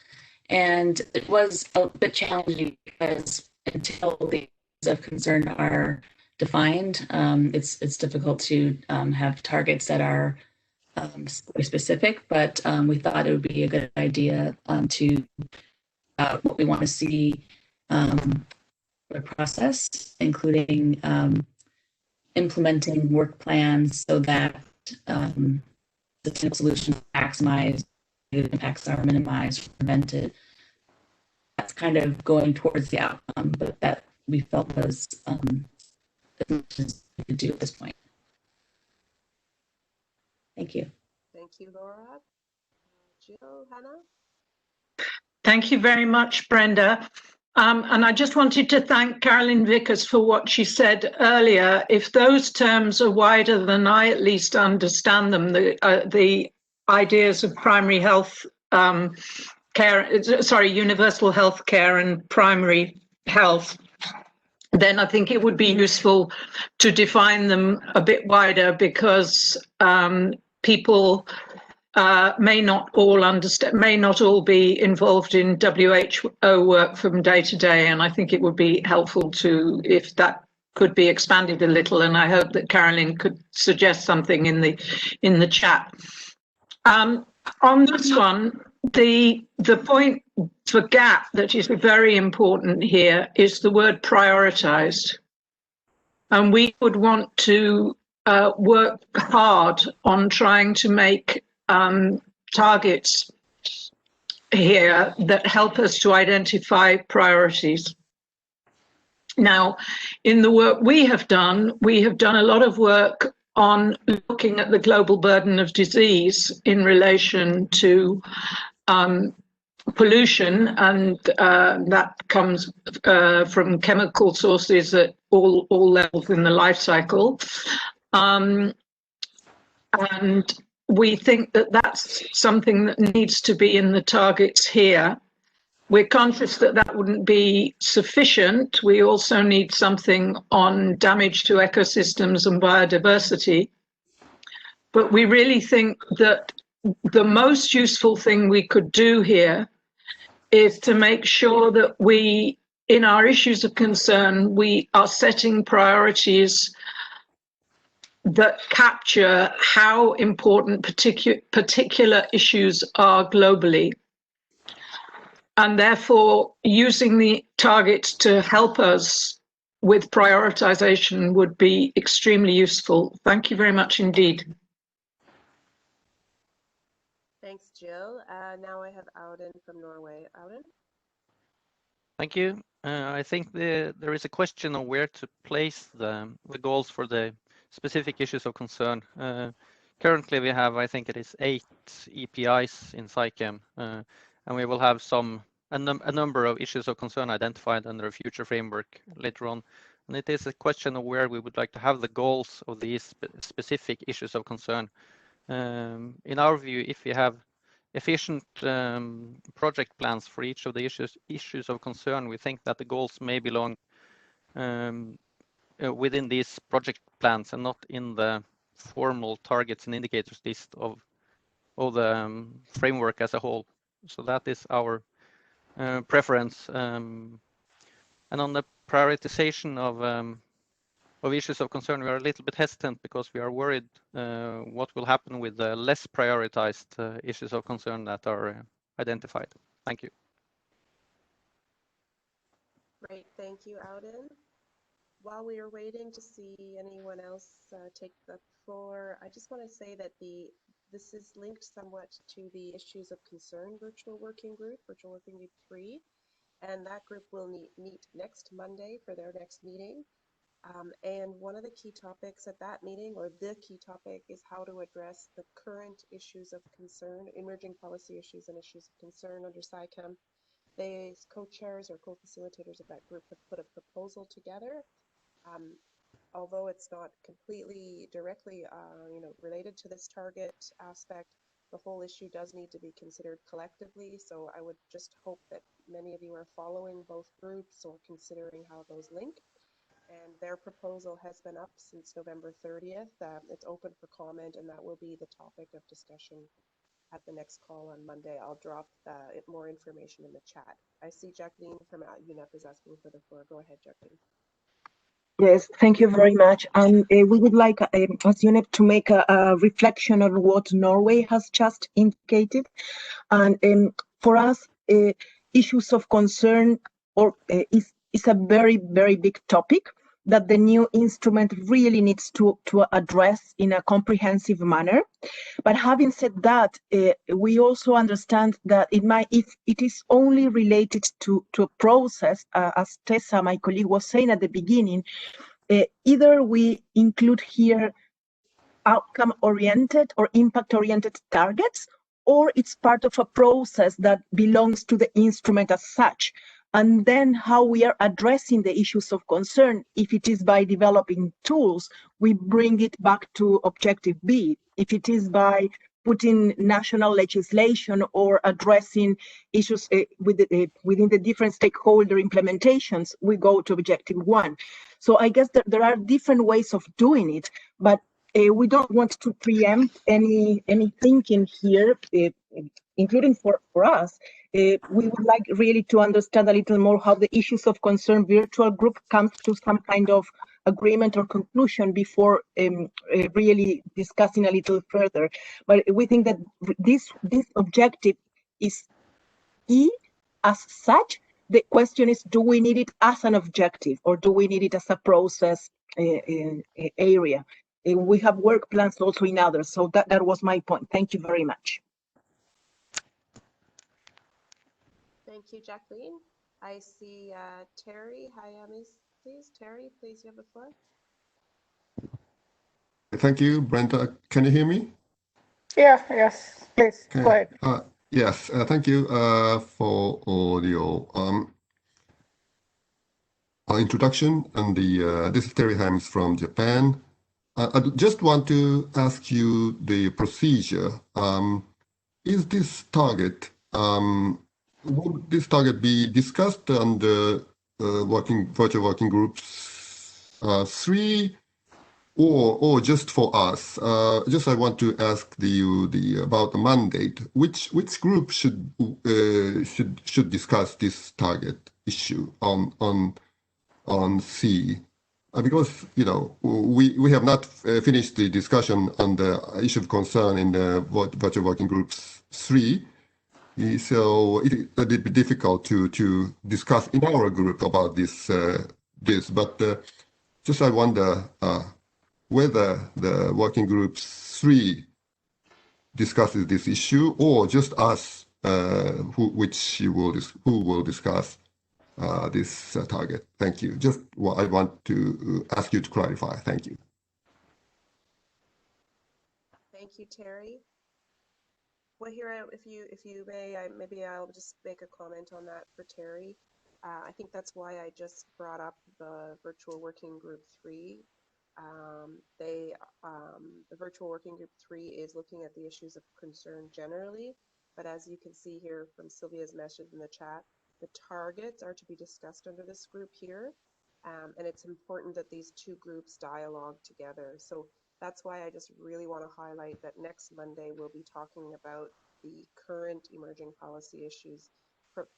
and it was a bit challenging because until the areas of concern are defined, it's difficult to have targets that are specific, but we thought it would be a good idea to what we want to see the process, including implementing work plans so that the solutions maximize, the impacts are minimized, prevented. That's kind of going towards the outcome, but that we felt was as much as we could do at this point. Thank you. Thank you, Laura. Jill, Hannah? Thank you very much, Brenda. And I just wanted to thank Carolyn Vickers for what she said earlier. If those terms are wider than I at least understand them, the ideas of primary health care, universal health care and primary health, then I think it would be useful to define them a bit wider, because people may not all understand, may not all be involved in WHO work from day to day, and I think it would be helpful to, if that could be expanded a little, and I hope that Carolyn could suggest something in the chat. On this one, the point for GAP that is very important here is the word prioritized, and we would want to work hard on trying to make targets here that help us to identify priorities. Now, in the work we have done a lot of work on looking at the global burden of disease in relation to pollution, and that comes from chemical sources at all levels in the life cycle. And we think that that's something that needs to be in the targets here. We're conscious that that wouldn't be sufficient. We also need something on damage to ecosystems and biodiversity. but we really think that the most useful thing we could do here is to make sure that we, in our issues of concern, we are setting priorities that capture how important particular issues are globally. And therefore, using the targets to help us with prioritization would be extremely useful. Thank you very much indeed. Thanks, Jill. Now I have Auden from Norway. Auden? Thank you. I think there is a question of where to place the goals for the specific issues of concern. Currently, we have, I think it is 8 EPIs in SciChem, and we will have a number of issues of concern identified under a future framework later on. And it is a question of where we would like to have the goals of these specific issues of concern. In our view, if we have efficient project plans for each of the issues of concern, we think that the goals may belong within these project plans and not in the formal targets and indicators list of the framework as a whole. So that is our preference. And on the prioritization of issues of concern, we are a little bit hesitant because we are worried what will happen with the less prioritized issues of concern that are identified. Thank you. Great, thank you, Auden. While we are waiting to see anyone else take the floor, I just want to say that this is linked somewhat to the issues of concern virtual working group 3, and that group will meet next Monday for their next meeting. And one of the key topics at that meeting, or the key topic, is how to address the current issues of concern, emerging policy issues and issues of concern under SciChem. The co-chairs or co-facilitators of that group have put a proposal together. Although it's not completely directly related to this target aspect, the whole issue does need to be considered collectively. So I would just hope that many of you are following both groups or considering how those link. And their proposal has been up since November 30th. It's open for comment, and that will be the topic of discussion at the next call on Monday. I'll drop more information in the chat. I see Jacqueline from UNEP is asking for the floor. Go ahead, Jacqueline. Yes, thank you very much. And we would like, as UNEP, to make a reflection on what Norway has just indicated. And for us, issues of concern is a very, very big topic that the new instrument really needs to address in a comprehensive manner. But having said that, we also understand that if it is only related to a process, as Tessa, my colleague, was saying at the beginning, either we include here outcome-oriented or impact-oriented targets, or it's part of a process that belongs to the instrument as such. And then how we are addressing the issues of concern, if it is by developing tools, we bring it back to objective B. If it is by putting national legislation or addressing issues within the different stakeholder implementations, we go to objective 1. So I guess that there are different ways of doing it, but we don't want to preempt any thinking here, including for us. We would like really to understand a little more how the issues of concern virtual group comes to some kind of agreement or conclusion before really discussing a little further. But we think that this objective is key as such. The question is, do we need it as an objective or do we need it as a process area? We have work plans also in others. So that was my point. Thank you very much. Thank you, Jacqueline. I see Terry. Hi, please. Terry, please, you have the floor. Thank you, Brenda. Can you hear me? Yeah, yes, please, Okay. go ahead. Yes, thank you for all your introduction. And this is Terry Hams from Japan. I just want to ask you the procedure. Is this target, would this target be discussed under virtual working groups 3, or just for us. Just I want to ask the about the mandate. Which group should discuss this target issue on C? Because we have not finished the discussion on the issue of concern in the virtual working groups 3. So it is a bit difficult to discuss in our group about this. But just I wonder whether the working group 3 discusses this issue, or just us, who will discuss this target. Thank you. Just what I want to ask you to clarify. Thank you. Thank you, Terry. Well, here, if you may, maybe I'll just make a comment on that for Terry. I think that's why I just brought up the virtual working group 3. The virtual working group 3 is looking at the issues of concern generally, but as you can see here from Sylvia's message in the chat, the targets are to be discussed under this group here, and it's important that these two groups dialogue together. So that's why I just really want to highlight that next Monday we'll be talking about the current emerging policy issues.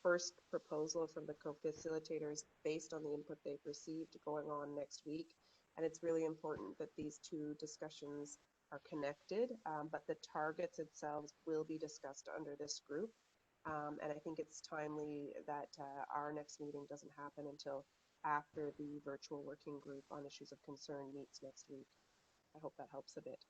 First proposal from the co-facilitators based on the input they've received going on next week. And it's really important that these two discussions are connected, but the targets themselves will be discussed under this group. And I think it's timely that our next meeting doesn't happen until after the virtual working group on issues of concern meets next week. I hope that helps a bit.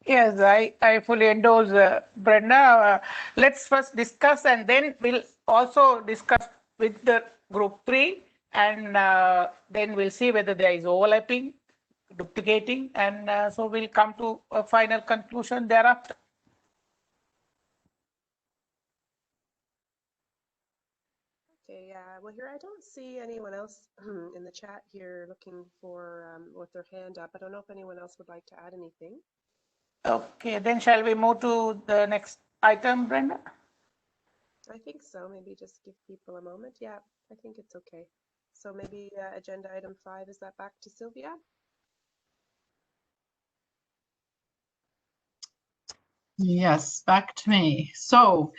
Yes, I fully endorse Brenda. Let's first discuss, and then we'll also discuss with the group 3, and then we'll see whether there is overlapping, duplicating, and so we'll come to a final conclusion thereafter. Okay, well here I don't see anyone else in the chat here looking for with their hand up. I don't know if anyone else would like to add anything. Okay, then shall we move to the next item, Brenda? I think so. Maybe just give people a moment. Yeah, I think it's okay. So maybe agenda item 5, is that back to Sylvia? Yes, back to me. So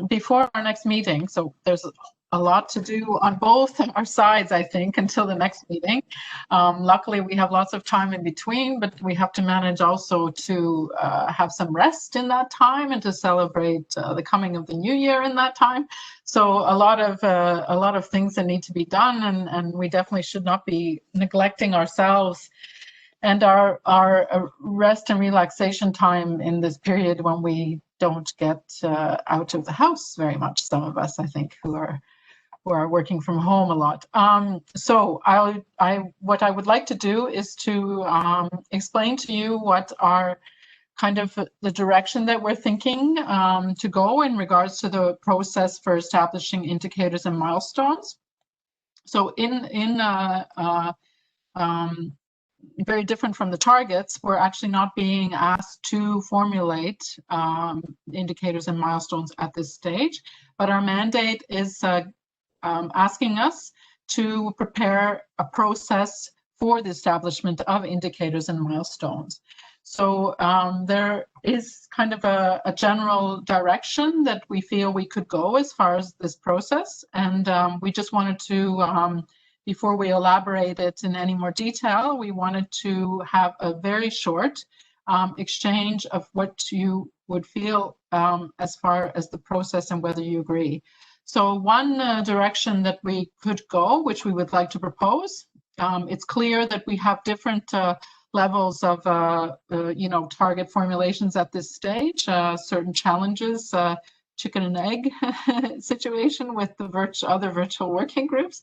before our next meeting, so there's a lot to do on both our sides, I think, until the next meeting. Luckily, we have lots of time in between, but we have to manage also to have some rest in that time and to celebrate the coming of the new year in that time. So a lot of things that need to be done, and we definitely should not be neglecting ourselves and our rest and relaxation time in this period when we don't get out of the house very much. Some of us, I think, who are working from home a lot. So what I would like to do is to explain to you what are kind of the direction that we're thinking to go in regards to the process for establishing indicators and milestones. So very different from the targets, we're actually not being asked to formulate indicators and milestones at this stage, but our mandate is asking us to prepare a process for the establishment of indicators and milestones. So there is kind of a general direction that we feel we could go as far as this process, and we just wanted to before we elaborate it in any more detail, we wanted to have a very short exchange of what you would feel as far as the process and whether you agree. So one direction that we could go, which we would like to propose, it's clear that we have different levels of target formulations at this stage, certain challenges, chicken and egg situation with the other virtual working groups.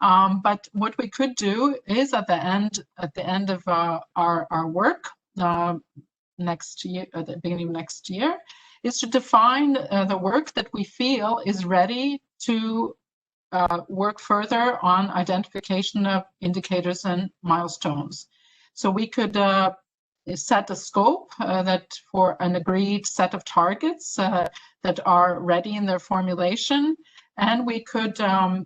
But what we could do is at the end of our work next year, at the beginning of next year, is to define the work that we feel is ready to work further on identification of indicators and milestones. So we could set a scope that for an agreed set of targets that are ready in their formulation. And we could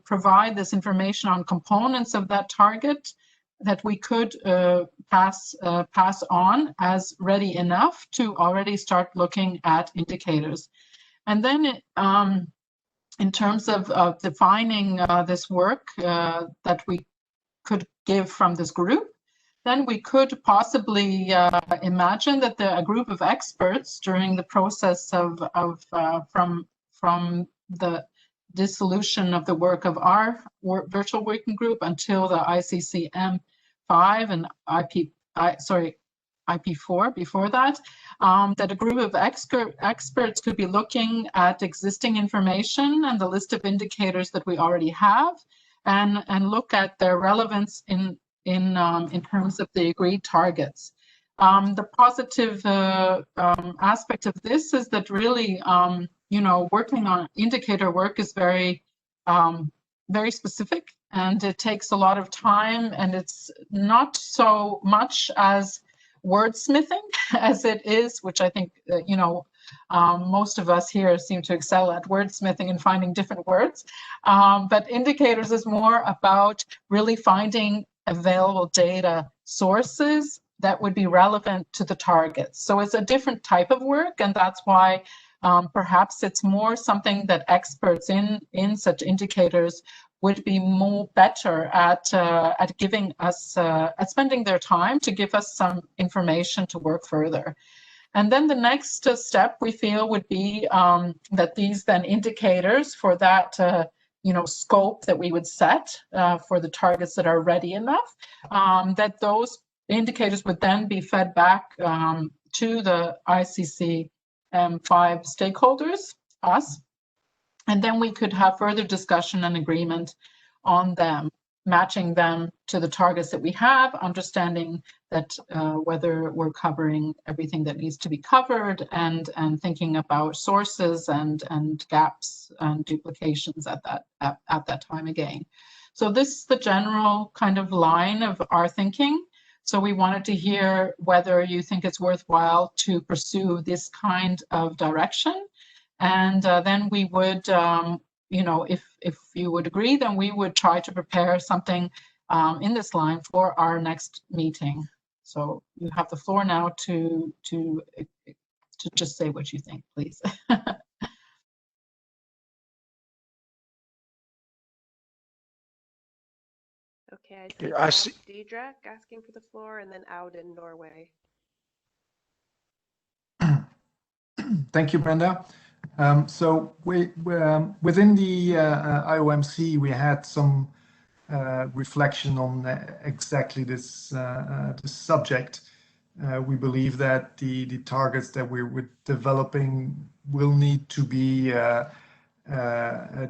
provide this information on components of that target that we could pass on as ready enough to already start looking at indicators. And then in terms of defining this work that we could give from this group, then we could possibly imagine that a group of experts during the process from the dissolution of the work of our virtual working group until the ICCM 5 and IP4 before that, that a group of experts could be looking at existing information and the list of indicators that we already have, and look at their relevance in terms of the agreed targets. The positive aspect of this is that really, working on indicator work is very specific, and it takes a lot of time, and it's not so much as wordsmithing as it is, which I think, most of us here seem to excel at wordsmithing and finding different words. But indicators is more about really finding available data sources that would be relevant to the targets. So it's a different type of work, and that's why perhaps it's more something that experts in such indicators would be better at giving us, at spending their time to give us some information to work further. And then the next step we feel would be that these then indicators for that scope that we would set for the targets that are ready enough, that those indicators would then be fed back to the ICC 5 stakeholders, us, and then we could have further discussion and agreement on them, matching them to the targets that we have, understanding that whether we're covering everything that needs to be covered, and thinking about sources and gaps and duplications at that time again. So this is the general kind of line of our thinking. So we wanted to hear whether you think it's worthwhile to pursue this kind of direction. And then we would, if you would agree, then we would try to prepare something in this line for our next meeting. So you have the floor now to just say what you think, please. Okay, I see Deidre asking for the floor, and then Auden, Norway. Thank you, Brenda. So within the IOMC, we had some reflection on exactly this subject. We believe that the targets that we're developing will need to be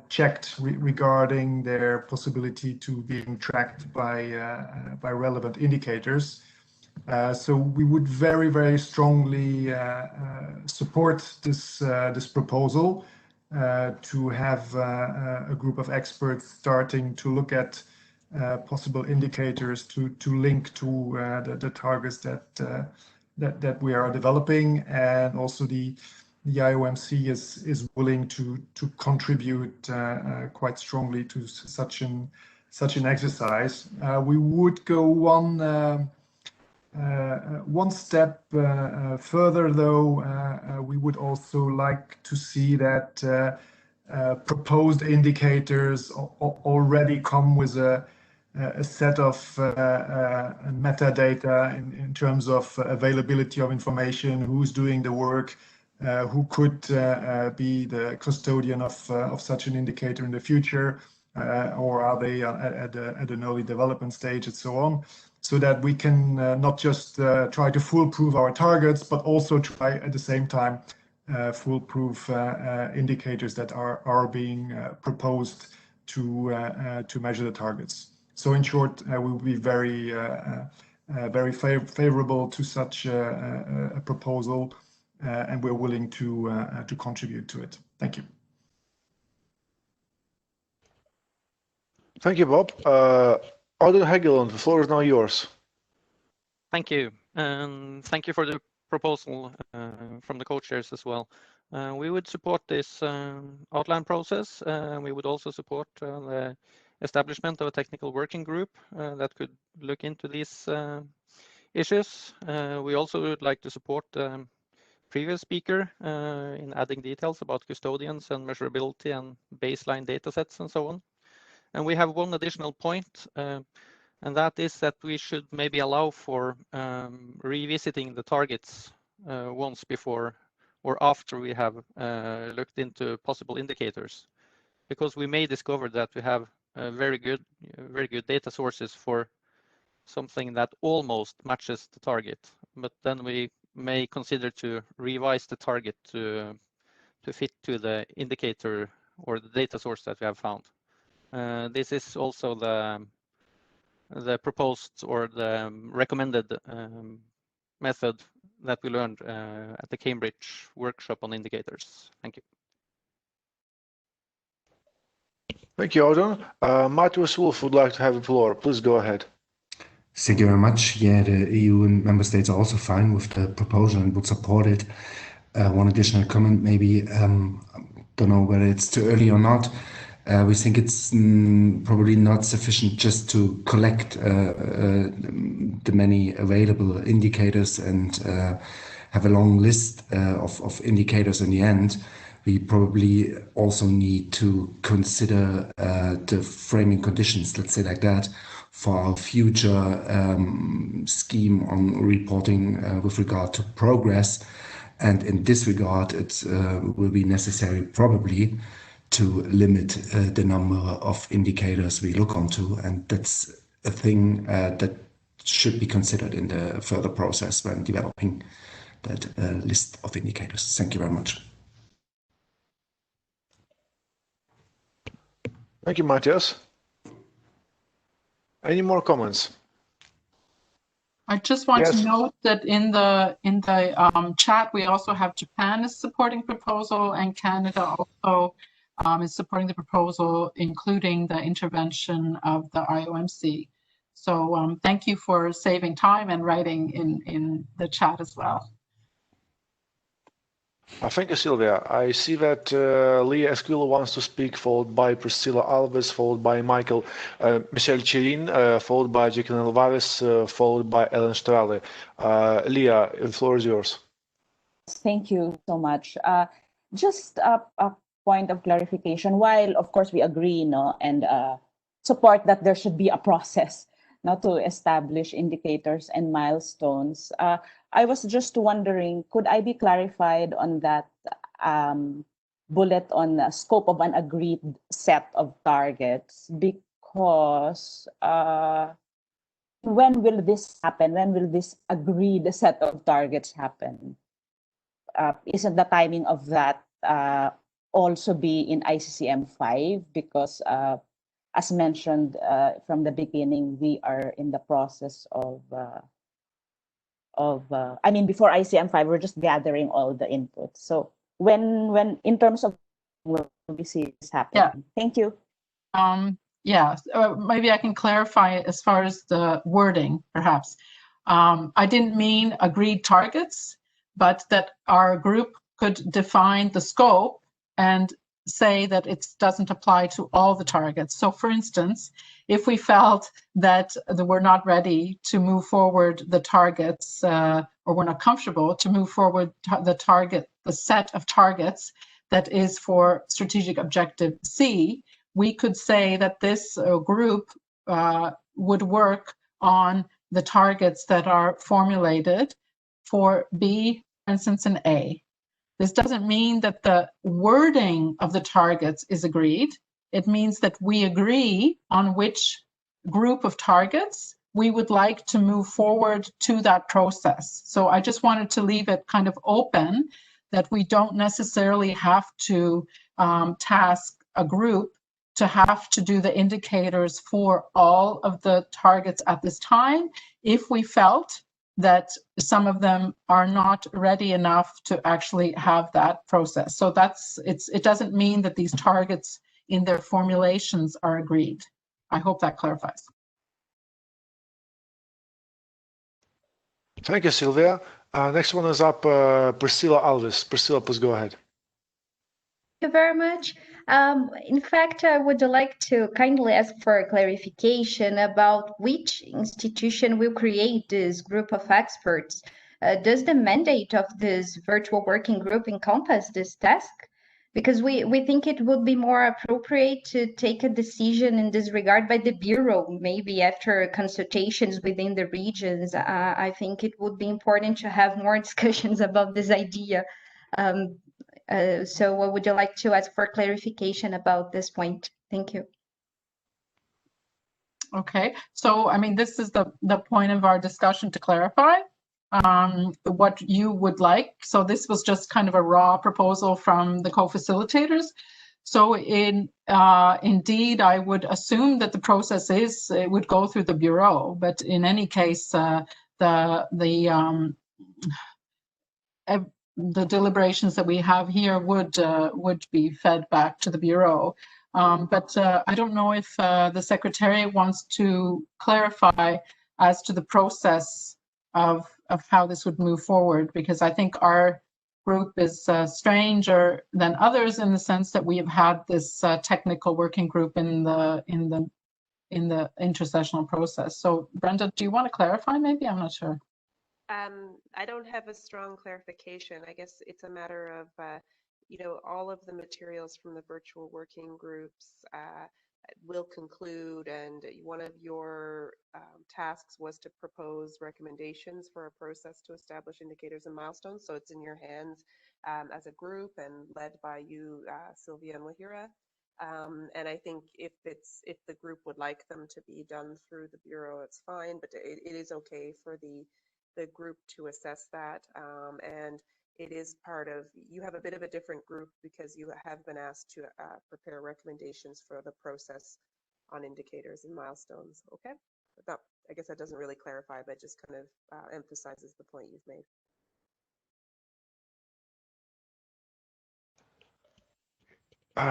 checked regarding their possibility to being tracked by relevant indicators. So we would very, very strongly support this proposal to have a group of experts starting to look at possible indicators to link to the targets that we are developing, and also the IOMC is willing to contribute quite strongly to such an exercise. We would go one step further, though. We would also like to see that proposed indicators already come with a set of metadata in terms of availability of information, who's doing the work, who could be the custodian of such an indicator in the future, or are they at an early development stage, and so on, so that we can not just try to foolproof our targets, but also try at the same time foolproof indicators that are being proposed to measure the targets. So in short, we will be very favorable to such a proposal, and we're willing to contribute to it. Thank you. Thank you, Bob. Auden Hegeland, the floor is now yours. Thank you, and thank you for the proposal from the co-chairs as well. We would support this outline process. We would also support the establishment of a technical working group that could look into these issues. We also would like to support the previous speaker in adding details about custodians and measurability and baseline data sets and so on. And we have one additional point, and that is that we should maybe allow for revisiting the targets once before or after we have looked into possible indicators, because we may discover that we have very good data sources for something that almost matches the target, but then we may consider to revise the target to fit to the indicator or the data source that we have found. This is also the proposed or the recommended method that we learned at the Cambridge workshop on indicators. Thank you. Thank you, Odin. Matthias Wolf would like to have the floor. Please go ahead. Thank you very much. Yeah, the EU and member states are also fine with the proposal and would support it. One additional comment, maybe, don't know whether it's too early or not. We think it's probably not sufficient just to collect the many available indicators and have a long list of indicators in the end. We probably also need to consider the framing conditions, let's say like that, for our future scheme on reporting with regard to progress. And in this regard, it will be necessary probably to limit the number of indicators we look onto. And that's a thing that should be considered in the further process when developing that list of indicators. Thank you very much. Thank you, Matthias. Any more comments? I just want to note that in the chat we also have Japan is supporting proposal and Canada also is supporting the proposal, including the intervention of the IOMC. So thank you for saving time and writing in the chat as well. Thank you, Sylvia. I see that Leah Esquilo wants to speak, followed by Priscilla Alves, followed by Michel Chirin, followed by Jacqueline Alvarez, followed by Ellen Strale. Leah, the floor is yours. Thank you so much. Just a point of clarification. While, of course, we agree and support that there should be a process to establish indicators and milestones, I was just wondering, could I be clarified on that bullet on the scope of an agreed set of targets? Because when will this happen? When will this agreed set of targets happen? Isn't the timing of that also be in ICCM 5? Because as mentioned from the beginning, we are in the process I mean, before ICM 5, we're just gathering all the inputs. So when in terms of will we see this happen? Yeah. Thank you. Yeah, maybe I can clarify as far as the wording, perhaps. I didn't mean agreed targets, but that our group could define the scope and say that it doesn't apply to all the targets. So for instance, if we felt that we're not ready to move forward the targets or we're not comfortable to move forward the set of targets that is for strategic objective C, we could say that this group would work on the targets that are formulated for B, for instance, and A. This doesn't mean that the wording of the targets is agreed. It means that we agree on which group of targets we would like to move forward to that process. So I just wanted to leave it kind of open that we don't necessarily have to task a group to have to do the indicators for all of the targets at this time if we felt that some of them are not ready enough to actually have that process. So it doesn't mean that these targets in their formulations are agreed. I hope that clarifies. Thank you, Sylvia. Next one is up, Priscilla Alves. Priscilla, please go ahead. Thank you very much. In fact, I would like to kindly ask for clarification about which institution will create this group of experts. Does the mandate of this virtual working group encompass this task? Because we think it would be more appropriate to take a decision in this regard by the Bureau, maybe after consultations within the regions. I think it would be important to have more discussions about this idea. So would you like to ask for clarification about this point? Thank you. Okay, so I mean, this is the point of our discussion to clarify what you would like. So this was just kind of a raw proposal from the co-facilitators. So indeed, I would assume that the process it would go through the Bureau, but in any case, the deliberations that we have here would be fed back to the Bureau. But I don't know if the Secretary wants to clarify as to the process of how this would move forward, because I think our group is stranger than others in the sense that we have had this technical working group in the intersessional process. So Brenda, do you want to clarify maybe? I'm not sure. I don't have a strong clarification. I guess it's a matter of, all of the materials from the virtual working groups will conclude, and one of your tasks was to propose recommendations for a process to establish indicators and milestones. So it's in your hands as a group and led by you, Sylvia and Wahira. And I think if the group would like them to be done through the Bureau, it's fine, but it is okay for the group to assess that. And it is part of, you have a bit of a different group because you have been asked to prepare recommendations for the process on indicators and milestones. Okay, but that, I guess that doesn't really clarify, but just kind of emphasizes the point you've made.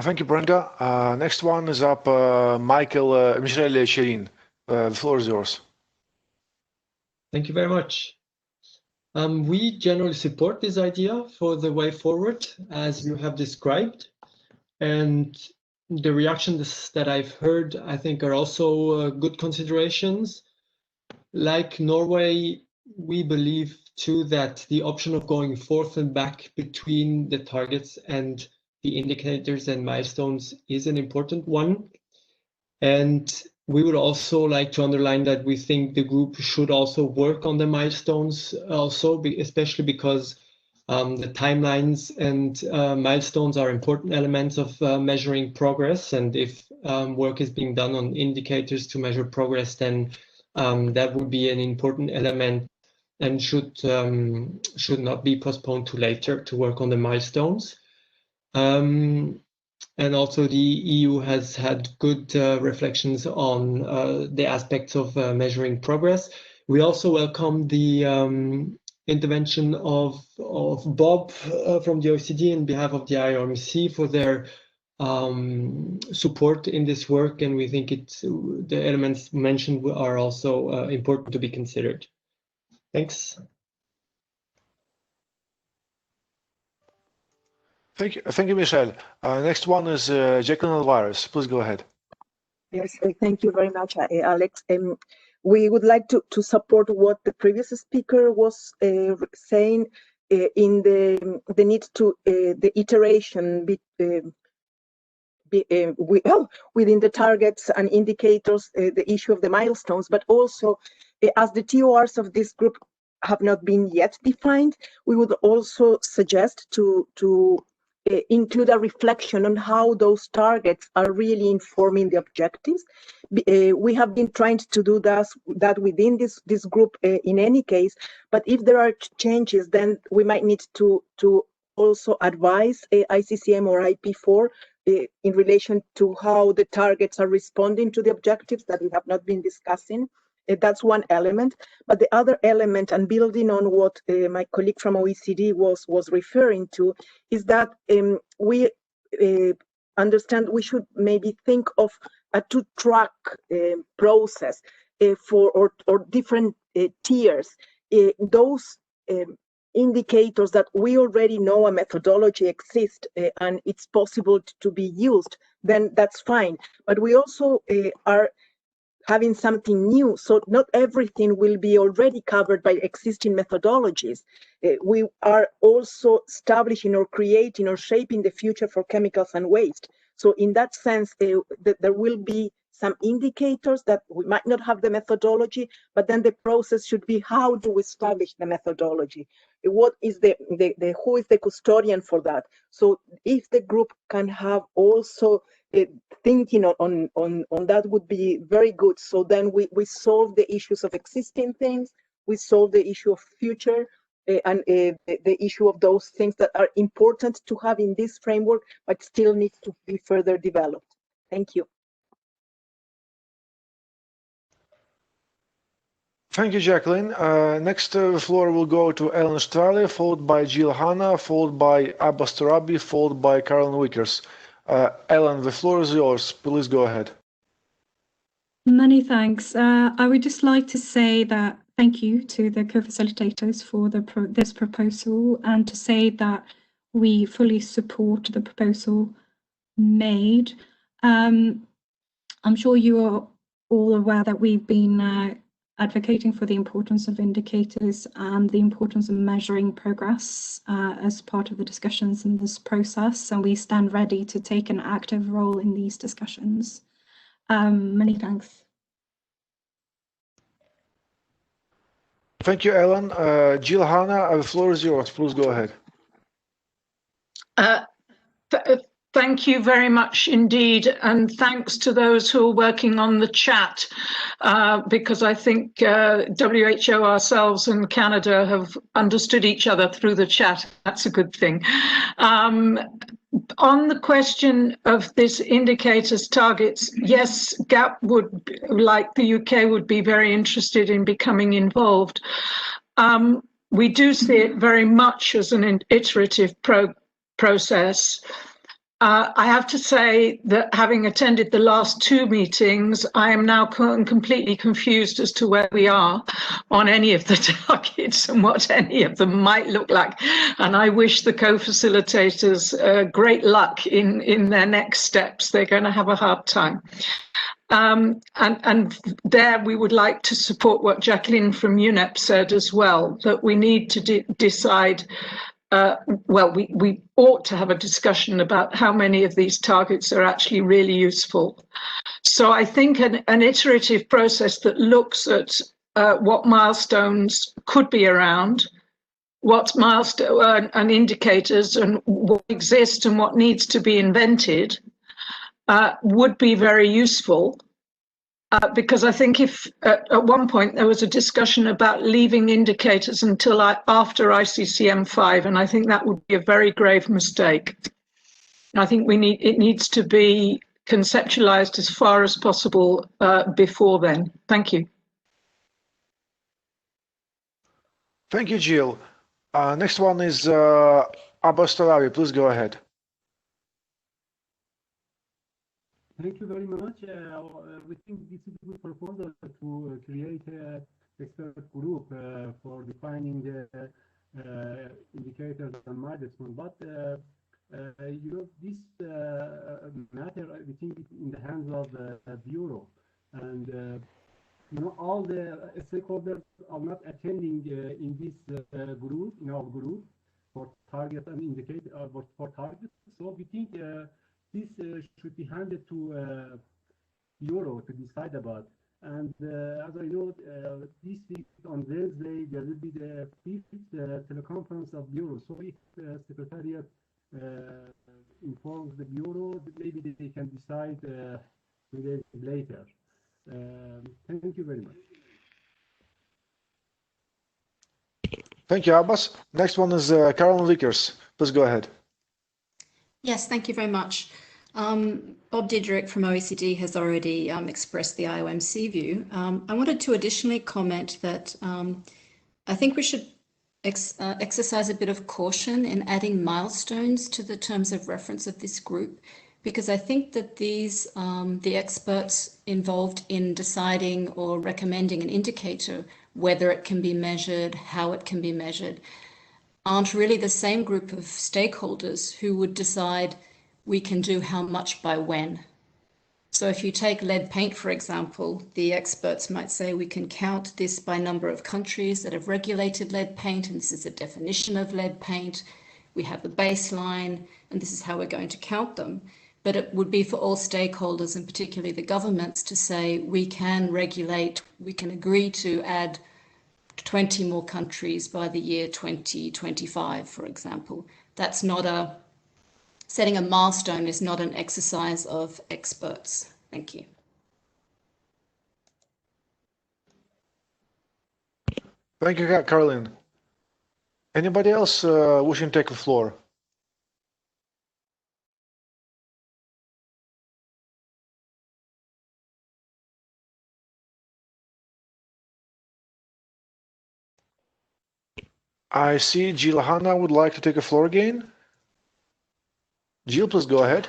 Thank you, Brenda. Next one is up, Michel Cherin. The floor is yours. Thank you very much. We generally support this idea for the way forward, as you have described. And the reactions that I've heard, I think, are also good considerations. Like Norway, we believe too that the option of going forth and back between the targets and the indicators and milestones is an important one. And we would also like to underline that we think the group should also work on the milestones also, especially because the timelines and milestones are important elements of measuring progress. And if work is being done on indicators to measure progress, then that would be an important element and should not be postponed to later to work on the milestones. And also the EU has had good reflections on the aspects of measuring progress. We also welcome the intervention of Bob from the OECD on behalf of the IOMC for their support in this work, and we think the elements mentioned are also important to be considered. Thanks. Thank you, Michel. Next one is Jacqueline Alvarez. Please go ahead. Yes, thank you very much, Alex. We would like to support what the previous speaker was saying in the need to the iteration within the targets and indicators, the issue of the milestones, but also as the TORs of this group have not been yet defined, we would also suggest to include a reflection on how those targets are really informing the objectives. We have been trying to do that within this group in any case, but if there are changes, then we might need to also advise ICCM or IP4 in relation to how the targets are responding to the objectives that we have not been discussing. That's one element. But the other element, and building on what my colleague from OECD was referring to, is that we understand we should maybe think of a two-track process or different tiers. Those indicators that we already know a methodology exists and it's possible to be used, then that's fine. But we also are having something new, so not everything will be already covered by existing methodologies. We are also establishing or creating or shaping the future for chemicals and waste. So in that sense, there will be some indicators that we might not have the methodology, but then the process should be, how do we establish the methodology? What is who is the custodian for that? So if the group can have also thinking on that would be very good. So then we solve the issues of existing things, we solve the issue of future, and the issue of those things that are important to have in this framework, but still needs to be further developed. Thank you. Thank you, Jacqueline. Next, the floor will go to Ellen Strale, followed by Jill Hanna, followed by Abbas Torabi, followed by Caroline Wickers. Ellen, the floor is yours. Please go ahead. Many thanks. I would just like to say that thank you to the co-facilitators for this proposal, and to say that we fully support the proposal made. I'm sure you are all aware that we've been advocating for the importance of indicators and the importance of measuring progress as part of the discussions in this process, and we stand ready to take an active role in these discussions. Many thanks. Thank you, Ellen. Jill Hanna, the floor is yours. Please go ahead. Thank you very much indeed, and thanks to those who are working on the chat, because I think WHO ourselves and Canada have understood each other through the chat. That's a good thing. On the question of this indicators targets, yes, GAP would, like the UK, would be very interested in becoming involved. We do see it very much as an iterative process. I have to say that having attended the last two meetings, I am now completely confused as to where we are on any of the targets and what any of them might look like. And I wish the co-facilitators great luck in their next steps. They're going to have a hard time. And there we would like to support what Jacqueline from UNEP said as well, that we need to decide. Well, we ought to have a discussion about how many of these targets are actually really useful. So I think an iterative process that looks at what milestones could be around, what milestone and indicators and what exists and what needs to be invented would be very useful. Because I think if at one point there was a discussion about leaving indicators until after ICCM5, and I think that would be a very grave mistake. I think it needs to be conceptualized as far as possible before then. Thank you. Thank you, Jill. Next one is Abbas Torabi. Please go ahead. Thank you very much. We think this is a good proposal to create an expert group for defining the indicators and milestones. But you know, this matter, we think, in the hands of the Bureau, and you know, all the stakeholders are not attending in this group, in our group, for target and indicator, for targets. So we think this should be handed to Bureau to decide about. And as I know, this week on Wednesday there will be the 5th teleconference of Bureau. So if Secretariat informs the Bureau, maybe they can decide 2 days later. Thank you very much. Thank you, Abbas. Next one is Caroline Wickers. Please go ahead. Yes, thank you very much. Bob Diedrich from OECD has already expressed the IOMC view. I wanted to additionally comment that I think we should exercise a bit of caution in adding milestones to the terms of reference of this group, because I think that these, the experts involved in deciding or recommending an indicator, whether it can be measured, how it can be measured, aren't really the same group of stakeholders who would decide we can do how much by when. So if you take lead paint, for example, the experts might say we can count this by number of countries that have regulated lead paint, and this is a definition of lead paint. We have the baseline, and this is how we're going to count them. But it would be for all stakeholders, and particularly the governments, to say we can regulate, we can agree to add 20 more countries by the year 2025, for example. That's not a setting a milestone is not an exercise of experts. Thank you. Thank you, Caroline. Anybody else wishing to take the floor? I see Jill Hanna would like to take the floor again. Jill, please go ahead.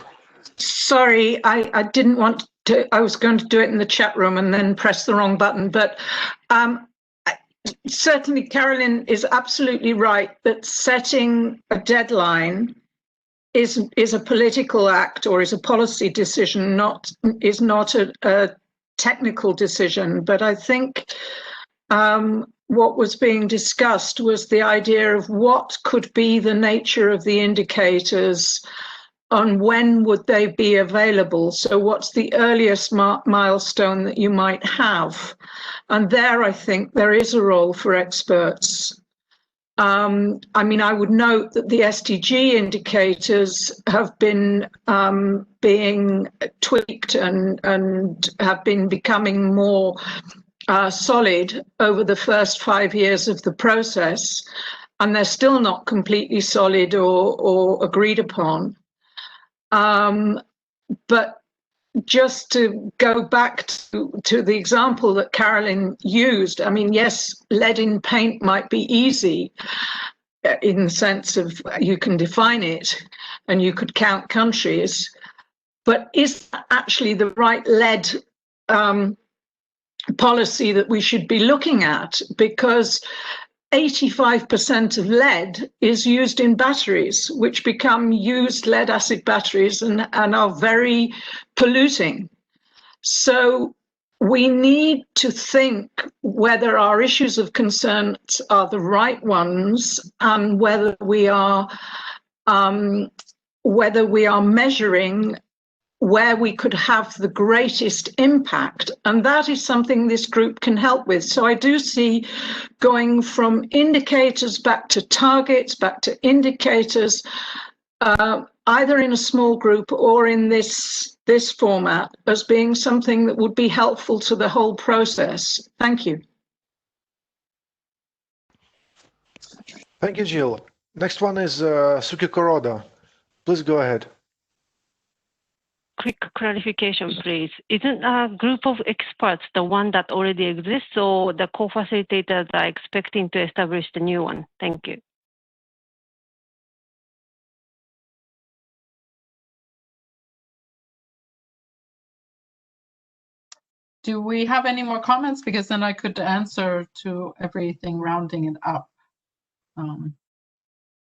Sorry, I didn't want to, I was going to do it in the chat room and then press the wrong button, but certainly Caroline is absolutely right that setting a deadline is a political act or is a policy decision, is not a technical decision. But I think what was being discussed was the idea of what could be the nature of the indicators and when would they be available. So what's the earliest milestone that you might have? And there, I think there is a role for experts. I mean, I would note that the SDG indicators have been being tweaked and have been becoming more solid over the first 5 years of the process, and they're still not completely solid or agreed upon. But just to go back to the example that Caroline used, I mean, yes, lead in paint might be easy in the sense of you can define it and you could count countries, but is that actually the right lead policy that we should be looking at? Because 85% of lead is used in batteries, which become used lead acid batteries and are very polluting. So we need to think whether our issues of concern are the right ones and whether we are measuring where we could have the greatest impact. And that is something this group can help with. So I do see going from indicators back to targets, back to indicators, either in a small group or in this format as being something that would be helpful to the whole process. Thank you. Thank you, Jill. Next one is Suki Kuroda. Please go ahead. Quick clarification, please. Isn't a group of experts the one that already exists, or the co-facilitators are expecting to establish the new one? Thank you. Do we have any more comments? Because then I could answer to everything, rounding it up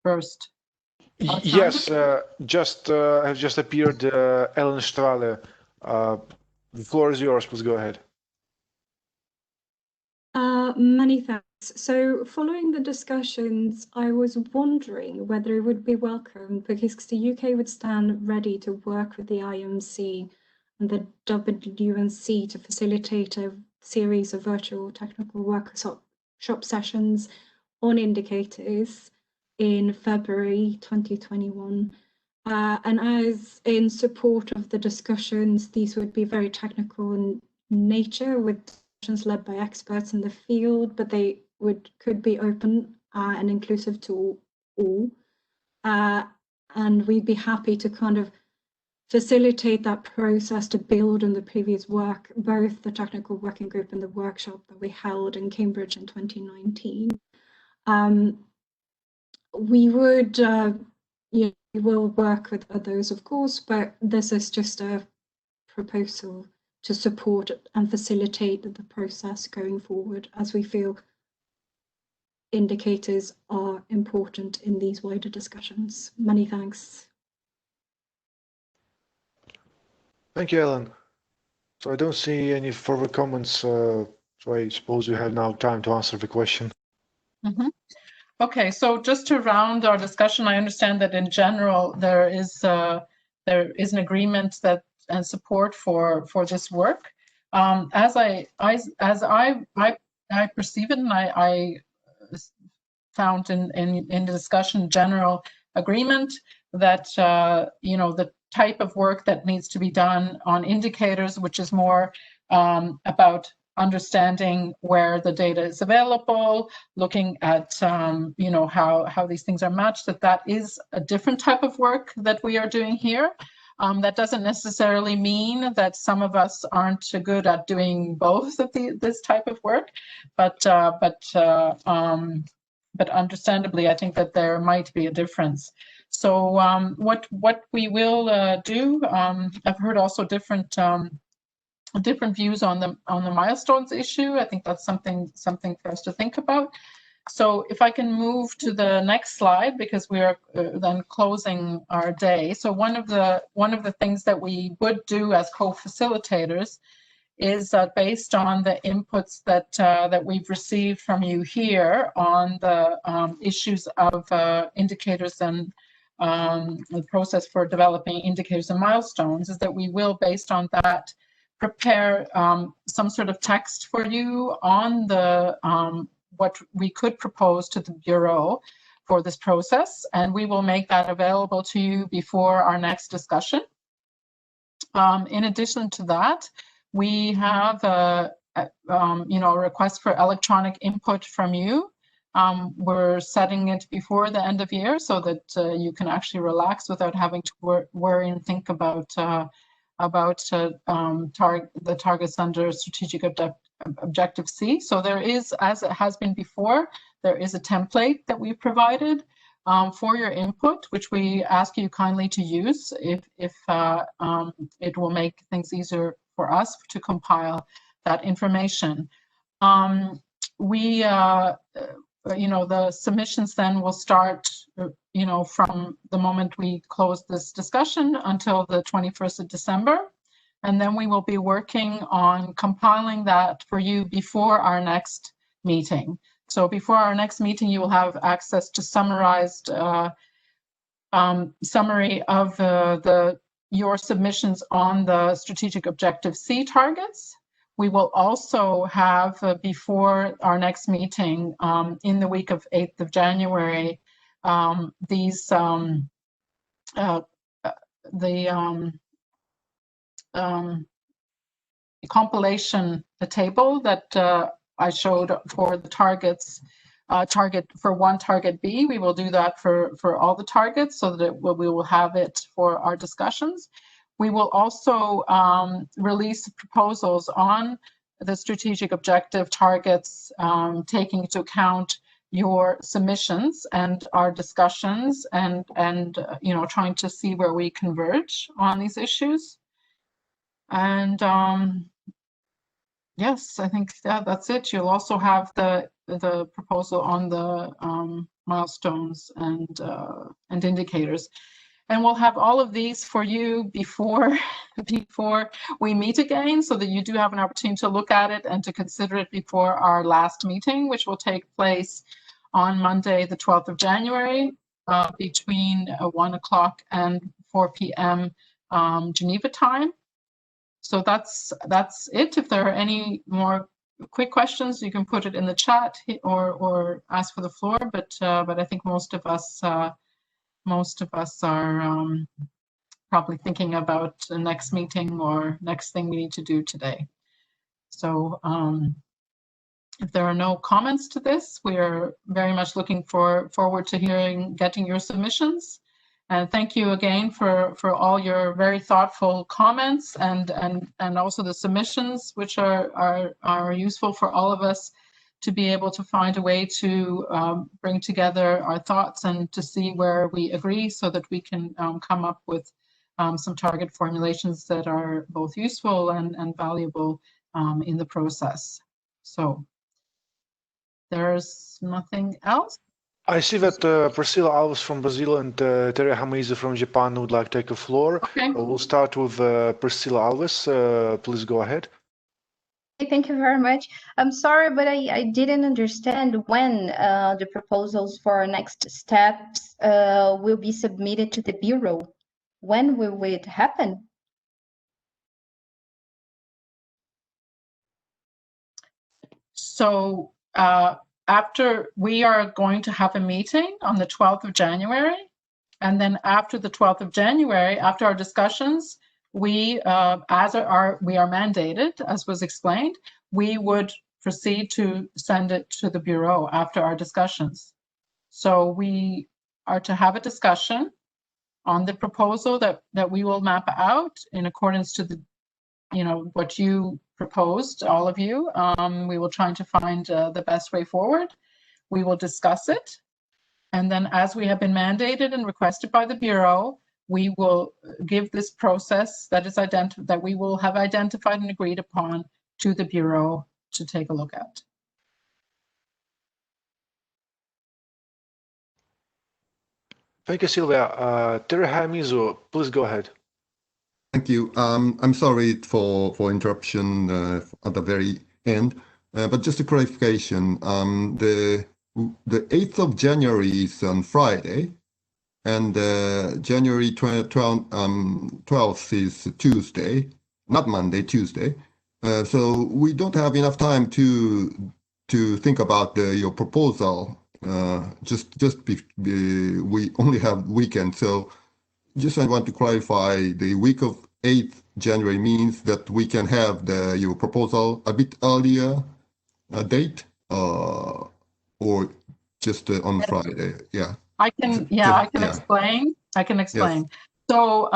first. Yes, has just appeared Ellen Strahle. The floor is yours. Please go ahead. Many thanks. So following the discussions, I was wondering whether it would be welcome, because the UK would stand ready to work with the IMC and the WNC to facilitate a series of virtual technical workshop sessions on indicators in February 2021. And as in support of the discussions, these would be very technical in nature with discussions led by experts in the field, but they could be open and inclusive to all. And we'd be happy to kind of facilitate that process to build on the previous work, both the technical working group and the workshop that we held in Cambridge in 2019. We would, we will work with others, of course, but this is just a proposal to support and facilitate the process going forward, as we feel indicators are important in these wider discussions. Many thanks. Thank you, Ellen. So I don't see any further comments, so I suppose you have now time to answer the question. Mm-hmm. Okay, so just to round our discussion, I understand that in general there is an agreement that and support for this work. As I perceive it, and I found in the discussion general agreement that the type of work that needs to be done on indicators, which is more about understanding where the data is available, looking at how these things are matched, that is a different type of work that we are doing here. That doesn't necessarily mean that some of us aren't good at doing both of this type of work, but understandably, I think that there might be a difference. So what we will do, I've heard also different views on the milestones issue. I think that's something for us to think about. So if I can move to the next slide, because we are then closing our day. So one of the things that we would do as co-facilitators is based on the inputs that we've received from you here on the issues of indicators and the process for developing indicators and milestones, is that we will, based on that, prepare some sort of text for you on the what we could propose to the Bureau for this process, and we will make that available to you before our next discussion. In addition to that, we have a request for electronic input from you. We're setting it before the end of year so that you can actually relax without having to worry and think about the targets under Strategic Objective C. So there is, as it has been before, there is a template that we provided for your input, which we ask you kindly to use if it will make things easier for us to compile that information. The submissions then will start, from the moment we close this discussion until the 21st of December. And then we will be working on compiling that for you before our next meeting. So before our next meeting, you will have access to summarized summary of your submissions on the Strategic Objective C targets. We will also have, before our next meeting, in the week of 8th of January, compilation, the table that I showed for the targets, target for one, target B. We will do that for all the targets so that we will have it for our discussions. We will also release proposals on the strategic objective targets, taking into account your submissions and our discussions, and trying to see where we converge on these issues. And yes, I think that's it. You'll also have the proposal on the milestones and indicators. And we'll have all of these for you before we meet again, so that you do have an opportunity to look at it and to consider it before our last meeting, which will take place on Monday, the 12th of January, between 1 o'clock and 4 p.m. Geneva time. So that's it. If there are any more quick questions, you can put it in the chat or ask for the floor. But I think most of us are probably thinking about the next meeting or next thing we need to do today. So if there are no comments to this, we are very much looking forward to getting your submissions. And thank you again for all your very thoughtful comments and also the submissions, which are useful for all of us to be able to find a way to bring together our thoughts and to see where we agree, so that we can come up with some target formulations that are both useful and valuable in the process. So there's nothing else. I see that Priscilla Alves from Brazil and Terry Hamizu from Japan would like to take the floor. Okay. We'll start with Priscilla Alves. Please go ahead. Thank you very much. I'm sorry, but I didn't understand when the proposals for next steps will be submitted to the Bureau. When will it happen? So after we are going to have a meeting on the 12th of January, and then after the 12th of January, after our discussions, we we are mandated, as was explained, we would proceed to send it to the Bureau after our discussions. So we are to have a discussion on the proposal that we will map out in accordance to the, what you proposed, all of you. We will try to find the best way forward. We will discuss it. And then as we have been mandated and requested by the Bureau, we will give this process that we will have identified and agreed upon to the Bureau to take a look at. Thank you, Sylvia. Terry Hamizu, please go ahead. Thank you. I'm sorry for interruption at the very end, but just a clarification. The 8th of January is on Friday, and January 12th is Tuesday, not Monday, Tuesday. So we don't have enough time to think about your proposal. We only have weekend, so just I want to clarify, the week of 8th January means that we can have your proposal a bit earlier date, or just on Friday. Yeah. I can explain. Yes. So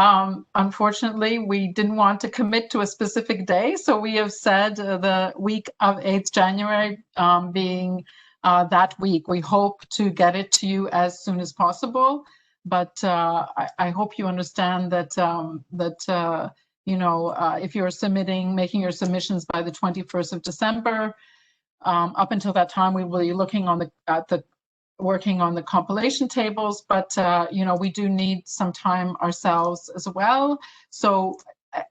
unfortunately, we didn't want to commit to a specific day. So we have said the week of 8th January being that week. We hope to get it to you as soon as possible. But I hope you understand that if you're making your submissions by the 21st of December, up until that time, we will be looking working on the compilation tables, but we do need some time ourselves as well. So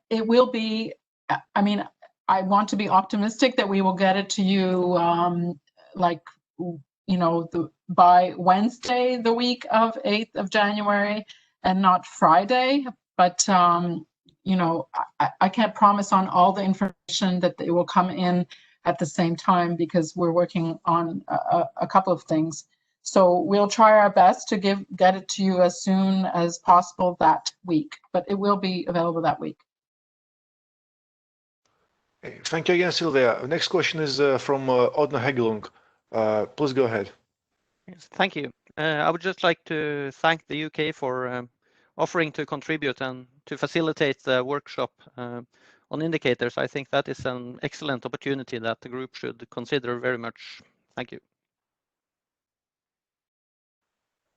it will be, I want to be optimistic that we will get it to you by Wednesday, the week of 8th of January, and not Friday. But I can't promise on all the information that they will come in at the same time, because we're working on a couple of things. So we'll try our best to get it to you as soon as possible that week, but it will be available that week. Thank you again, Sylvia. Next question is from Odna Hegelung. Please go ahead. Yes, thank you. I would just like to thank the UK for offering to contribute and to facilitate the workshop on indicators. I think that is an excellent opportunity that the group should consider very much. Thank you.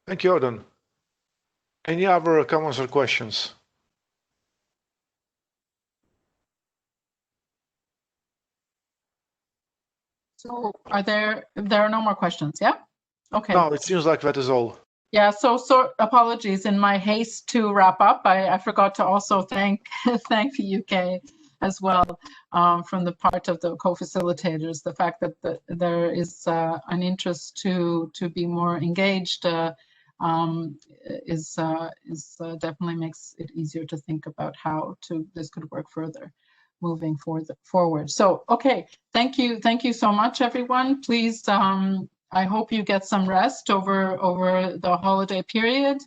Thank you, Odin. Any other comments or questions? So there are no more questions, yeah? Okay. No, it seems like that is all. Yeah, so apologies. In my haste to wrap up, I forgot to also thank the UK as well, from the part of the co-facilitators. The fact that there is an interest to be more engaged is definitely makes it easier to think about how this could work further moving forward. So, okay, thank you so much, everyone. Please, I hope you get some rest over the holiday period,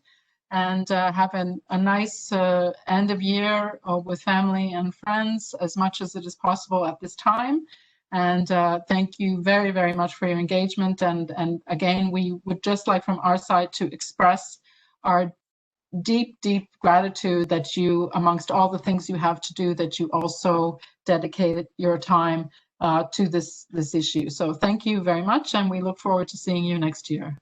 and have a nice end of year with family and friends as much as it is possible at this time. And thank you very, very much for your engagement. And again, we would just like from our side to express our deep, deep gratitude that you, amongst all the things you have to do, that you also dedicated your time to this issue. So thank you very much, and we look forward to seeing you next year.